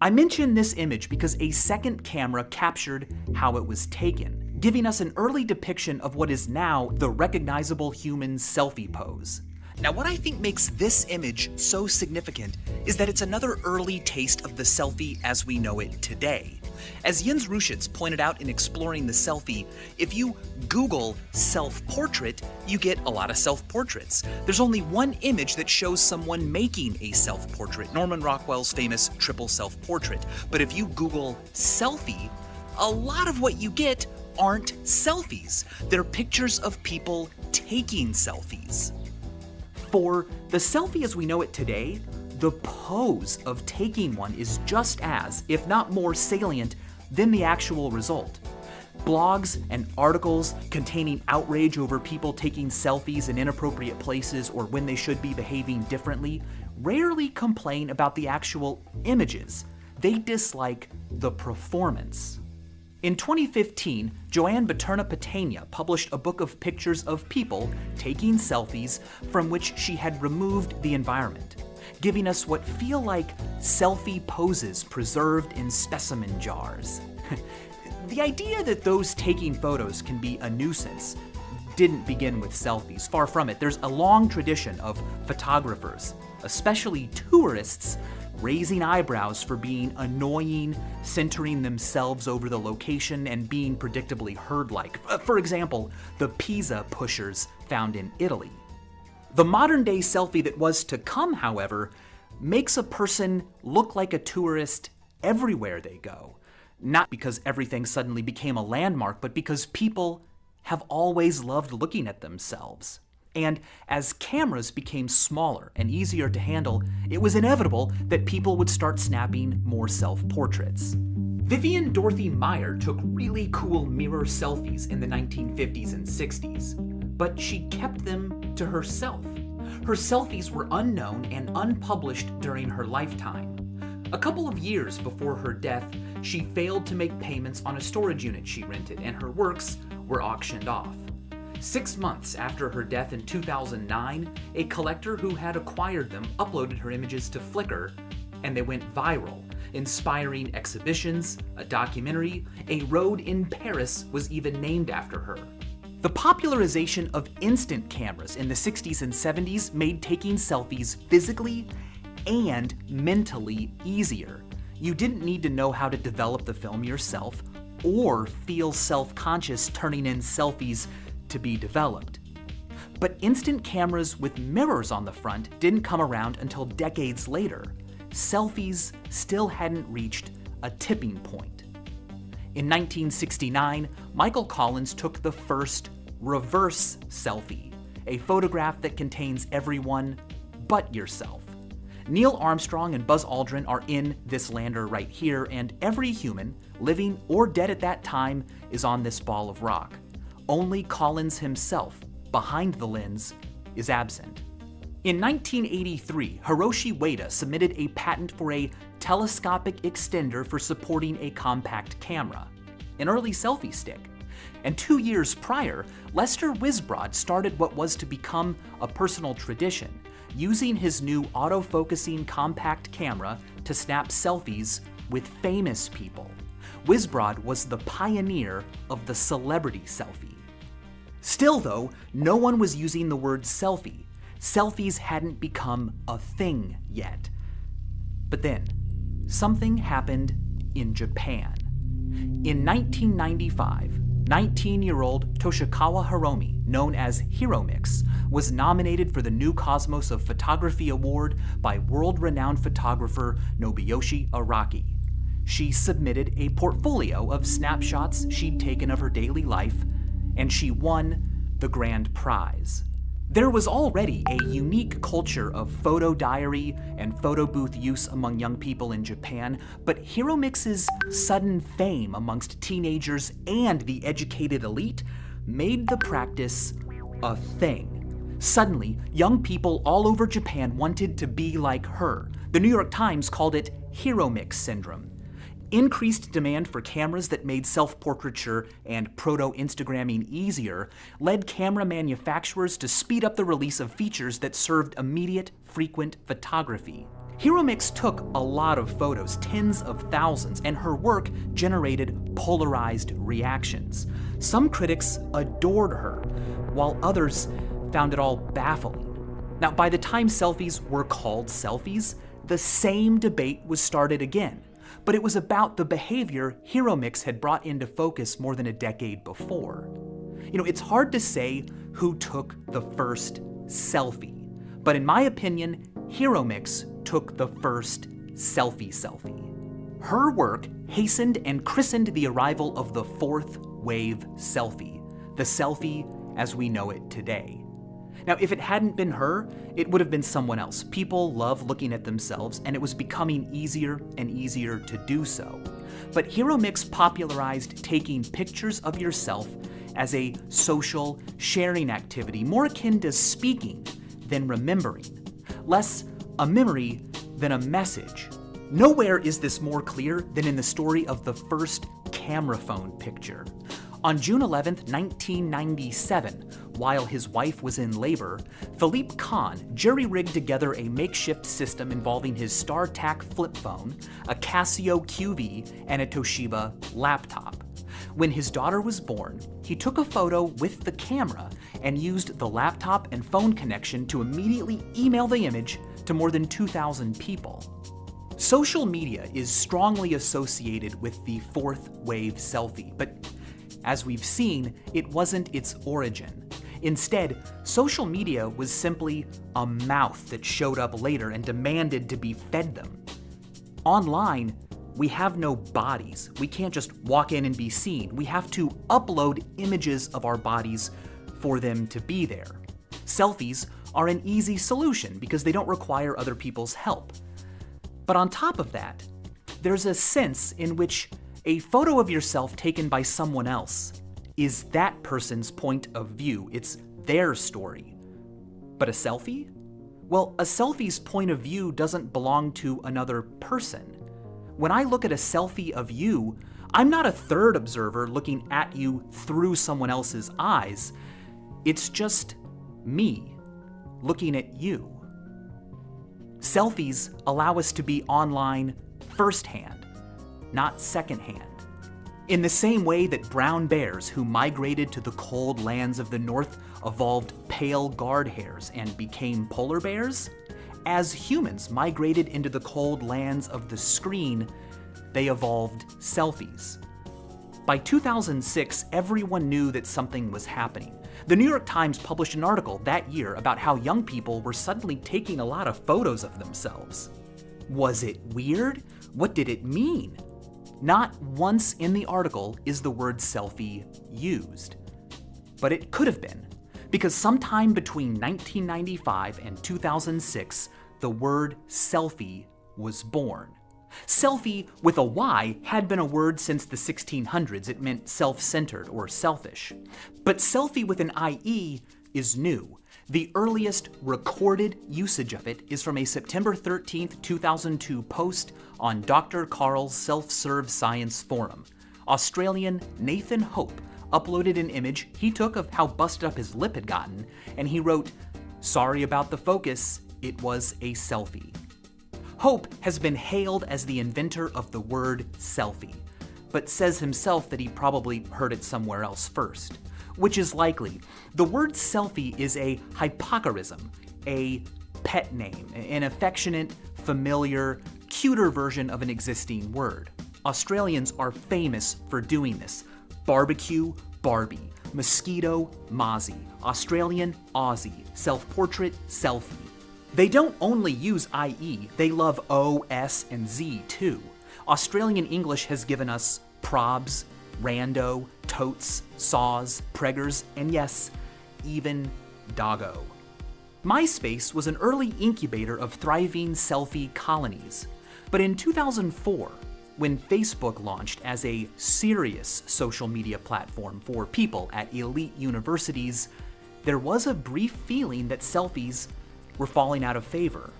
I mention this image because a second camera captured how it was taken, giving us an early depiction of what is now the recognizable human selfie pose. Now, what I think makes this image so significant is that it's another early taste of the selfie as we know it today. As Jens Ruschitz pointed out in exploring the selfie, if you Google self-portrait, you get a lot of self-portraits. There's only one image that shows someone making a self-portrait, Norman Rockwell's famous triple self-portrait. But if you Google selfie, a lot of what you get aren't selfies. They're pictures of people taking selfies. For the selfie as we know it today, the pose of taking one is just as, if not more salient, than the actual result. Blogs and articles containing outrage over people taking selfies in inappropriate places or when they should be behaving differently rarely complain about the actual images. They dislike the performance. In 2015, Joanne Paterna-Patena published a book of pictures of people taking selfies from which she had removed the environment, giving us what feel like selfie poses preserved in specimen jars. The idea that those taking photos can be a nuisance didn't begin with selfies. Far from it. There's a long tradition of photographers, especially tourists, raising eyebrows for being annoying, centering themselves over the location, and being predictably herd-like. For example, the Pisa pushers found in Italy. The modern-day selfie that was to come, however, makes a person look like a tourist everywhere they go. Not because everything suddenly became a landmark, but because people have always loved looking at themselves. And as cameras became smaller and easier to handle, it was inevitable that people would start snapping more self-portraits. Vivian Dorothy Meyer took really cool mirror selfies in the 1950s and 60s, but she kept them to herself. Her selfies were unknown and unpublished during her lifetime. A couple of years before her death, she failed to make payments on a storage unit she rented, and her works were auctioned off. 6 months after her death in 2009, a collector who had acquired them uploaded her images to Flickr, and they went viral, inspiring exhibitions, a documentary. A road in Paris was even named after her. The popularization of instant cameras in the 60s and 70s made taking selfies physically and mentally easier. You didn't need to know how to develop the film yourself or feel self-conscious turning in selfies to be developed. But instant cameras with mirrors on the front didn't come around until decades later. Selfies still hadn't reached a tipping point. In 1969, Michael Collins took the first reverse selfie, a photograph that contains everyone but yourself. Neil Armstrong and Buzz Aldrin are in this lander right here, and every human, living or dead at that time, is on this ball of rock. Only Collins himself, behind the lens, is absent. In 1983, Hiroshi Ueda submitted a patent for a telescopic extender for supporting a compact camera, an early selfie stick. And 2 years prior, Lester Wisbrod started what was to become a personal tradition, using his new autofocusing compact camera to snap selfies with famous people. Wisbrod was the pioneer of the celebrity selfie. Still though, no one was using the word selfie. Selfies hadn't become a thing yet. But then, something happened in Japan. In 1995, 19-year-old Toshikawa Hiromi, known as HiroMix, was nominated for the New Cosmos of Photography Award by world-renowned photographer Nobuyoshi Araki. She submitted a portfolio of snapshots she'd taken of her daily life, and she won the grand prize. There was already a unique culture of photo diary and photo booth use among young people in Japan, but HiroMix's sudden fame amongst teenagers and the educated elite made the practice a thing. Suddenly, young people all over Japan wanted to be like her. The New York Times called it HiroMix syndrome. Increased demand for cameras that made self-portraiture and proto-Instagramming easier led camera manufacturers to speed up the release of features that served immediate, frequent photography. HiroMix took a lot of photos, tens of thousands, and her work generated polarized reactions. Some critics adored her, while others found it all baffling. Now, by the time selfies were called selfies, the same debate was started again. But it was about the behavior HiroMix had brought into focus more than a decade before. It's hard to say who took the first selfie, but in my opinion, HiroMix took the first selfie. Her work hastened and christened the arrival of the fourth wave selfie, the selfie as we know it today. Now, if it hadn't been her, it would have been someone else. People love looking at themselves, and it was becoming easier and easier to do so. But HiroMix popularized taking pictures of yourself as a social sharing activity, more akin to speaking than remembering, less a memory than a message. Nowhere is this more clear than in the story of the first camera phone picture. On June 11, 1997, while his wife was in labor, Philippe Kahn jury-rigged together a makeshift system involving his StarTAC flip phone, a Casio QV, and a Toshiba laptop. When his daughter was born, he took a photo with the camera and used the laptop and phone connection to immediately email the image to more than 2,000 people. Social media is strongly associated with the fourth wave selfie, but as we've seen, it wasn't its origin. Instead, social media was simply a mouth that showed up later and demanded to be fed them. Online, we have no bodies. We can't just walk in and be seen. We have to upload images of our bodies for them to be there. Selfies are an easy solution because they don't require other people's help. But on top of that, there's a sense in which a photo of yourself taken by someone else is that person's point of view. It's their story. But a selfie? Well, a selfie's point of view doesn't belong to another person. When I look at a selfie of you, I'm not a third observer looking at you through someone else's eyes. It's just me looking at you. Selfies allow us to be online firsthand, not secondhand. In the same way that brown bears who migrated to the cold lands of the north evolved pale guard hairs and became polar bears, as humans migrated into the cold lands of the screen, they evolved selfies. By 2006, everyone knew that something was happening. The New York Times published an article that year about how young people were suddenly taking a lot of photos of themselves. Was it weird? What did it mean? Not once in the article is the word selfie used. But it could have been, because sometime between 1995 and 2006, the word selfie was born. Selfie with a Y had been a word since the 1600s. It meant self-centered or selfish. But selfie with an IE is new. The earliest recorded usage of it is from a September 13th, 2002 post on Dr. Carl's Self-Serve Science Forum. Australian Nathan Hope uploaded an image he took of how busted up his lip had gotten, and he wrote, "Sorry about the focus, it was a selfie." Hope has been hailed as the inventor of the word selfie, but says himself that he probably heard it somewhere else first, which is likely. The word selfie is a hypocorism, a pet name, an affectionate, familiar, cuter version of an existing word. Australians are famous for doing this. Barbecue, Barbie. Mosquito, Mozzie. Australian, Aussie. Self-portrait, selfie. They don't only use IE, they love O, S, and Z too. Australian English has given us probs, rando, totes, saws, preggers, and yes, even doggo. MySpace was an early incubator of thriving selfie colonies. But in 2004, when Facebook launched as a serious social media platform for people at elite universities, there was a brief feeling that selfies were falling out of favor.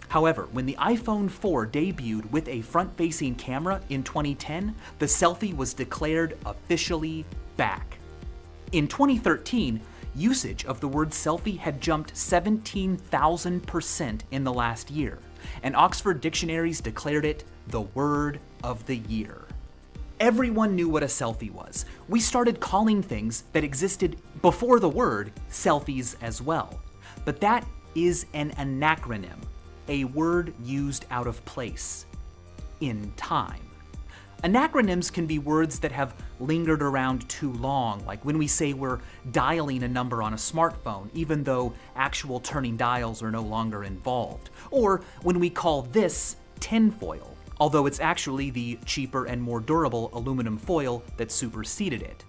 However, when the iPhone 4 debuted with a front-facing camera in 2010, the selfie was declared officially back. In 2013, usage of the word selfie had jumped 17,000% in the last year, and Oxford dictionaries declared it the word of the year. Everyone knew what a selfie was. We started calling things that existed before the word selfies as well. But that is an anachronym, a word used out of place, in time. Anacronyms can be words that have lingered around too long, like when we say we're dialing a number on a smartphone, even though actual turning dials are no longer involved. Or when we call this tinfoil, although it's actually the cheaper and more durable aluminum foil that superseded it.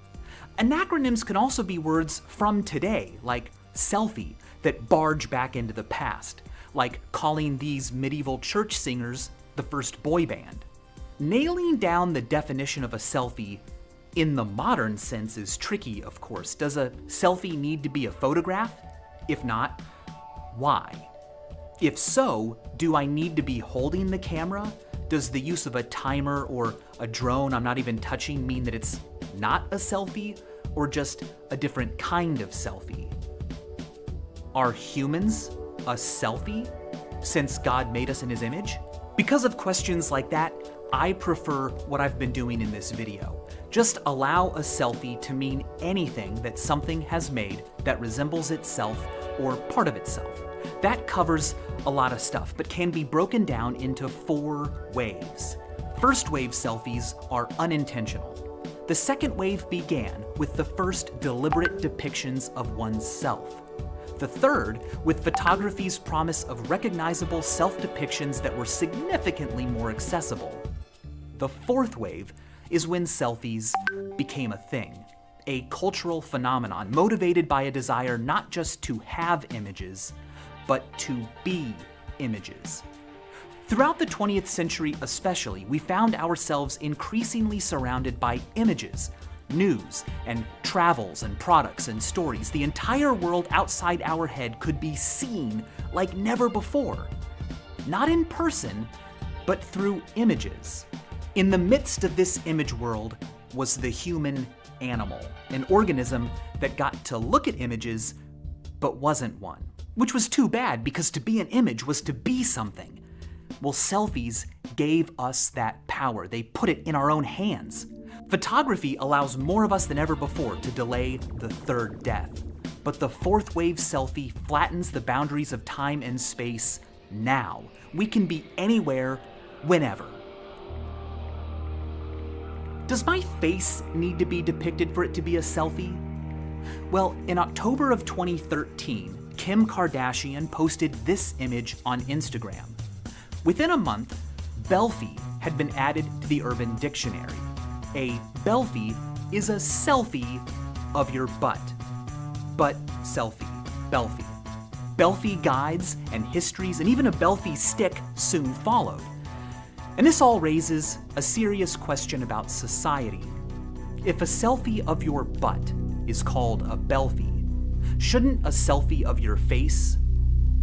Anacronyms can also be words from today, like selfie, that barge back into the past, like calling these medieval church singers the first boy band. Nailing down the definition of a selfie in the modern sense is tricky, of course. Does a selfie need to be a photograph? If not, why? If so, do I need to be holding the camera? Does the use of a timer or a drone I'm not even touching mean that it's not a selfie, or just a different kind of selfie? Are humans a selfie since God made us in His image? Because of questions like that, I prefer what I've been doing in this video. Just allow a selfie to mean anything that something has made that resembles itself or part of itself. That covers a lot of stuff, but can be broken down into 4 waves. First wave selfies are unintentional. The second wave began with the first deliberate depictions of oneself. The third, with photography's promise of recognizable self-depictions that were significantly more accessible. The fourth wave is when selfies became a thing, a cultural phenomenon motivated by a desire not just to have images, but to be images. Throughout the 20th century especially, we found ourselves increasingly surrounded by images, news, and travels and products and stories. The entire world outside our head could be seen like never before. Not in person, but through images. In the midst of this image world was the human animal, an organism that got to look at images, but wasn't one. Which was too bad, because to be an image was to be something. Well, selfies gave us that power. They put it in our own hands. Photography allows more of us than ever before to delay the third death. But the fourth wave selfie flattens the boundaries of time and space now. We can be anywhere, whenever. Does my face need to be depicted for it to be a selfie? Well, in October of 2013, Kim Kardashian posted this image on Instagram. Within a month, Belfie had been added to the Urban Dictionary. A belfie is a selfie of your butt. Butt selfie, Belfie. Belfie guides and histories and even a Belfie stick soon followed. And this all raises a serious question about society. If a selfie of your butt is called a belfie, shouldn't a selfie of your face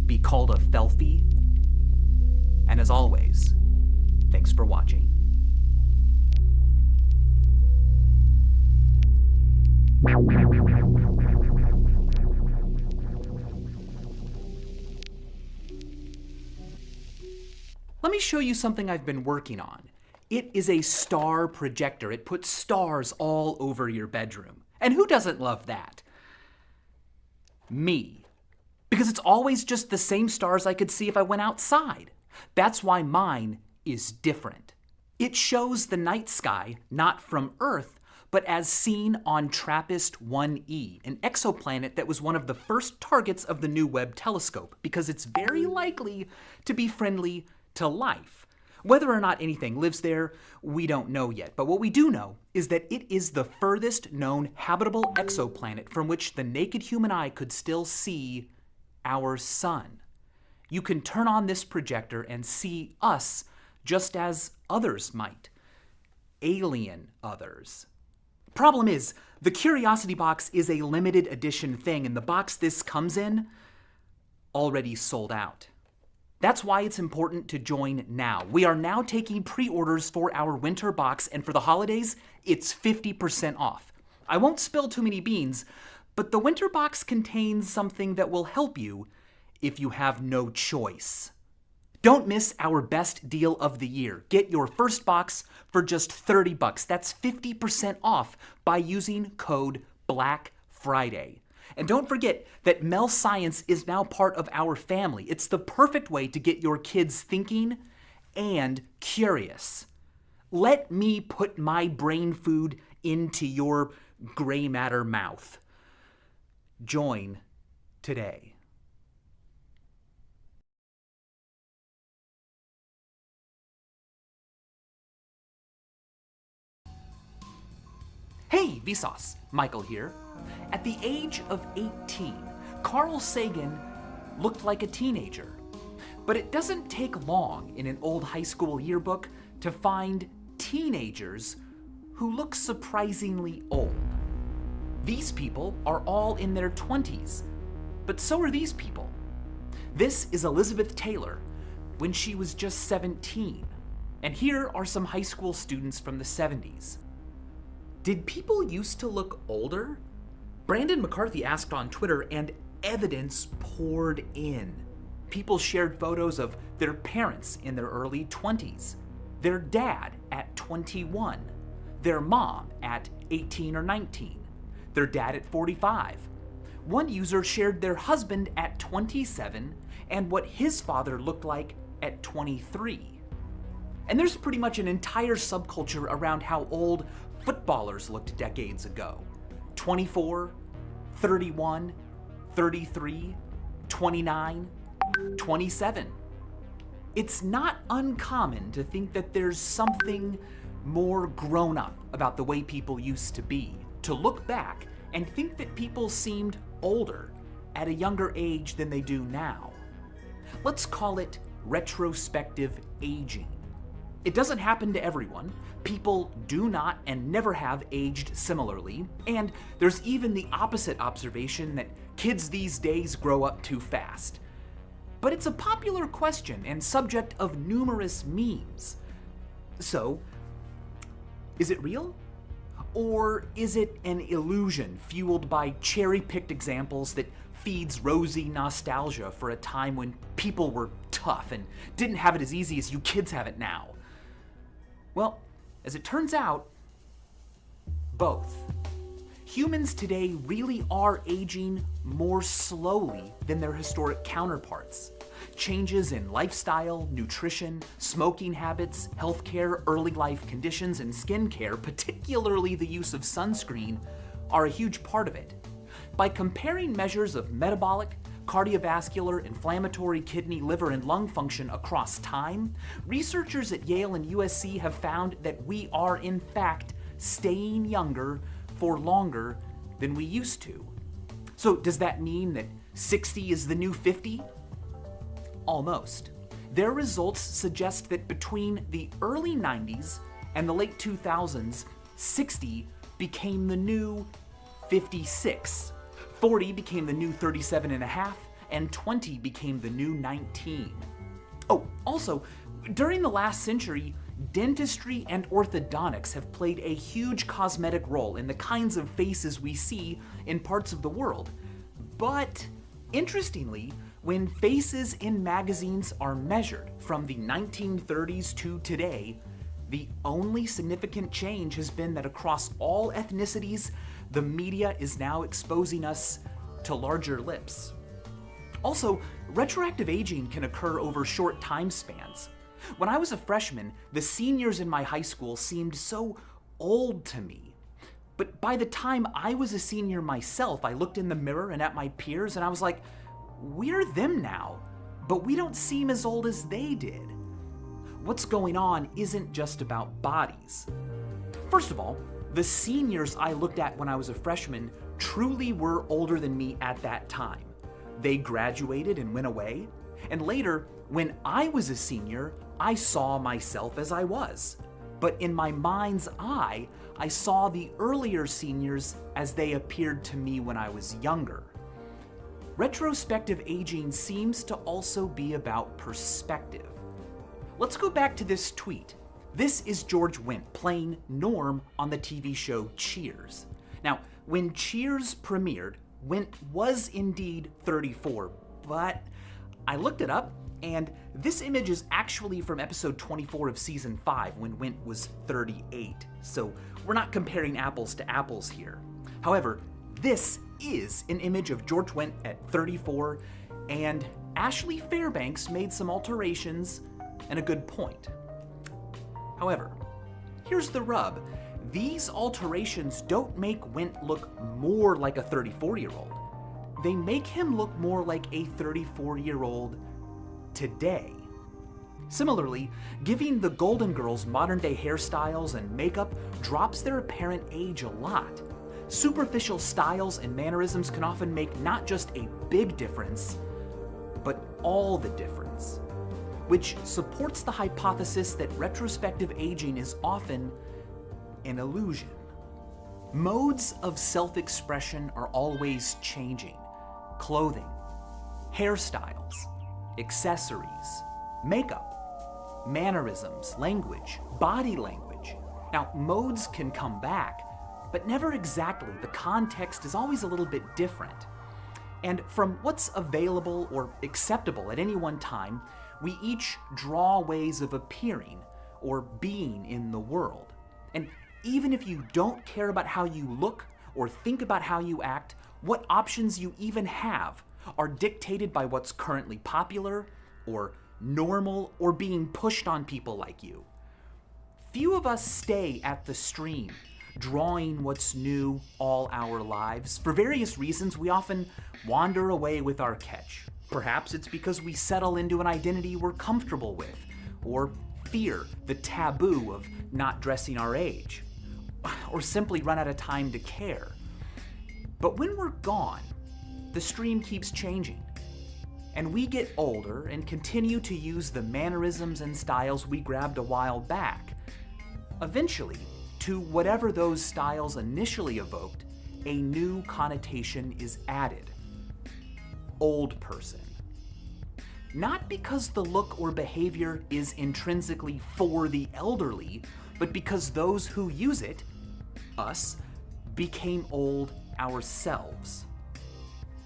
be called a felfie? And as always, thanks for watching. Let me show you something I've been working on. It is a star projector. It puts stars all over your bedroom. And who doesn't love that? Me. Because it's always just the same stars I could see if I went outside. That's why mine is different. It shows the night sky not from Earth, but as seen on TRAPPIST-1e, an exoplanet that was one of the first targets of the new Webb telescope, because it's very likely to be friendly to life. Whether or not anything lives there, we don't know yet. But what we do know is that it is the furthest known habitable exoplanet from which the naked human eye could still see our sun. You can turn on this projector and see us just as others might. Alien others. Problem is, the Curiosity Box is a limited edition thing, and the box this comes in already sold out. That's why it's important to join now. We are now taking pre-orders for our winter box, and for the holidays, it's 50% off. I won't spill too many beans, but the winter box contains something that will help you if you have no choice. Don't miss our best deal of the year. Get your first box for just $30. That's 50% off by using code BLACKFRIDAY. And don't forget that Mel Science is now part of our family. It's the perfect way to get your kids thinking and curious. Let me put my brain food into your gray matter mouth. Join today. Hey, Vsauce, Michael here. At the age of 18, Carl Sagan looked like a teenager. But it doesn't take long in an old high school yearbook to find teenagers who look surprisingly old. These people are all in their 20s, but so are these people. This is Elizabeth Taylor when she was just 17. And here are some high school students from the 70s. Did people used to look older? Brandon McCarthy asked on Twitter, and evidence poured in. People shared photos of their parents in their early 20s, their dad at 21, their mom at 18 or 19, their dad at 45. One user shared their husband at 27 and what his father looked like at 23. And there's pretty much an entire subculture around how old footballers looked decades ago. 24, 31, 33, 29, 27. It's not uncommon to think that there's something more grown up about the way people used to be. to look back and think that people seemed older at a younger age than they do now. Let's call it retrospective aging. It doesn't happen to everyone. People do not and never have aged similarly, and there's even the opposite observation that kids these days grow up too fast. But it's a popular question and subject of numerous memes. So, is it real? Or is it an illusion fueled by cherry-picked examples that feeds rosy nostalgia for a time when people were tough and didn't have it as easy as you kids have it now? Well, as it turns out, both. Humans today really are aging more slowly than their historic counterparts. Changes in lifestyle, nutrition, smoking habits, healthcare, early life conditions, and skincare, particularly the use of sunscreen, are a huge part of it. By comparing measures of metabolic, cardiovascular, inflammatory, kidney, liver, and lung function across time, researchers at Yale and USC have found that we are, in fact, staying younger for longer than we used to. So does that mean that 60 is the new 50? Almost. Their results suggest that between the early 90s and the late 2000s, 60 became the new 56. 40 became the new 37 and a half, and 20 became the new 19. Oh, also, during the last century, dentistry and orthodontics have played a huge cosmetic role in the kinds of faces we see in parts of the world. But, interestingly, when faces in magazines are measured from the 1930s to today, the only significant change has been that across all ethnicities, the media is now exposing us to larger lips. Also, retroactive aging can occur over short time spans. When I was a freshman, the seniors in my high school seemed so old to me. But by the time I was a senior myself, I looked in the mirror and at my peers and I was like, we're them now, but we don't seem as old as they did. What's going on isn't just about bodies. First of all, the seniors I looked at when I was a freshman truly were older than me at that time. They graduated and went away, and later, when I was a senior, I saw myself as I was. But in my mind's eye, I saw the earlier seniors as they appeared to me when I was younger. Retrospective aging seems to also be about perspective. Let's go back to this tweet. This is George Wendt playing Norm on the TV show Cheers. Now, when Cheers premiered, Wendt was indeed 34, but I looked it up, and this image is actually from episode 24 of season 5 when Wendt was 38, so we're not comparing apples to apples here. However, this is an image of George Wendt at 34, and Ashley Fairbanks made some alterations and a good point. However, here's the rub. These alterations don't make Wendt look more like a 34-year-old. They make him look more like a 34-year-old today. Similarly, giving the Golden Girls modern-day hairstyles and makeup drops their apparent age a lot. Superficial styles and mannerisms can often make not just a big difference, but all the difference, which supports the hypothesis that retrospective aging is often an illusion. Modes of self-expression are always changing. Clothing, hairstyles, accessories, makeup, mannerisms, language, body language. Now, modes can come back, but never exactly. The context is always a little bit different. And from what's available or acceptable at any one time, we each draw ways of appearing or being in the world. And even if you don't care about how you look or think about how you act, what options you even have are dictated by what's currently popular or normal or being pushed on people like you. Few of us stay at the stream, drawing what's new all our lives. For various reasons, we often wander away with our catch. Perhaps it's because we settle into an identity we're comfortable with, or fear the taboo of not dressing our age. or simply run out of time to care. But when we're gone, the stream keeps changing. And we get older and continue to use the mannerisms and styles we grabbed a while back. Eventually, to whatever those styles initially evoked, a new connotation is added. Old person. Not because the look or behavior is intrinsically for the elderly, but because those who use it, us, became old ourselves.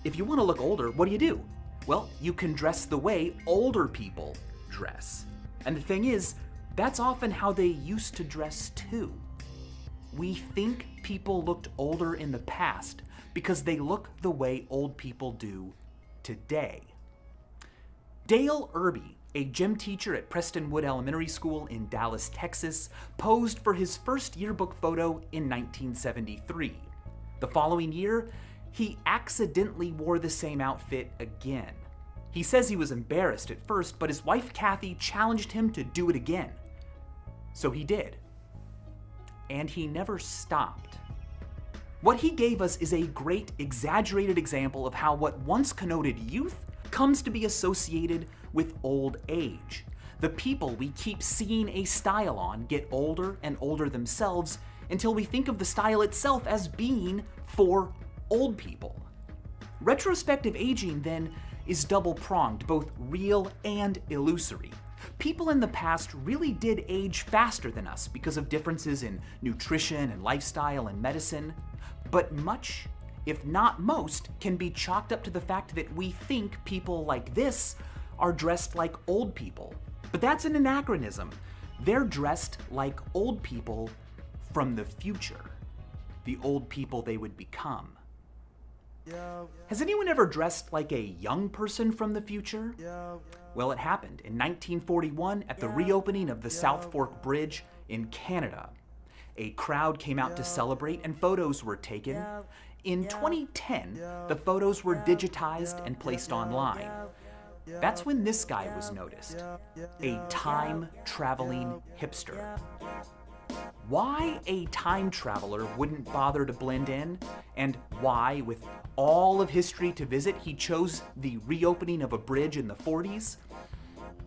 If you want to look older, what do? Well, you can dress the way older people dress. And the thing is, that's often how they used to dress too. We think people looked older in the past because they look the way old people do today. Dale Irby, a gym teacher at Prestonwood Elementary School in Dallas, Texas, posed for his first yearbook photo in 1973. The following year, he accidentally wore the same outfit again. He says he was embarrassed at first, but his wife Kathy challenged him to do it again. So he did. And he never stopped. What he gave us is a great, exaggerated example of how what once connoted youth comes to be associated with old age. The people we keep seeing a style on get older and older themselves until we think of the style itself as being for old people. Retrospective aging, then, is double-pronged, both real and illusory. People in the past really did age faster than us because of differences in nutrition and lifestyle and medicine, but much, if not most, can be chalked up to the fact that we think people like this are dressed like old people. But that's an anachronism. They're dressed like old people from the future, the old people they would become. Has anyone ever dressed like a young person from the future? Well, it happened in 1941 at the reopening of the South Fork Bridge in Canada. A crowd came out to celebrate and photos were taken. In 2010, the photos were digitized and placed online. That's when this guy was noticed, a time-traveling hipster. Why a time traveler wouldn't bother to blend in, and why, with all of history to visit, he chose the reopening of a bridge in the 40s,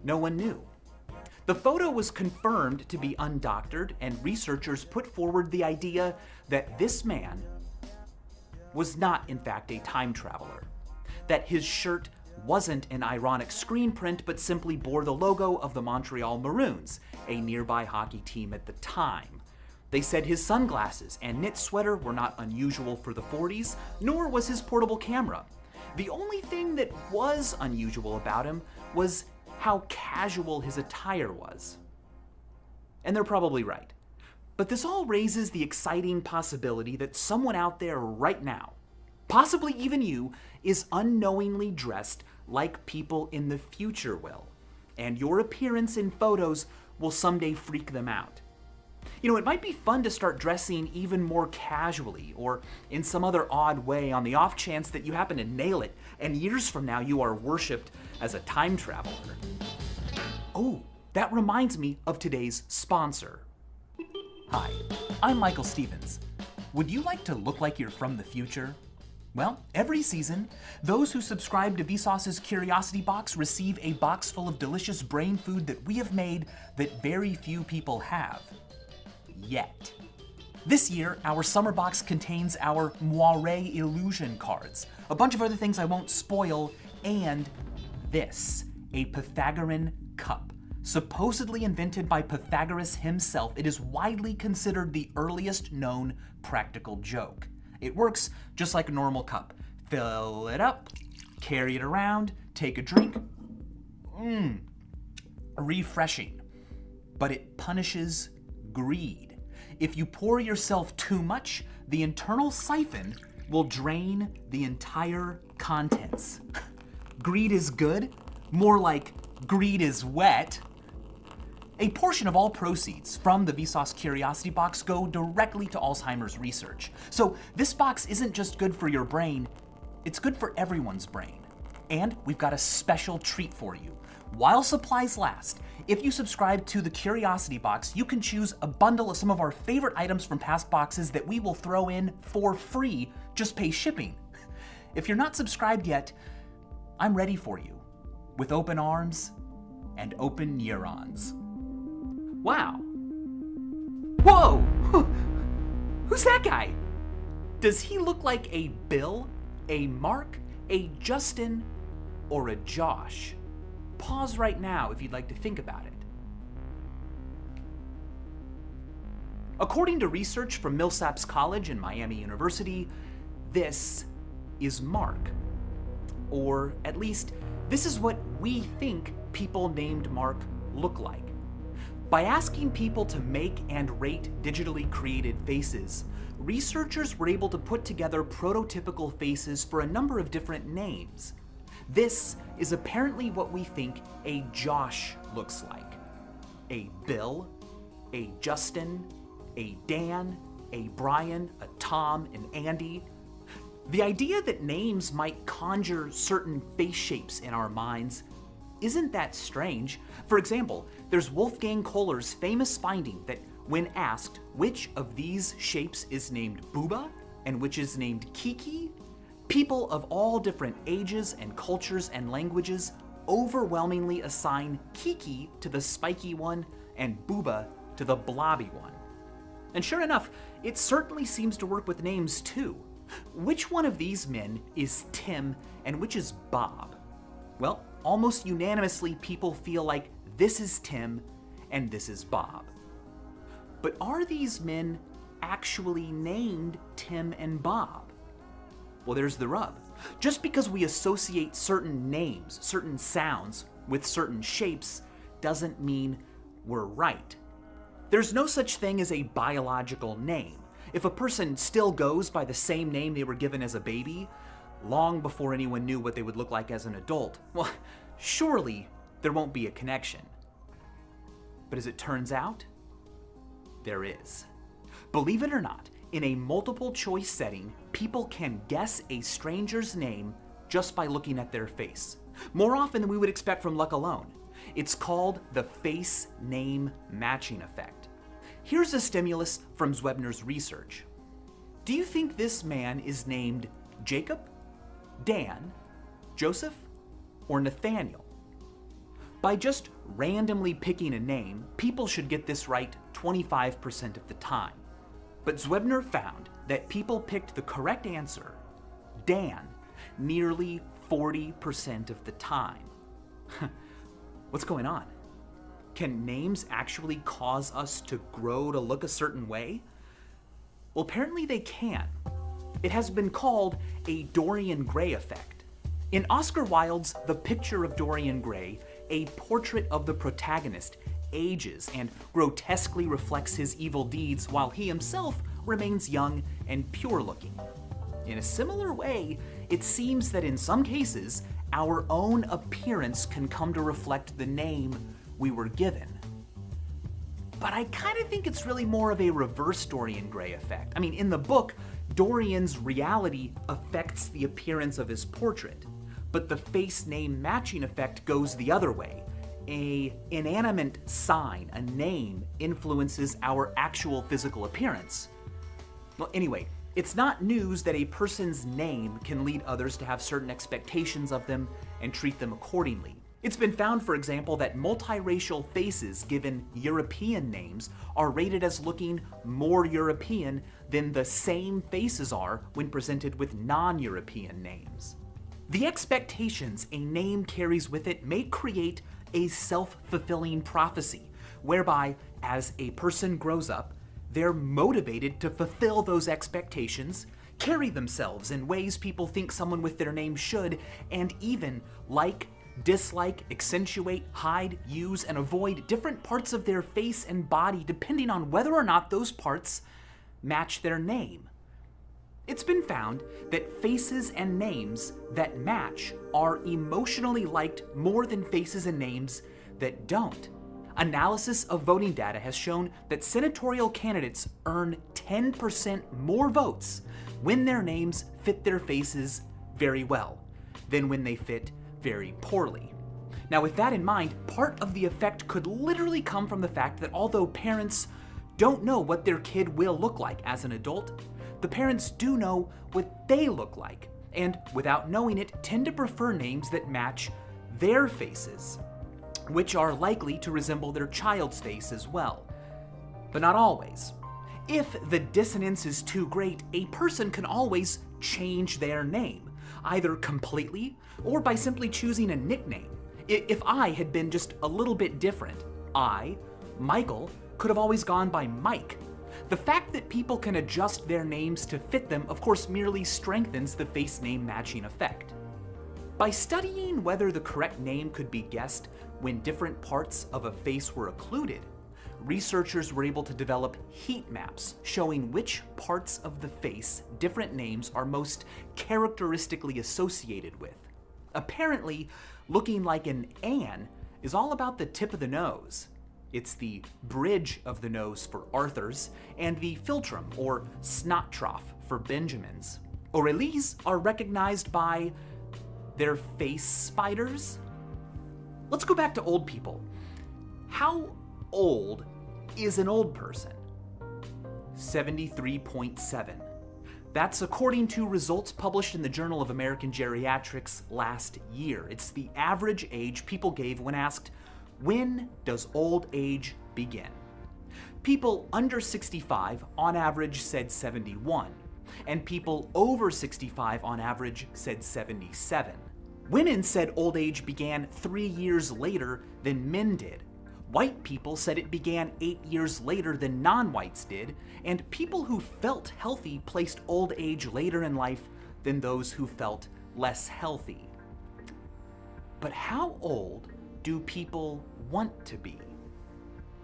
no one knew. The photo was confirmed to be undoctored, and researchers put forward the idea that this man was not, in fact, a time traveler, that his shirt wasn't an ironic screen print, but simply bore the logo of the Montreal Maroons, a nearby hockey team at the time. They said his sunglasses and knit sweater were not unusual for the 40s, nor was his portable camera. The only thing that was unusual about him was how casual his attire was. And they're probably right. But this all raises the exciting possibility that someone out there right now, possibly even you, is unknowingly dressed like people in the future will, and your appearance in photos will someday freak them out. You know, it might be fun to start dressing even more casually or in some other odd way on the off chance that you happen to nail it, and years from now you are worshipped as a time traveler. Oh, that reminds me of today's sponsor. Hi, I'm Michael Stevens. Would you like to look like you're from the future? Well, every season, those who subscribe to Vsauce's Curiosity Box receive a box full of delicious brain food that we have made that very few people have. Yet. This year, our summer box contains our Moire illusion cards, a bunch of other things I won't spoil, and this, a Pythagorean cup. Supposedly invented by Pythagoras himself, it is widely considered the earliest known practical joke. It works just like a normal cup. Fill it up, carry it around, take a drink. Refreshing. But it punishes greed. If you pour yourself too much, the internal siphon will drain the entire contents. Greed is good, more like greed is wet. A portion of all proceeds from the Vsauce Curiosity Box go directly to Alzheimer's research. So this box isn't just good for your brain, it's good for everyone's brain. And we've got a special treat for you. While supplies last, if you subscribe to the Curiosity Box, you can choose a bundle of some of our favorite items from past boxes that we will throw in for free, just pay shipping. If you're not subscribed yet, I'm ready for you, with open arms and open neurons. Wow. Whoa! Who's that guy? Does he look like a Bill, a Mark, a Justin, or a Josh? Pause right now if you'd like to think about it. According to research from Millsaps College and Miami University, this is Mark. Or at least, this is what we think people named Mark look like. By asking people to make and rate digitally created faces, researchers were able to put together prototypical faces for a number of different names. This is apparently what we think a Josh looks like. A Bill, a Justin, a Dan, a Brian, a Tom, an Andy. The idea that names might conjure certain face shapes in our minds isn't that strange. For example, there's Wolfgang Kohler's famous finding that when asked which of these shapes is named Booba and which is named Kiki, people of all different ages and cultures and languages overwhelmingly assign Kiki to the spiky one and Booba to the blobby one. And sure enough, it certainly seems to work with names too. Which one of these men is Tim and which is Bob? Well, almost unanimously people feel like this is Tim and this is Bob. But are these men actually named Tim and Bob? Well, there's the rub. Just because we associate certain names, certain sounds, with certain shapes, doesn't mean we're right. There's no such thing as a biological name. If a person still goes by the same name they were given as a baby, long before anyone knew what they would look like as an adult, well, surely there won't be a connection. But as it turns out, there is. Believe it or not, in a multiple choice setting, people can guess a stranger's name just by looking at their face. More often than we would expect from luck alone. It's called the face name matching effect. Here's a stimulus from Zwebner's research. Do you think this man is named Jacob, Dan, Joseph, or Nathaniel? By just randomly picking a name, people should get this right 25% of the time. But Zwebner found that people picked the correct answer, Dan, nearly 40% of the time. What's going on? Can names actually cause us to grow to look a certain way? Well, apparently they can. It has been called a Dorian Gray effect. In Oscar Wilde's The Picture of Dorian Gray, a portrait of the protagonist ages and grotesquely reflects his evil deeds while he himself remains young and pure-looking. In a similar way, it seems that in some cases, our own appearance can come to reflect the name we were given. But I kind of think it's really more of a reverse Dorian Gray effect. I mean, in the book, Dorian's reality affects the appearance of his portrait, but the face name matching effect goes the other way. An inanimate sign, a name, influences our actual physical appearance. Well, anyway, it's not news that a person's name can lead others to have certain expectations of them and treat them accordingly. It's been found, for example, that multiracial faces given European names are rated as looking more European than the same faces are when presented with non-European names. The expectations a name carries with it may create a self-fulfilling prophecy, whereby as a person grows up, they're motivated to fulfill those expectations, carry themselves in ways people think someone with their name should, and even like, dislike, accentuate, hide, use, and avoid different parts of their face and body depending on whether or not those parts match their name. It's been found that faces and names that match are emotionally liked more than faces and names that don't. Analysis of voting data has shown that senatorial candidates earn 10% more votes when their names fit their faces very well than when they fit very poorly. Now, with that in mind, part of the effect could literally come from the fact that although parents don't know what their kid will look like as an adult, the parents do know what they look like, and without knowing it, tend to prefer names that match their faces, which are likely to resemble their child's face as well. But not always. If the dissonance is too great, a person can always change their name, either completely or by simply choosing a nickname. If I had been just a little bit different, Michael, could have always gone by Mike. The fact that people can adjust their names to fit them, of course, merely strengthens the face name matching effect. By studying whether the correct name could be guessed when different parts of a face were occluded, researchers were able to develop heat maps showing which parts of the face different names are most characteristically associated with. Apparently, looking like an Anne is all about the tip of the nose. It's the bridge of the nose for Arthur's and the philtrum or snot trough for Benjamin's. Aurélies are recognized by their face spiders. Let's go back to old people. How old is an old person? 73.7. That's according to results published in the Journal of American Geriatrics last year. It's the average age people gave when asked, when does old age begin? People under 65 on average said 71, and people over 65 on average said 77. Women said old age began 3 years later than men did. White people said it began 8 years later than non-whites did, and people who felt healthy placed old age later in life than those who felt less healthy. But how old do people want to be?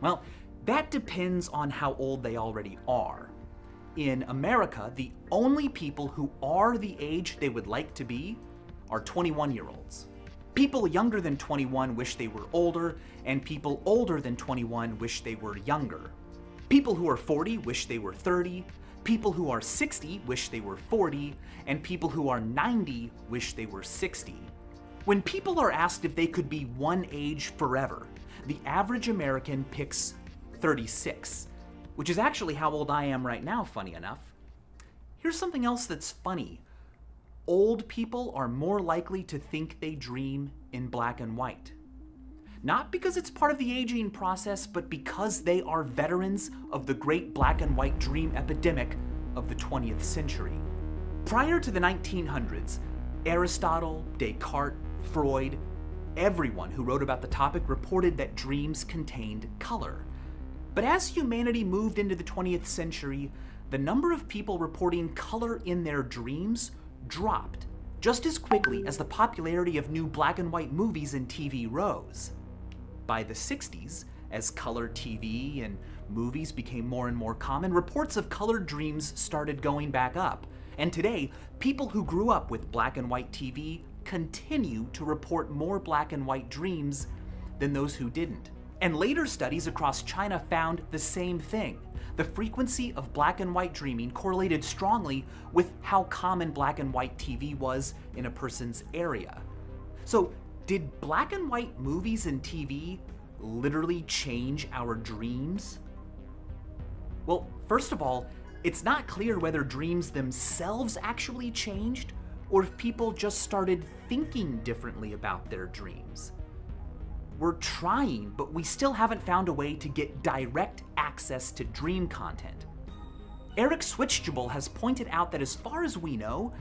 Well, that depends on how old they already are. In America, the only people who are the age they would like to be are 21-year-olds. People younger than 21 wish they were older, and people older than 21 wish they were younger. People who are 40 wish they were 30, people who are 60 wish they were 40, and people who are 90 wish they were 60. When people are asked if they could be one age forever, the average American picks 36, which is actually how old I am right now, funny enough. Here's something else that's funny. Old people are more likely to think they dream in black and white. Not because it's part of the aging process, but because they are veterans of the great black and white dream epidemic of the 20th century. Prior to the 1900s, Aristotle, Descartes, Freud, everyone who wrote about the topic reported that dreams contained color. But as humanity moved into the 20th century, the number of people reporting color in their dreams dropped just as quickly as the popularity of new black and white movies and TV rose. By the 60s, as color TV and movies became more and more common, reports of colored dreams started going back up. And today, people who grew up with black and white TV continue to report more black and white dreams than those who didn't. And later studies across China found the same thing. The frequency of black and white dreaming correlated strongly with how common black and white TV was in a person's area. So, did black and white movies and TV literally change our dreams? Well, first of all, it's not clear whether dreams themselves actually changed or if people just started thinking differently about their dreams. We're trying, but we still haven't found a way to get direct access to dream content. Eric Switchable has pointed out that as far as we know,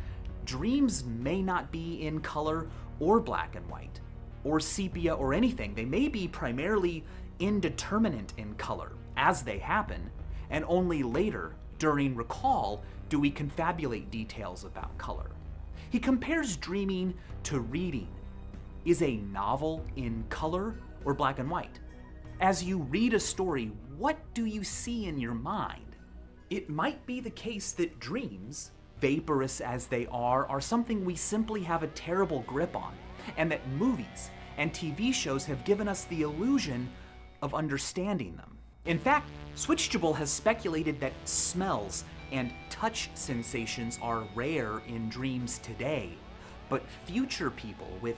dreams may not be in color or black and white, or sepia or anything. They may be primarily indeterminate in color as they happen, and only later, during recall, do we confabulate details about color. He compares dreaming to reading. Is a novel in color or black and white? As you read a story, what do you see in your mind? It might be the case that dreams, vaporous as they are something we simply have a terrible grip on, and that movies and TV shows have given us the illusion of understanding them. In fact, Switchable has speculated that smells and touch sensations are rare in dreams today, but future people with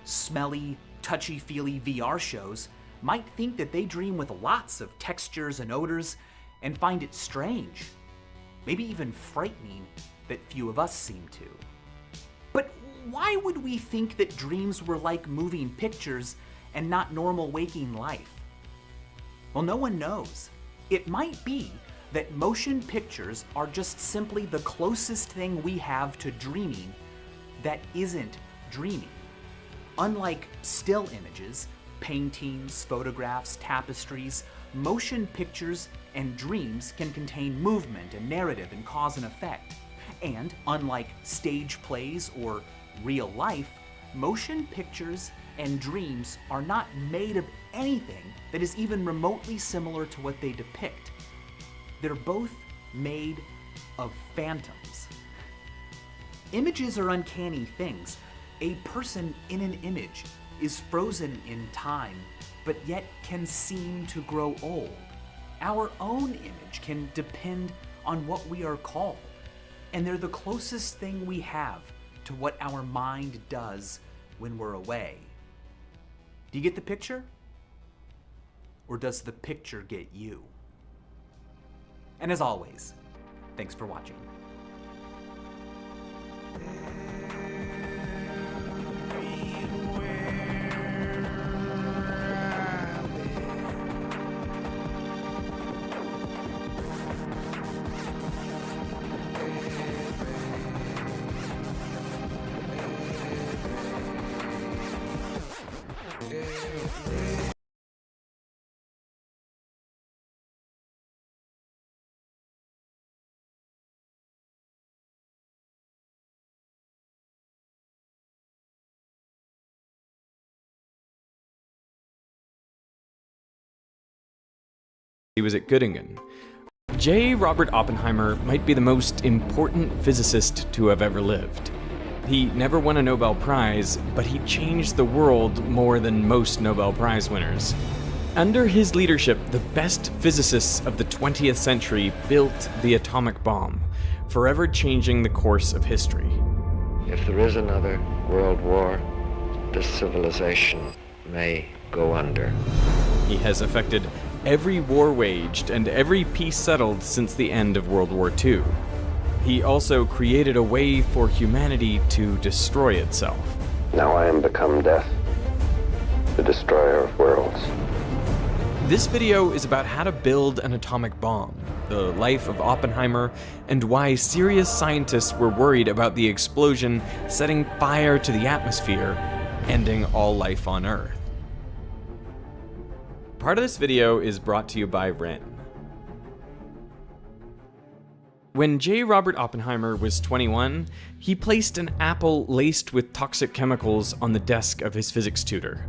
smelly, touchy-feely VR shows might think that they dream with lots of textures and odors and find it strange, maybe even frightening, that few of us seem to. But why would we think that dreams were like moving pictures and not normal waking life? Well, no one knows. It might be that motion pictures are just simply the closest thing we have to dreaming that isn't dreaming. Unlike still images, paintings, photographs, tapestries, motion pictures and dreams can contain movement and narrative and cause and effect. And unlike stage plays or real life, motion pictures and dreams are not made of anything that is even remotely similar to what they depict. They're both made of phantoms. Images are uncanny things. A person in an image is frozen in time, but yet can seem to grow old. Our own image can depend on what we are called, and they're the closest thing we have to what our mind does when we're away. Do you get the picture? Or does the picture get you? And as always, thanks for watching. He was at Göttingen. J. Robert Oppenheimer might be the most important physicist to have ever lived. He never won a Nobel Prize, but he changed the world more than most Nobel Prize winners. Under his leadership, the best physicists of the 20th century built the atomic bomb, forever changing the course of history. If there is another world war, this civilization may go under. He has affected every war waged and every peace settled since the end of World War II. He also created a way for humanity to destroy itself. Now I am become death, the destroyer of worlds. This video is about how to build an atomic bomb, the life of Oppenheimer, and why serious scientists were worried about the explosion setting fire to the atmosphere, ending all life on Earth. Part of this video is brought to you by Ren. When J. Robert Oppenheimer was 21, he placed an apple laced with toxic chemicals on the desk of his physics tutor.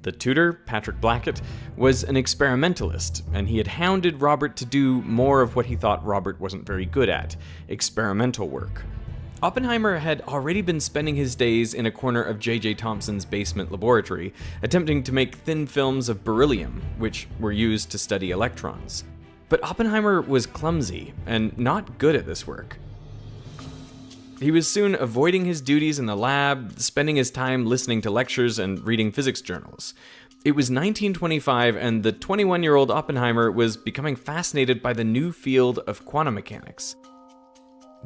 The tutor, Patrick Blackett, was an experimentalist, and he had hounded Robert to do more of what he thought Robert wasn't very good at, experimental work. Oppenheimer had already been spending his days in a corner of J.J. Thomson's basement laboratory, attempting to make thin films of beryllium, which were used to study electrons. But Oppenheimer was clumsy and not good at this work. He was soon avoiding his duties in the lab, spending his time listening to lectures and reading physics journals. It was 1925, and the 21-year-old Oppenheimer was becoming fascinated by the new field of quantum mechanics.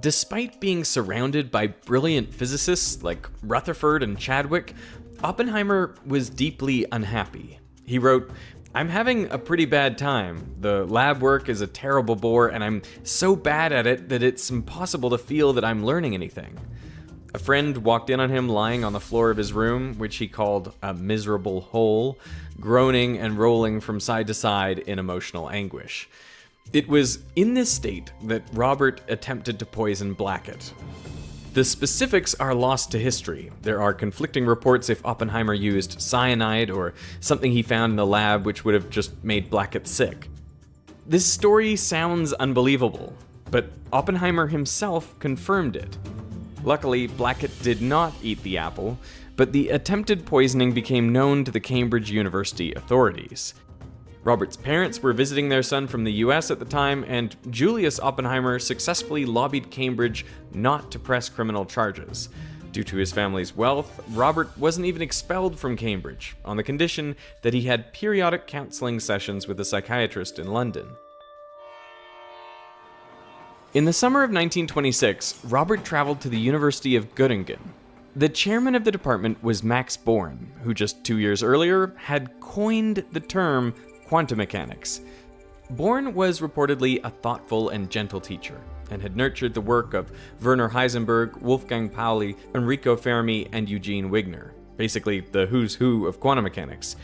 Despite being surrounded by brilliant physicists like Rutherford and Chadwick, Oppenheimer was deeply unhappy. He wrote, "I'm having a pretty bad time. The lab work is a terrible bore, and I'm so bad at it that it's impossible to feel that I'm learning anything." A friend walked in on him lying on the floor of his room, which he called a miserable hole, groaning and rolling from side to side in emotional anguish. It was in this state that Robert attempted to poison Blackett. The specifics are lost to history. There are conflicting reports if Oppenheimer used cyanide or something he found in the lab which would have just made Blackett sick. This story sounds unbelievable, but Oppenheimer himself confirmed it. Luckily, Blackett did not eat the apple, but the attempted poisoning became known to the Cambridge University authorities. Robert's parents were visiting their son from the US at the time, and Julius Oppenheimer successfully lobbied Cambridge not to press criminal charges. Due to his family's wealth, Robert wasn't even expelled from Cambridge, on the condition that he had periodic counseling sessions with a psychiatrist in London. In the summer of 1926, Robert traveled to the University of Göttingen. The chairman of the department was Max Born, who just 2 years earlier had coined the term quantum mechanics. Born was reportedly a thoughtful and gentle teacher, and had nurtured the work of Werner Heisenberg, Wolfgang Pauli, Enrico Fermi, and Eugene Wigner, basically the who's who of quantum mechanics.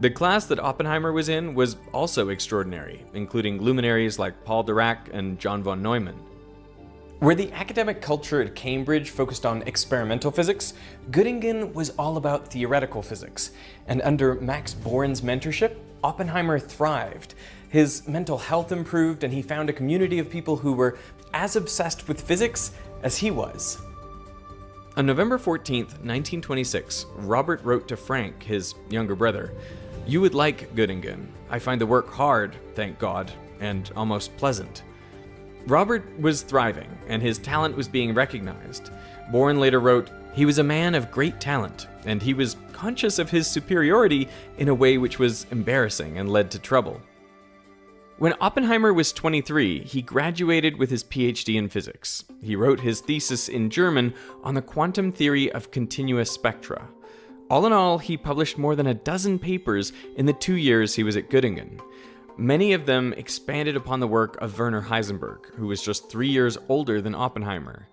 The class that Oppenheimer was in was also extraordinary, including luminaries like Paul Dirac and John von Neumann. Where the academic culture at Cambridge focused on experimental physics, Göttingen was all about theoretical physics, and under Max Born's mentorship, Oppenheimer thrived. His mental health improved, and he found a community of people who were as obsessed with physics as he was. On November 14th, 1926, Robert wrote to Frank, his younger brother, "You would like Göttingen. I find the work hard, thank God, and almost pleasant." Robert was thriving, and his talent was being recognized. Born later wrote, "He was a man of great talent, and he was conscious of his superiority in a way which was embarrassing and led to trouble." When Oppenheimer was 23, he graduated with his PhD in physics. He wrote his thesis in German on the quantum theory of continuous spectra. All in all, he published more than a dozen papers in the 2 years he was at Göttingen. Many of them expanded upon the work of Werner Heisenberg, who was just 3 years older than Oppenheimer.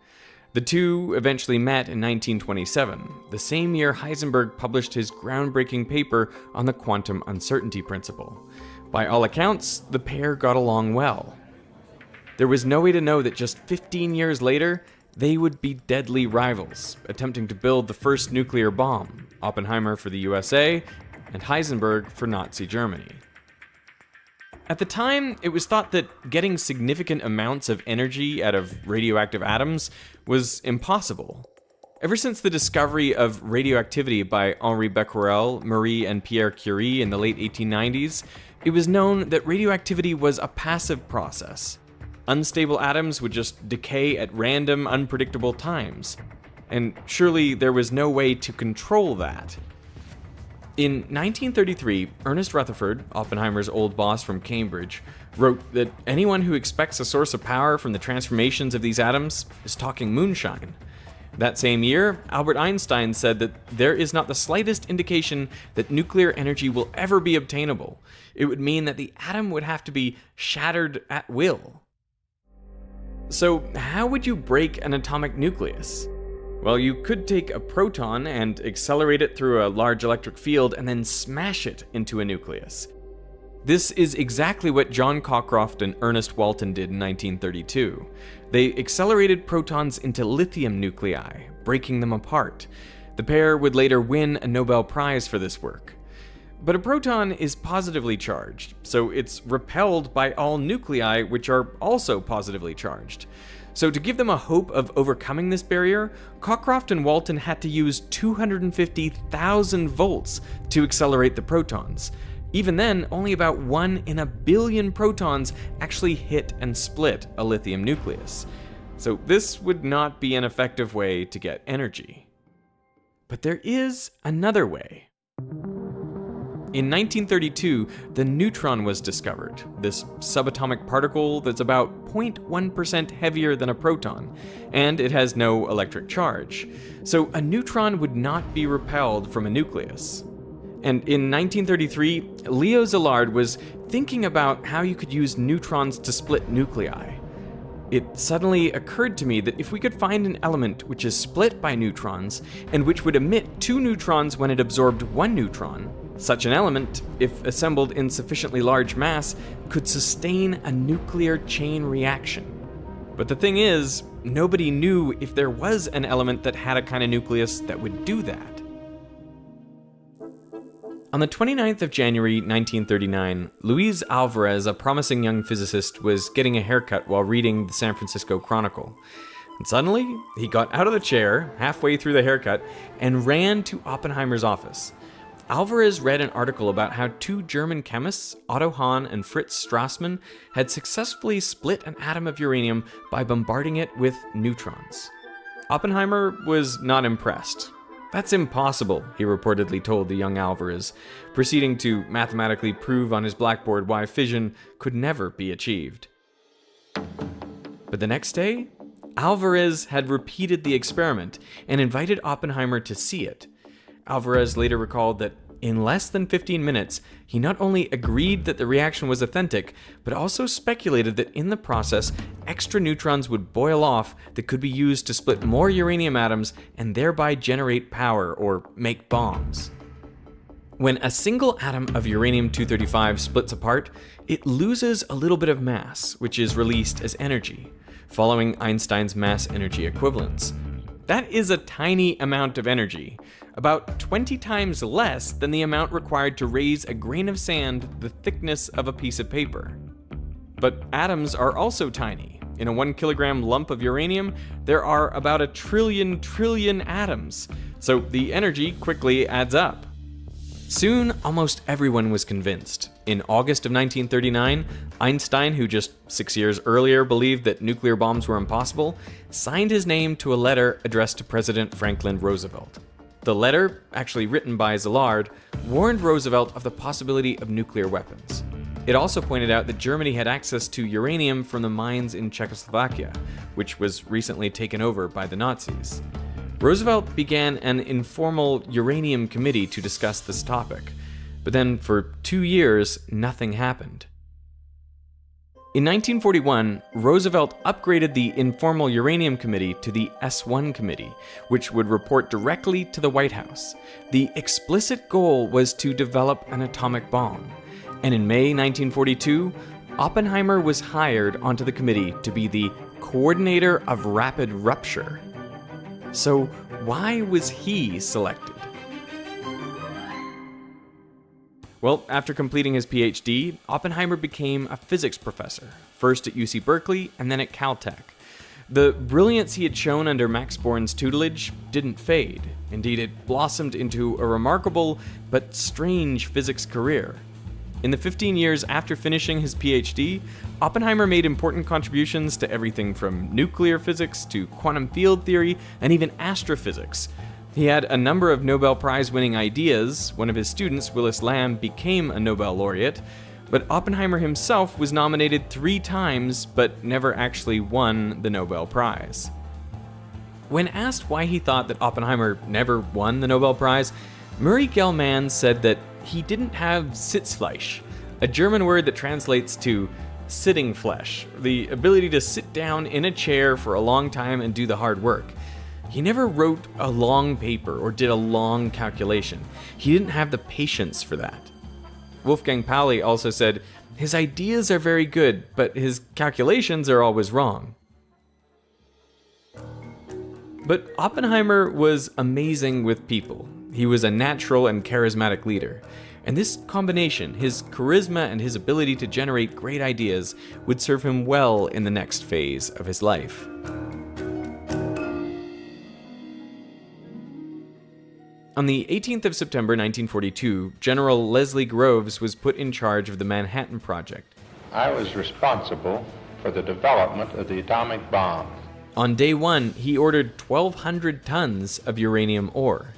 The two eventually met in 1927, the same year Heisenberg published his groundbreaking paper on the quantum uncertainty principle. By all accounts, the pair got along well. There was no way to know that just 15 years later, they would be deadly rivals, attempting to build the first nuclear bomb, Oppenheimer for the USA and Heisenberg for Nazi Germany. At the time, it was thought that getting significant amounts of energy out of radioactive atoms was impossible. Ever since the discovery of radioactivity by Henri Becquerel, Marie and Pierre Curie in the late 1890s, it was known that radioactivity was a passive process. Unstable atoms would just decay at random, unpredictable times. And surely there was no way to control that. In 1933, Ernest Rutherford, Oppenheimer's old boss from Cambridge, wrote that anyone who expects a source of power from the transformations of these atoms is talking moonshine. That same year, Albert Einstein said that there is not the slightest indication that nuclear energy will ever be obtainable. It would mean that the atom would have to be shattered at will. So, how would you break an atomic nucleus? Well, you could take a proton and accelerate it through a large electric field and then smash it into a nucleus. This is exactly what John Cockcroft and Ernest Walton did in 1932. They accelerated protons into lithium nuclei, breaking them apart. The pair would later win a Nobel Prize for this work. But a proton is positively charged, so it's repelled by all nuclei, which are also positively charged. So to give them a hope of overcoming this barrier, Cockcroft and Walton had to use 250,000 volts to accelerate the protons. Even then, only about 1 in a billion protons actually hit and split a lithium nucleus. So this would not be an effective way to get energy. But there is another way. In 1932, the neutron was discovered, this subatomic particle that's about 0.1% heavier than a proton, and it has no electric charge. So a neutron would not be repelled from a nucleus. And in 1933, Leo Szilard was thinking about how you could use neutrons to split nuclei. It suddenly occurred to me that if we could find an element which is split by neutrons, and which would emit 2 neutrons when it absorbed 1 neutron, such an element, if assembled in sufficiently large mass, could sustain a nuclear chain reaction. But the thing is, nobody knew if there was an element that had a kind of nucleus that would do that. On the 29th of January 1939, Luis Alvarez, a promising young physicist, was getting a haircut while reading the San Francisco Chronicle. And suddenly, he got out of the chair, halfway through the haircut, and ran to Oppenheimer's office. Alvarez read an article about how 2 German chemists, Otto Hahn and Fritz Strassmann, had successfully split an atom of uranium by bombarding it with neutrons. Oppenheimer was not impressed. "That's impossible," he reportedly told the young Alvarez, proceeding to mathematically prove on his blackboard why fission could never be achieved. But the next day, Alvarez had repeated the experiment and invited Oppenheimer to see it. Alvarez later recalled that in less than 15 minutes, he not only agreed that the reaction was authentic, but also speculated that in the process, extra neutrons would boil off that could be used to split more uranium atoms and thereby generate power or make bombs. When a single atom of uranium-235 splits apart, it loses a little bit of mass, which is released as energy, following Einstein's mass-energy equivalence. That is a tiny amount of energy, about 20 times less than the amount required to raise a grain of sand the thickness of a piece of paper. But atoms are also tiny. In a 1 kilogram lump of uranium, there are about a trillion atoms, so the energy quickly adds up. Soon, almost everyone was convinced. In August of 1939, Einstein, who just 6 years earlier believed that nuclear bombs were impossible, signed his name to a letter addressed to President Franklin Roosevelt. The letter, actually written by Szilard, warned Roosevelt of the possibility of nuclear weapons. It also pointed out that Germany had access to uranium from the mines in Czechoslovakia, which was recently taken over by the Nazis. Roosevelt began an informal uranium committee to discuss this topic, but then for 2 years, nothing happened. In 1941, Roosevelt upgraded the informal uranium committee to the S1 committee, which would report directly to the White House. The explicit goal was to develop an atomic bomb, and in May 1942, Oppenheimer was hired onto the committee to be the coordinator of rapid rupture. So why was he selected? Well, after completing his PhD, Oppenheimer became a physics professor, first at UC Berkeley and then at Caltech. The brilliance he had shown under Max Born's tutelage didn't fade. Indeed, it blossomed into a remarkable but strange physics career. In the 15 years after finishing his PhD, Oppenheimer made important contributions to everything from nuclear physics to quantum field theory and even astrophysics. He had a number of Nobel Prize-winning ideas. One of his students, Willis Lamb, became a Nobel laureate, but Oppenheimer himself was nominated 3 times but never actually won the Nobel Prize. When asked why he thought that Oppenheimer never won the Nobel Prize, Murray Gell-Mann said that he didn't have Sitzfleisch, a German word that translates to sitting flesh, the ability to sit down in a chair for a long time and do the hard work. He never wrote a long paper or did a long calculation. He didn't have the patience for that. Wolfgang Pauli also said, his ideas are very good, but his calculations are always wrong. But Oppenheimer was amazing with people. He was a natural and charismatic leader. And this combination, his charisma and his ability to generate great ideas, would serve him well in the next phase of his life. On the 18th of September 1942, General Leslie Groves was put in charge of the Manhattan Project. I was responsible for the development of the atomic bomb. On day 1, he ordered 1,200 tons of uranium ore.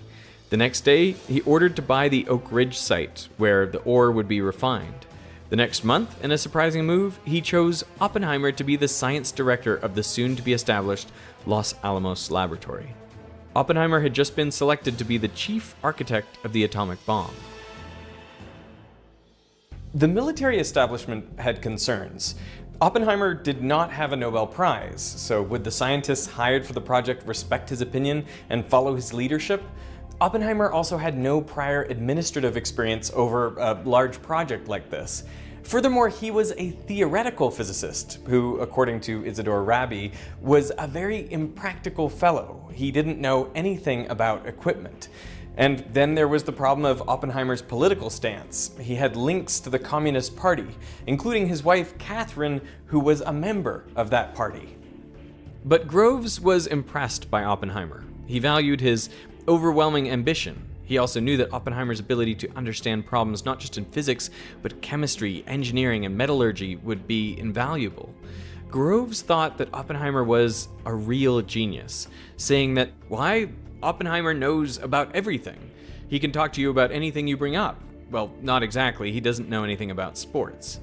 The next day, he ordered to buy the Oak Ridge site, where the ore would be refined. The next month, in a surprising move, he chose Oppenheimer to be the science director of the soon-to-be-established Los Alamos Laboratory. Oppenheimer had just been selected to be the chief architect of the atomic bomb. The military establishment had concerns. Oppenheimer did not have a Nobel Prize, so would the scientists hired for the project respect his opinion and follow his leadership? Oppenheimer also had no prior administrative experience over a large project like this. Furthermore, he was a theoretical physicist who, according to Isidore Rabi, was a very impractical fellow. He didn't know anything about equipment. And then there was the problem of Oppenheimer's political stance. He had links to the Communist Party, including his wife Catherine, who was a member of that party. But Groves was impressed by Oppenheimer. He valued his overwhelming ambition. He also knew that Oppenheimer's ability to understand problems not just in physics, but chemistry, engineering, and metallurgy would be invaluable. Groves thought that Oppenheimer was a real genius, saying that, why, Oppenheimer knows about everything. He can talk to you about anything you bring up. Well, not exactly, he doesn't know anything about sports.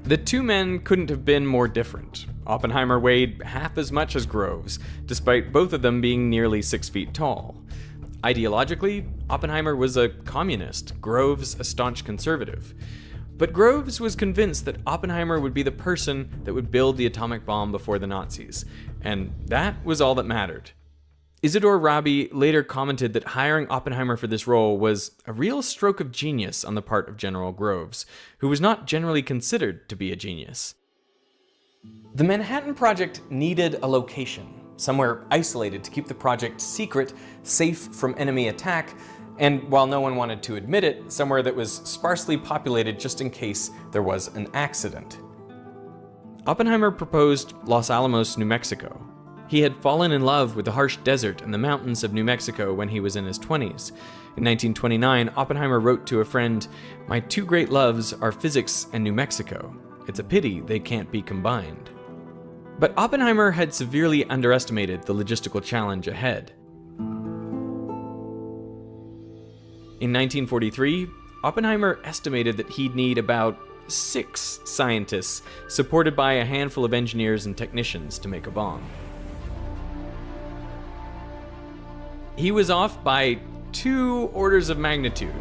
The two men couldn't have been more different. Oppenheimer weighed half as much as Groves, despite both of them being nearly 6 feet tall. Ideologically, Oppenheimer was a communist, Groves a staunch conservative. But Groves was convinced that Oppenheimer would be the person that would build the atomic bomb before the Nazis, and that was all that mattered. Isidore Rabi later commented that hiring Oppenheimer for this role was a real stroke of genius on the part of General Groves, who was not generally considered to be a genius. The Manhattan Project needed a location, somewhere isolated to keep the project secret, safe from enemy attack, and while no one wanted to admit it, somewhere that was sparsely populated just in case there was an accident. Oppenheimer proposed Los Alamos, New Mexico. He had fallen in love with the harsh desert and the mountains of New Mexico when he was in his 20s. In 1929, Oppenheimer wrote to a friend, "My two great loves are physics and New Mexico. It's a pity they can't be combined." But Oppenheimer had severely underestimated the logistical challenge ahead. In 1943, Oppenheimer estimated that he'd need about 6 scientists, supported by a handful of engineers and technicians, to make a bomb. He was off by 2 orders of magnitude.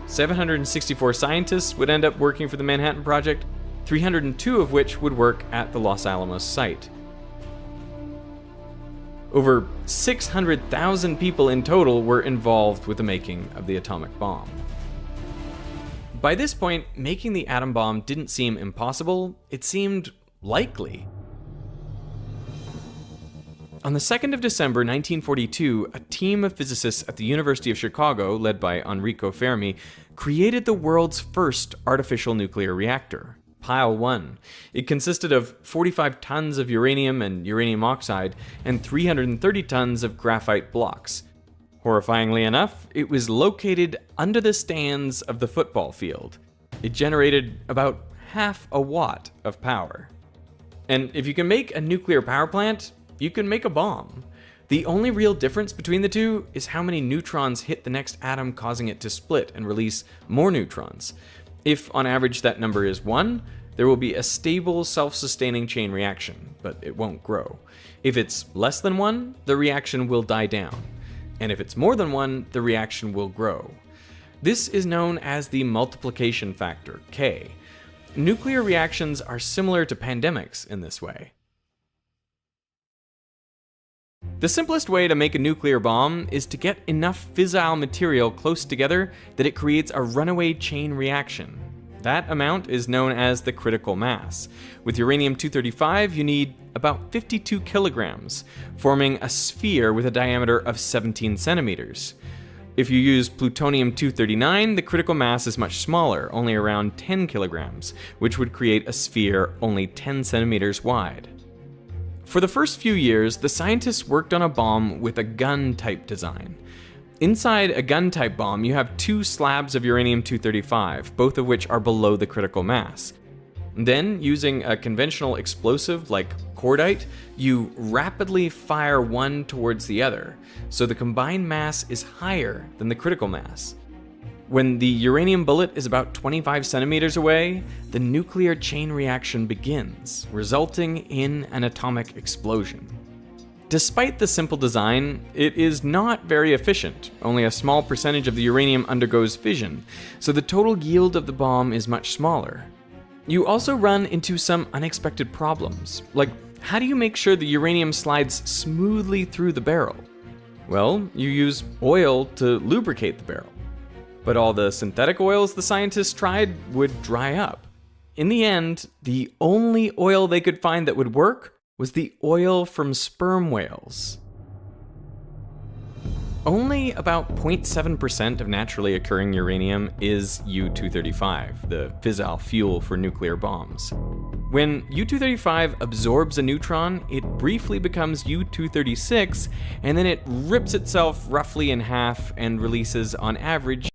764 scientists would end up working for the Manhattan Project, 302 of which would work at the Los Alamos site. Over 600,000 people in total were involved with the making of the atomic bomb. By this point, making the atom bomb didn't seem impossible, it seemed likely. On the 2nd of December 1942, a team of physicists at the University of Chicago, led by Enrico Fermi, created the world's first artificial nuclear reactor, Pile 1. It consisted of 45 tons of uranium and uranium oxide and 330 tons of graphite blocks. Horrifyingly enough, it was located under the stands of the football field. It generated about half a watt of power. And if you can make a nuclear power plant, you can make a bomb. The only real difference between the two is how many neutrons hit the next atom, causing it to split and release more neutrons. If on average that number is 1, there will be a stable, self-sustaining chain reaction, but it won't grow. If it's less than 1, the reaction will die down. And if it's more than 1, the reaction will grow. This is known as the multiplication factor, K. Nuclear reactions are similar to pandemics in this way. The simplest way to make a nuclear bomb is to get enough fissile material close together that it creates a runaway chain reaction. That amount is known as the critical mass. With uranium-235, you need about 52 kilograms, forming a sphere with a diameter of 17 centimeters. If you use plutonium-239, the critical mass is much smaller, only around 10 kilograms, which would create a sphere only 10 centimeters wide. For the first few years, the scientists worked on a bomb with a gun-type design. Inside a gun-type bomb, you have 2 slabs of uranium-235, both of which are below the critical mass. Then, using a conventional explosive like cordite, you rapidly fire one towards the other, so the combined mass is higher than the critical mass. When the uranium bullet is about 25 centimeters away, the nuclear chain reaction begins, resulting in an atomic explosion. Despite the simple design, it is not very efficient. Only a small percentage of the uranium undergoes fission, so the total yield of the bomb is much smaller. You also run into some unexpected problems, like how do you make sure the uranium slides smoothly through the barrel? Well, you use oil to lubricate the barrel. But all the synthetic oils the scientists tried would dry up. In the end, the only oil they could find that would work was the oil from sperm whales. Only about 0.7% of naturally occurring uranium is U-235, the fissile fuel for nuclear bombs. When U-235 absorbs a neutron, it briefly becomes U-236, and then it rips itself roughly in half and releases, on average,